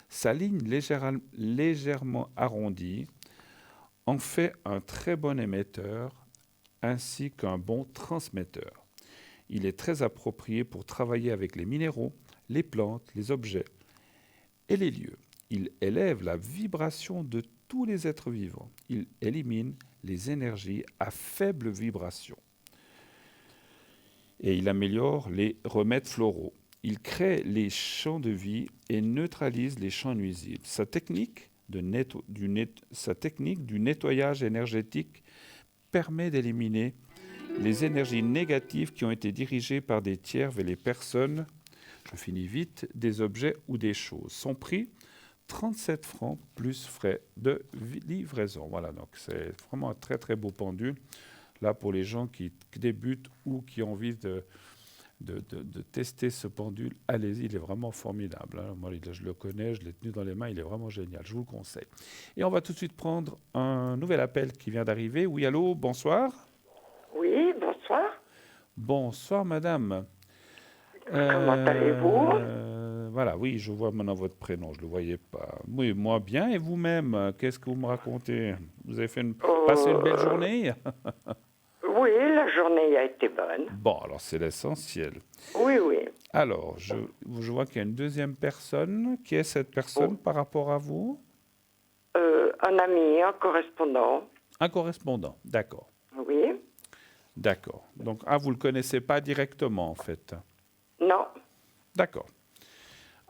Sa ligne légèrement arrondie en fait un très bon émetteur ainsi qu'un bon transmetteur. Il est très approprié pour travailler avec les minéraux, les plantes, les objets et les lieux. Il élève la vibration de tous les êtres vivants. Il élimine les énergies à faible vibration. Et il améliore les remèdes floraux. Il crée les champs de vie et neutralise les champs nuisibles. Sa technique du nettoyage énergétique permet d'éliminer les énergies négatives qui ont été dirigées par des tiers vers les personnes, je finis vite, des objets ou des choses. Son prix, 37 francs plus frais de livraison. Voilà, donc c'est vraiment un très très beau pendule. Là, pour les gens qui débutent ou qui ont envie de tester ce pendule, allez-y, il est vraiment formidable. Hein. Moi, je le connais, je l'ai tenu dans les mains, il est vraiment génial, je vous le conseille. Et on va tout de suite prendre un nouvel appel qui vient d'arriver. Oui, allô, bonsoir. Oui, bonsoir. Bonsoir, madame. Comment allez-vous? Voilà, oui, je vois maintenant votre prénom, je ne le voyais pas. Oui, moi bien, et vous-même, qu'est-ce que vous me racontez? Vous avez passé une belle journée? Oui, la journée a été bonne. Bon, alors c'est l'essentiel. Oui, oui. Alors, je vois qu'il y a une deuxième personne. Qui est cette personne par rapport à vous? Un ami, un correspondant. Un correspondant, d'accord. Oui. D'accord. Donc, vous ne le connaissez pas directement, en fait. Non. D'accord.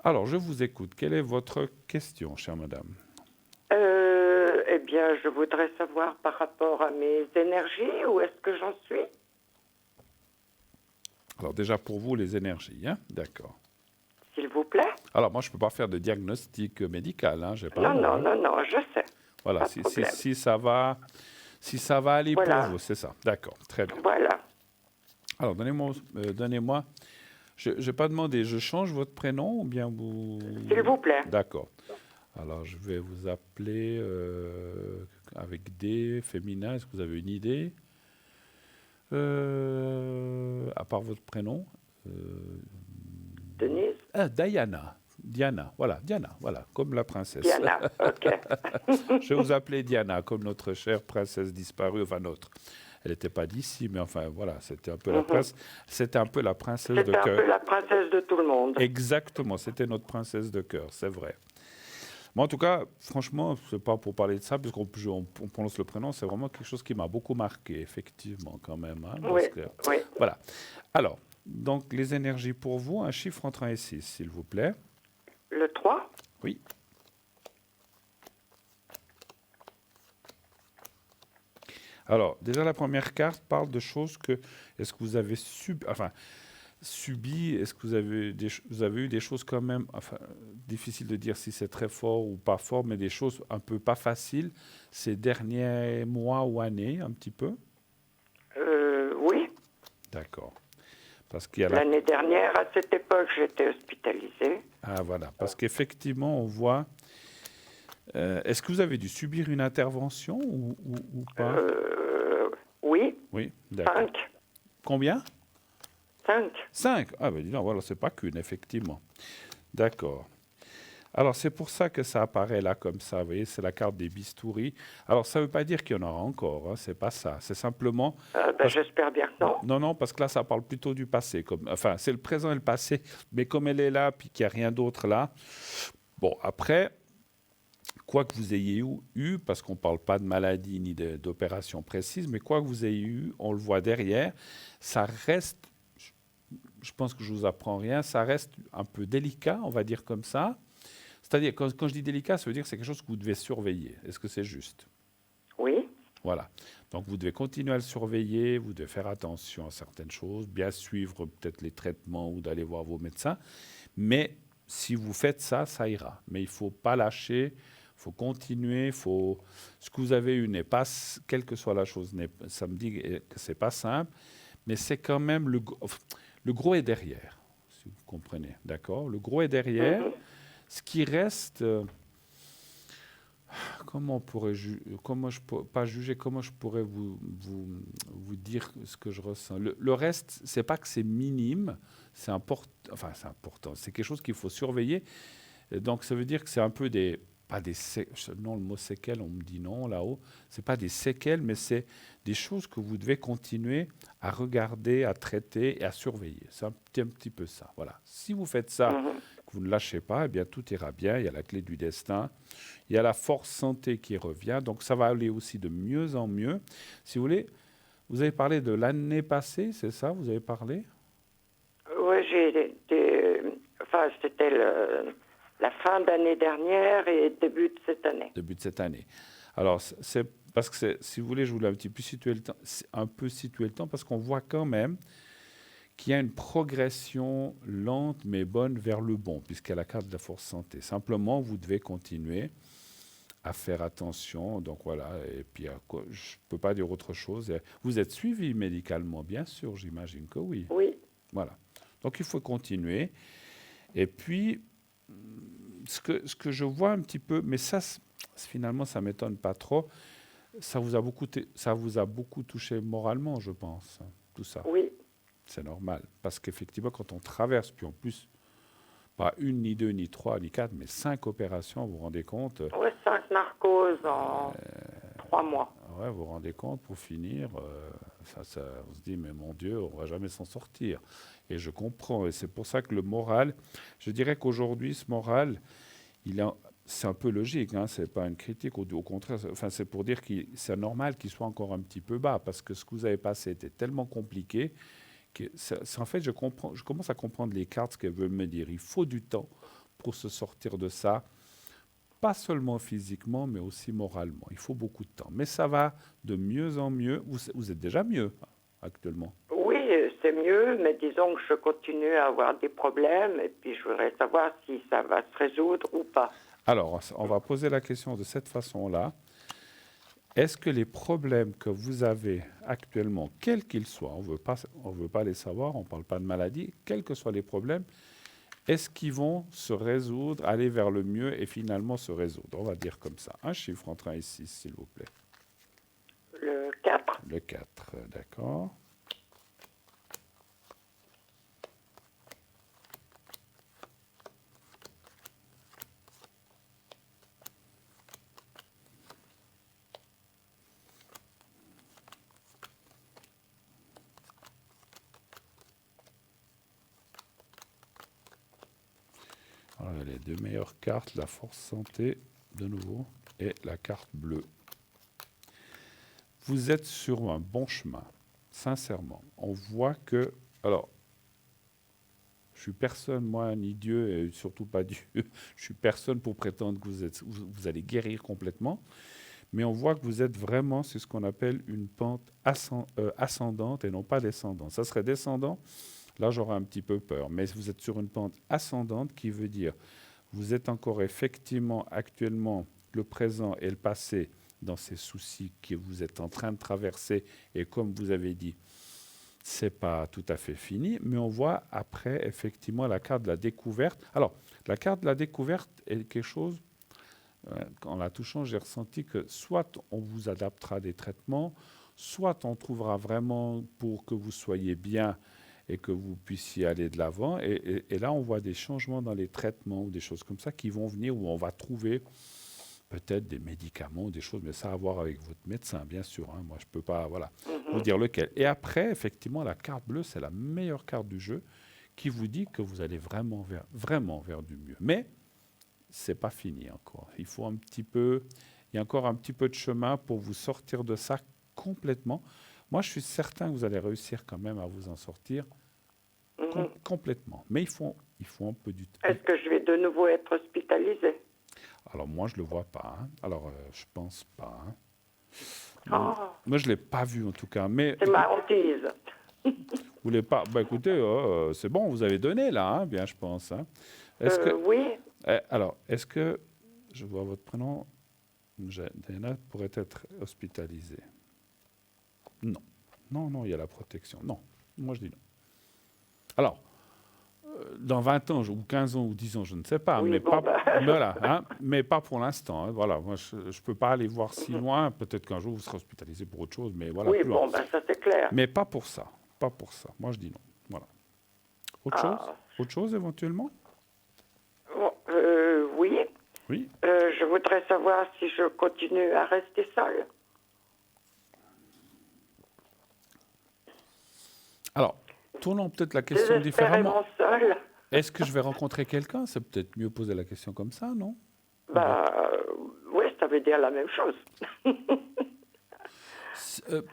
Alors, je vous écoute. Quelle est votre question, chère madame? Eh bien, je voudrais savoir par rapport à mes énergies, où est-ce que j'en suis? Alors, déjà pour vous, les énergies, hein? D'accord. S'il vous plaît? Alors, moi, je ne peux pas faire de diagnostic médical, hein? J'ai pas Non, je sais. Voilà, si ça va aller Voilà. pour vous, c'est ça. D'accord, très bien. Voilà. Alors, donnez-moi. Je n'ai pas demandé, je change votre prénom ou bien vous... S'il vous plaît. D'accord. Alors, je vais vous appeler avec D, féminin. Est-ce que vous avez une idée? À part votre prénom Denise? Diana. Diana, voilà, comme la princesse. Diana, ok. Je vais vous appeler Diana, comme notre chère princesse disparue, enfin notre. Elle n'était pas d'ici, mais enfin voilà, c'était un peu la princesse. C'était un peu la princesse de cœur. C'était un peu la princesse de tout le monde. Exactement, c'était notre princesse de cœur, c'est vrai. Moi, en tout cas, franchement, c'est pas pour parler de ça, puisqu'on prononce le prénom, c'est vraiment quelque chose qui m'a beaucoup marqué, effectivement, quand même. Hein, Oui, oui. Voilà. Alors, donc, les énergies pour vous, un chiffre entre 1 et 6, s'il vous plaît. Le 3? Oui. Alors, déjà, la première carte parle de choses que... Est-ce que vous avez subi, est-ce que vous avez eu des choses quand même, enfin, difficile de dire si c'est très fort ou pas fort, mais des choses un peu pas faciles ces derniers mois ou années, un petit peu? Oui. D'accord. Parce qu'il y a L'année dernière, à cette époque, j'étais hospitalisée. Ah, voilà. Parce qu'effectivement, on voit... est-ce que vous avez dû subir une intervention ou pas? Oui. Oui, d'accord. 5. Combien? 5. 5. Ah, ben dis donc, voilà, c'est pas qu'une, effectivement. D'accord. Alors, c'est pour ça que ça apparaît là comme ça, vous voyez, c'est la carte des bistouris. Alors, ça ne veut pas dire qu'il y en aura encore, hein, c'est pas ça. C'est simplement... J'espère bien que non. Non, parce que là, ça parle plutôt du passé. Enfin, c'est le présent et le passé, mais comme elle est là, puis qu'il n'y a rien d'autre là... Bon, après... Quoi que vous ayez eu, parce qu'on ne parle pas de maladie ni d'opération précise, mais quoi que vous ayez eu, on le voit derrière, ça reste, je pense que je ne vous apprends rien, ça reste un peu délicat, on va dire comme ça. C'est-à-dire, quand je dis délicat, ça veut dire que c'est quelque chose que vous devez surveiller. Est-ce que c'est juste? Oui. Voilà. Donc, vous devez continuer à le surveiller, vous devez faire attention à certaines choses, bien suivre peut-être les traitements ou d'aller voir vos médecins. Mais si vous faites ça, ça ira. Mais il ne faut pas lâcher. Il faut continuer, ce que vous avez eu n'est pas, quelle que soit la chose, ça me dit que ce n'est pas simple, mais c'est quand même le gros est derrière, si si vous comprenez. D'accord? Le gros est derrière. Ce qui reste, comment je pourrais vous dire ce que je ressens. Le reste, c'est pas que c'est minime, c'est important. C'est quelque chose qu'il faut surveiller. Et donc, ça veut dire que c'est un peu pas des non, le mot séquelles, on me dit non là-haut. C'est pas des séquelles, mais c'est des choses que vous devez continuer à regarder, à traiter et à surveiller. C'est un petit peu ça. Voilà. Si vous faites ça, que vous ne lâchez pas, eh bien, tout ira bien. Il y a la clé du destin. Il y a la force santé qui revient. Donc, ça va aller aussi de mieux en mieux. Si vous voulez, vous avez parlé de l'année passée, c'est ça? Vous avez parlé? Oui, enfin, c'était la fin d'année dernière et début de cette année. Début de cette année. Alors, c'est parce que, si vous voulez, je voulais un peu situer le temps, parce qu'on voit quand même qu'il y a une progression lente mais bonne vers le bon, puisqu'il y a la carte de la force santé. Simplement, vous devez continuer à faire attention. Donc voilà, et puis je ne peux pas dire autre chose. Vous êtes suivi médicalement, bien sûr, j'imagine que oui. Oui. Voilà. Donc il faut continuer. Et puis, ce que je vois un petit peu, mais ça, finalement, ça ne m'étonne pas trop, ça vous a beaucoup touché moralement, je pense, tout ça. Oui. C'est normal. Parce qu'effectivement, quand on traverse, puis en plus, pas une, ni deux, ni trois, ni quatre, mais 5 opérations, vous vous rendez compte? Oui, 5 narcoses en 3 mois. Ouais, vous vous rendez compte, pour finir, on se dit, mais mon Dieu, on ne va jamais s'en sortir. Et je comprends. Et c'est pour ça que le moral, je dirais qu'aujourd'hui, ce moral, c'est un peu logique, hein, ce n'est pas une critique, au contraire, c'est pour dire que c'est normal qu'il soit encore un petit peu bas, parce que ce que vous avez passé était tellement compliqué que, en fait, je commence à comprendre les cartes, ce qu'elles veulent me dire. Il faut du temps pour se sortir de ça, pas seulement physiquement, mais aussi moralement. Il faut beaucoup de temps. Mais ça va de mieux en mieux. Vous êtes déjà mieux, actuellement. Oui, c'est mieux, mais disons que je continue à avoir des problèmes, et puis je voudrais savoir si ça va se résoudre ou pas. Alors, on va poser la question de cette façon-là. Est-ce que les problèmes que vous avez actuellement, quels qu'ils soient, on ne veut pas les savoir, on ne parle pas de maladie, quels que soient les problèmes, est-ce qu'ils vont se résoudre, aller vers le mieux et finalement se résoudre? On va dire comme ça. Un chiffre entre 1 et 6, s'il vous plaît. Le 4. Le 4, d'accord. Alors, les deux meilleures cartes, la force santé, de nouveau, et la carte bleue. Vous êtes sur un bon chemin, sincèrement. On voit que... Alors, je suis personne, moi, ni Dieu, et surtout pas Dieu. Je suis personne pour prétendre que vous allez guérir complètement. Mais on voit que vous êtes vraiment sur ce qu'on appelle une pente ascendante et non pas descendante. Ça serait descendant, là j'aurais un petit peu peur. Mais vous êtes sur une pente ascendante qui veut dire vous êtes encore effectivement actuellement le présent et le passé dans ces soucis que vous êtes en train de traverser. Et comme vous avez dit, c'est pas tout à fait fini, mais on voit après effectivement la carte de la découverte. Alors, la carte de la découverte est quelque chose, en la touchant, j'ai ressenti que soit on vous adaptera des traitements, soit on trouvera vraiment pour que vous soyez bien et que vous puissiez aller de l'avant. Et là, on voit des changements dans les traitements ou des choses comme ça qui vont venir, où on va trouver peut-être des médicaments, des choses, mais ça a à voir avec votre médecin, bien sûr. Hein. Moi, je ne peux pas vous dire lequel. Et après, effectivement, la carte bleue, c'est la meilleure carte du jeu qui vous dit que vous allez vraiment vers du mieux. Mais ce n'est pas fini encore. Il y a encore un petit peu de chemin pour vous sortir de ça complètement. Moi, je suis certain que vous allez réussir quand même à vous en sortir complètement. Mais il faut un peu du temps. Est-ce que je vais de nouveau être hospitalisée? Alors moi, je ne le vois pas. Hein. Alors, je ne pense pas. Hein. Moi, je ne l'ai pas vu en tout cas. Mais c'est ma hantise. Vous voulez pas? Bah écoutez, c'est bon, vous avez donné là, hein, bien, je pense. Hein. Oui. Alors, est-ce que, je vois votre prénom, Diana pourrait être hospitalisée? Non. Non, il y a la protection. Non, moi je dis non. Alors, dans 20 ans ou 15 ans ou 10 ans, je ne sais pas, Oui, mais bon, pas, bah. voilà, hein, mais pas pour l'instant. Hein, voilà, moi, je ne peux pas aller voir si loin. Peut-être qu'un jour, vous serez hospitalisé pour autre chose, mais voilà, Oui, plus loin. bon, ça c'est clair. Mais pas pour ça. Pas pour ça. Moi, je dis non. Voilà. Autre chose? Ah. Autre chose, éventuellement? Bon, oui. Oui. Je voudrais savoir si je continue à rester seule. Alors, tournons peut-être la question différemment. Désespérément seule. Est-ce que je vais rencontrer quelqu'un? C'est peut-être mieux poser la question comme ça, non? Oui, ça veut dire la même chose.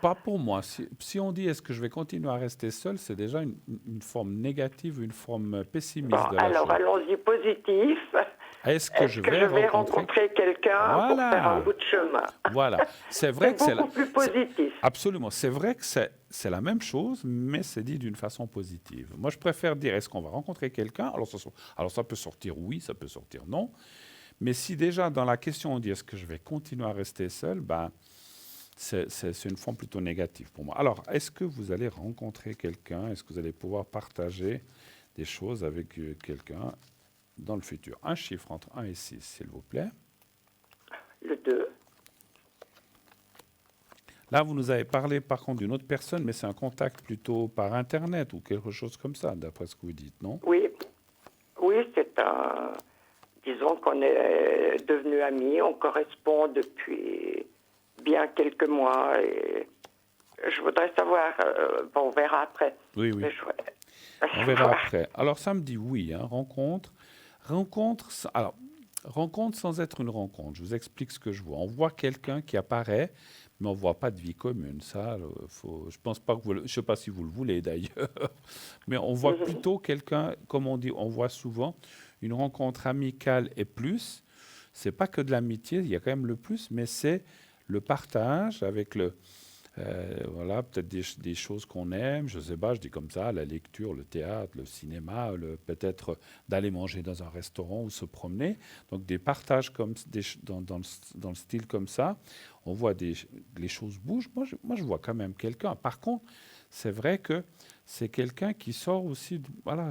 Pas pour moi. Si on dit est-ce que je vais continuer à rester seul, c'est déjà une forme négative, une forme pessimiste de la alors, chose. allons-y positif. Est-ce que je vais rencontrer quelqu'un pour faire un bout de chemin? Voilà. C'est vrai que c'est beaucoup plus positif. Absolument. C'est vrai que c'est la même chose, mais c'est dit d'une façon positive. Moi, je préfère dire est-ce qu'on va rencontrer quelqu'un? Alors, ça peut sortir oui, ça peut sortir non. Mais si déjà dans la question on dit est-ce que je vais continuer à rester seul, ben, c'est une forme plutôt négative pour moi. Alors, est-ce que vous allez rencontrer quelqu'un? Est-ce que vous allez pouvoir partager des choses avec quelqu'un dans le futur? Un chiffre entre 1 et 6, s'il vous plaît. Le 2. Là, vous nous avez parlé par contre d'une autre personne, mais c'est un contact plutôt par Internet ou quelque chose comme ça, d'après ce que vous dites, non? Oui, c'est un... Disons qu'on est devenus amis, on correspond depuis bien quelques mois et je voudrais savoir, on verra après. Oui. On verra après. Alors, ça me dit oui, hein, rencontre sans être une rencontre. Je vous explique ce que je vois. On voit quelqu'un qui apparaît, mais on ne voit pas de vie commune. Ça, je pense pas que je ne sais pas si vous le voulez d'ailleurs, mais on voit plutôt quelqu'un, comme on dit, on voit souvent une rencontre amicale et plus. C'est pas que de l'amitié, il y a quand même le plus, mais c'est le partage avec voilà, peut-être des choses qu'on aime, je ne sais pas, je dis comme ça, la lecture, le théâtre, le cinéma, peut-être d'aller manger dans un restaurant ou se promener. Donc des partages comme, dans le style comme ça, on voit les choses bougent. Moi, je vois quand même quelqu'un. Par contre, c'est vrai que c'est quelqu'un qui sort aussi... Voilà,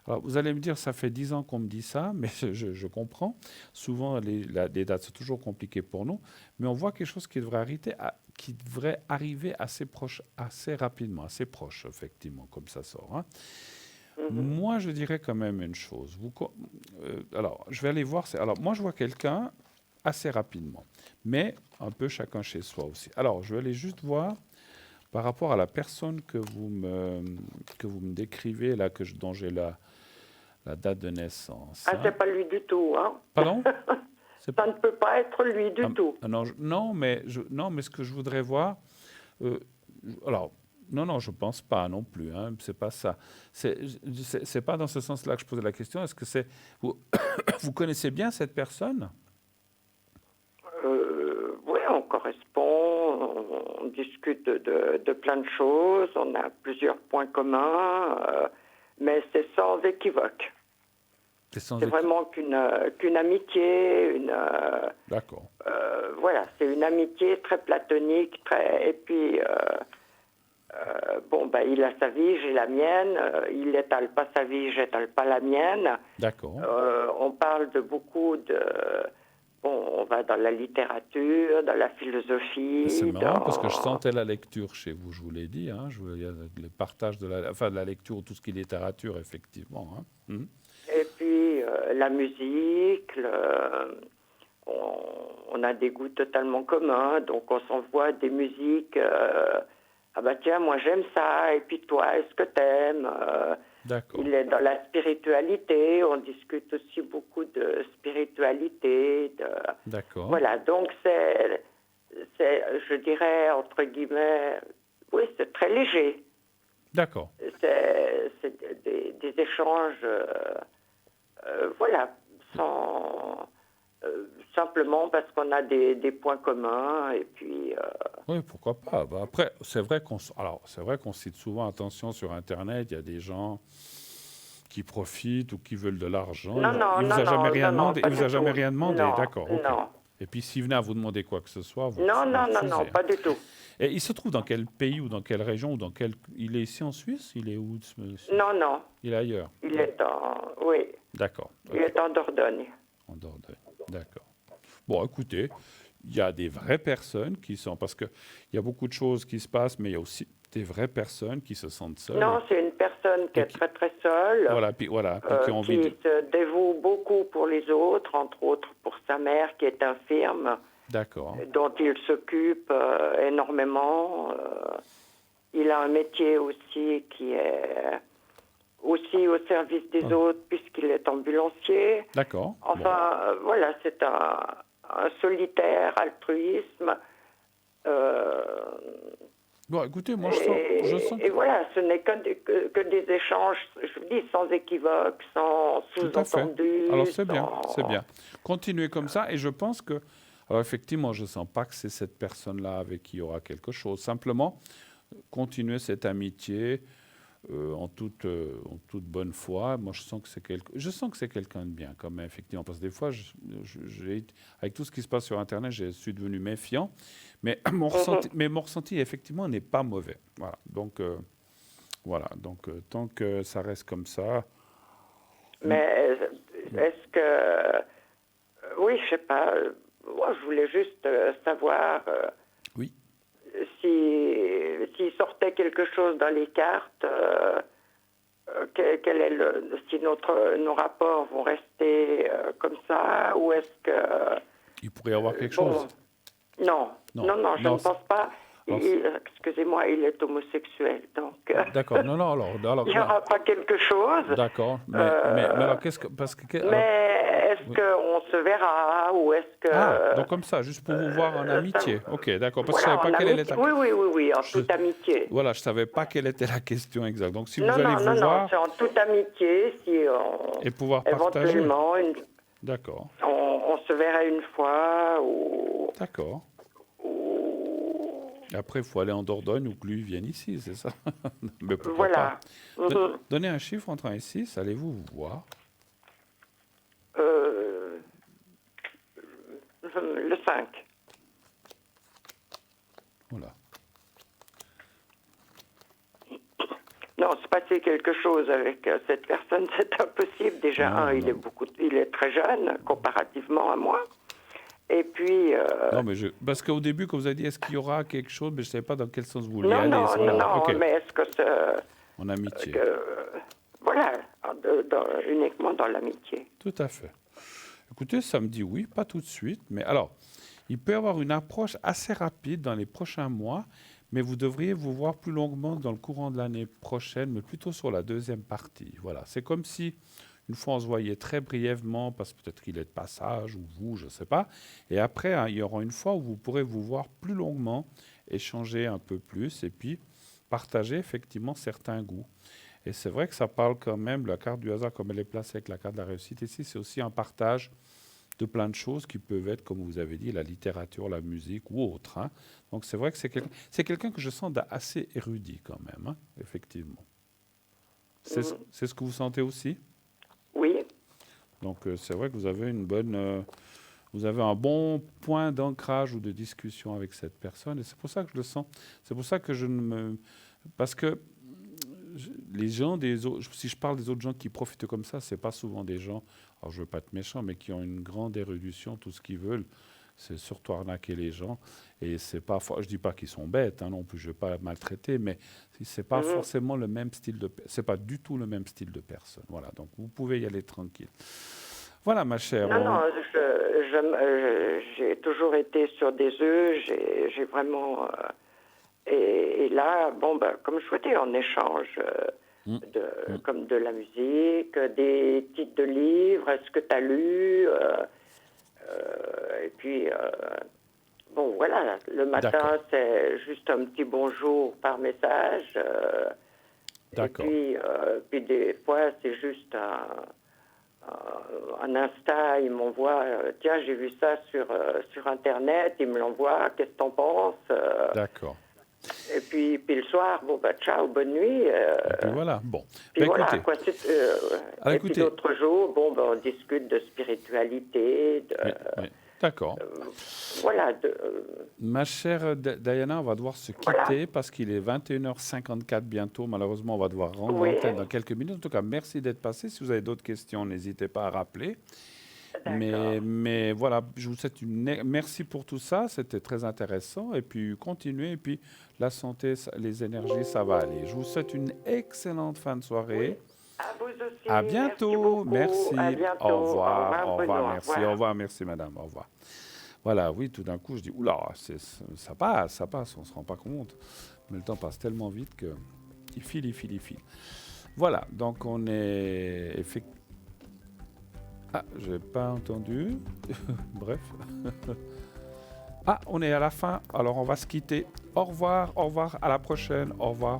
alors, vous allez me dire, ça fait 10 ans qu'on me dit ça, mais je comprends. Souvent, les dates, c'est toujours compliqué pour nous. Mais on voit quelque chose qui devrait arriver assez proche, assez rapidement, assez proche, effectivement, comme ça sort. Hein. Moi, je dirais quand même une chose. Alors, je vais aller voir. Alors, moi, je vois quelqu'un assez rapidement, mais un peu chacun chez soi aussi. Alors, je vais aller juste voir par rapport à la personne que vous me décrivez, là, dont j'ai la date de naissance. Ah, c'est pas lui du tout, hein? Pardon? Ça ne peut pas être lui du tout. Non, mais ce que je voudrais voir... alors, non, je pense pas non plus. Hein, c'est pas ça. C'est pas dans ce sens-là que je posais la question. Est-ce que c'est... Vous connaissez bien cette personne? Oui, on correspond, on discute de plein de choses, on a plusieurs points communs, mais c'est sans équivoque. C'est vraiment qu'une amitié, D'accord. Voilà, c'est une amitié très platonique, et puis il a sa vie, j'ai la mienne, il n'étale pas sa vie, j'étale pas la mienne. D'accord. On parle de beaucoup de... on va dans la littérature, dans la philosophie. C'est marrant parce que je sentais la lecture chez vous, je vous l'ai dit. Hein, il y a le partage de la lecture, tout ce qui est littérature, effectivement. Hein. Et puis la musique, on a des goûts totalement communs, donc on s'envoie des musiques. Ah bah tiens, moi j'aime ça, et puis toi, est-ce que t'aimes D'accord. Il est dans la spiritualité, on discute aussi beaucoup de spiritualité. D'accord. Voilà, donc c'est, je dirais, entre guillemets, oui, c'est très léger. D'accord. C'est des échanges, voilà, simplement parce qu'on a des points communs et puis... Oui, pourquoi pas. Bah, après, c'est vrai qu'on cite souvent, attention, sur Internet, il y a des gens qui profitent ou qui veulent de l'argent. Non, il vous a jamais rien demandé. Il vous a jamais tout. rien demandé. Non, D'accord. Okay. Non. Et puis, s'il venait à vous demander quoi que ce soit, vous Non, refusez, pas du tout. Et il se trouve dans quel pays ou dans quelle région ou dans quel... Il est ici en Suisse? Il est où, ce monsieur? Non. Il est ailleurs? Il est oui. D'accord. Il est en Dordogne. En Dordogne, d'accord. Bon, écoutez, il y a des vraies personnes qui sont... Parce qu'il y a beaucoup de choses qui se passent, mais il y a aussi des vraies personnes qui se sentent seules. Non, c'est une personne qui est très très seule. Puis qui a envie qui se dévoue beaucoup pour les autres, entre autres pour sa mère qui est infirme. D'accord. Dont il s'occupe énormément. Il a un métier aussi qui est aussi au service des autres puisqu'il est ambulancier. D'accord. Enfin, voilà, c'est un solitaire altruisme. Bon, écoutez, moi, je sens et voilà, ce n'est que des échanges, je vous dis, sans équivoque, sans sous-entendu. Alors, c'est bien. Continuez comme ça, et je pense que... Alors, effectivement, je ne sens pas que c'est cette personne-là avec qui il y aura quelque chose. Simplement, continuez cette amitié en toute bonne foi. Moi, je sens que c'est quelqu'un de bien, quand même, effectivement. Parce que des fois, avec tout ce qui se passe sur Internet, je suis devenu méfiant. Mais mon ressenti, effectivement, n'est pas mauvais. Voilà. Donc, tant que ça reste comme ça... Mais est-ce que... oui, je sais pas... Moi, je voulais juste savoir oui. S'il sortait quelque chose dans les cartes, quel est si nos rapports vont rester comme ça, ou est-ce que... Il pourrait y avoir quelque chose. Non, je ne pense pas. Excusez-moi, il est homosexuel, donc... D'accord, alors... il n'y aura pas quelque chose. D'accord, mais alors qu'est-ce que... Mais est-ce qu'on se verra, ou est-ce que... Ah, donc comme ça, juste pour vous voir en amitié. Ok, d'accord, parce que je ne savais pas quelle était... Oui, en toute amitié. Voilà, je ne savais pas quelle était la question exacte. Donc si vous allez vous voir... Non, c'est en toute amitié, si on... Et pouvoir partager. Éventuellement, d'accord. On se verrait une fois, ou... D'accord. Après, il faut aller en Dordogne ou que lui vienne ici, c'est ça? Mais pourquoi pas. Donnez un chiffre entre 1 et 6, allez-vous vous voir? Le 5. Voilà. Non, se passer quelque chose avec cette personne, c'est impossible. Déjà, il est très jeune comparativement à moi. Et puis... Non, mais parce qu'au début, quand vous avez dit est-ce qu'il y aura quelque chose, mais je ne savais pas dans quel sens vous vouliez aller. Non, okay. Mais est-ce que c'est... En amitié. Voilà, uniquement dans l'amitié. Tout à fait. Écoutez, ça me dit oui, pas tout de suite, mais alors, il peut y avoir une approche assez rapide dans les prochains mois, mais vous devriez vous voir plus longuement dans le courant de l'année prochaine, mais plutôt sur la deuxième partie. Voilà, c'est comme si... Une fois, on se voyait très brièvement, parce que peut-être qu'il est de passage, ou vous, je ne sais pas. Et après, il y aura une fois où vous pourrez vous voir plus longuement, échanger un peu plus, et puis partager effectivement certains goûts. Et c'est vrai que ça parle quand même, la carte du hasard, comme elle est placée avec la carte de la réussite ici, c'est aussi un partage de plein de choses qui peuvent être, comme vous avez dit, la littérature, la musique ou autre. Hein. Donc c'est vrai que c'est quelqu'un que je sens assez érudit quand même, hein, effectivement. C'est ce que vous sentez aussi ? Oui. Donc, c'est vrai que vous avez vous avez un bon point d'ancrage ou de discussion avec cette personne. Et c'est pour ça que je le sens. C'est pour ça que parce que les gens si je parle des autres gens qui profitent comme ça, c'est pas souvent des gens, alors je veux pas être méchant, mais qui ont une grande érudition, tout ce qu'ils veulent. C'est surtout arnaquer les gens. Et c'est pas, je dis pas qu'ils sont bêtes, hein, non plus, je vais pas maltraiter, mais c'est pas forcément le même style c'est pas du tout le même style de personne. Voilà, donc vous pouvez y aller tranquille. Voilà, ma chère. Non, j'ai toujours été sur des œufs, j'ai vraiment... et là, comme je vous dis, on échange comme de la musique, des titres de livres, est-ce que tu as lu et puis, voilà, le matin, c'est juste un petit bonjour par message. D'accord. Et puis des fois, c'est juste un Insta, il m'envoie, tiens, j'ai vu ça sur Internet, il me l'envoie, qu'est-ce que t'en penses D'accord. Et puis le soir, ciao, bonne nuit. Et puis voilà, bon. Puis voilà, écoutez. Quoi, et puis l'autre jour, on discute de spiritualité, D'accord. Voilà. Ma chère Diana, on va devoir se quitter parce qu'il est 21h54 bientôt. Malheureusement, on va devoir rendre l'antenne dans quelques minutes. En tout cas, merci d'être passé. Si vous avez d'autres questions, n'hésitez pas à rappeler. Mais voilà, je vous souhaite merci pour tout ça. C'était très intéressant. Et puis, continuez. Et puis, la santé, les énergies, ça va aller. Je vous souhaite une excellente fin de soirée. À vous aussi. À bientôt. Merci. À bientôt. Au revoir. Au revoir. Merci. Au revoir. Merci, madame. Au revoir. Voilà, oui, tout d'un coup, je dis, oula, ça passe, on ne se rend pas compte. Mais le temps passe tellement vite qu'il file. Voilà, donc on est... Ah, je n'ai pas entendu. Bref. Ah, on est à la fin, alors on va se quitter. Au revoir, à la prochaine. Au revoir.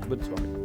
Bonne soirée.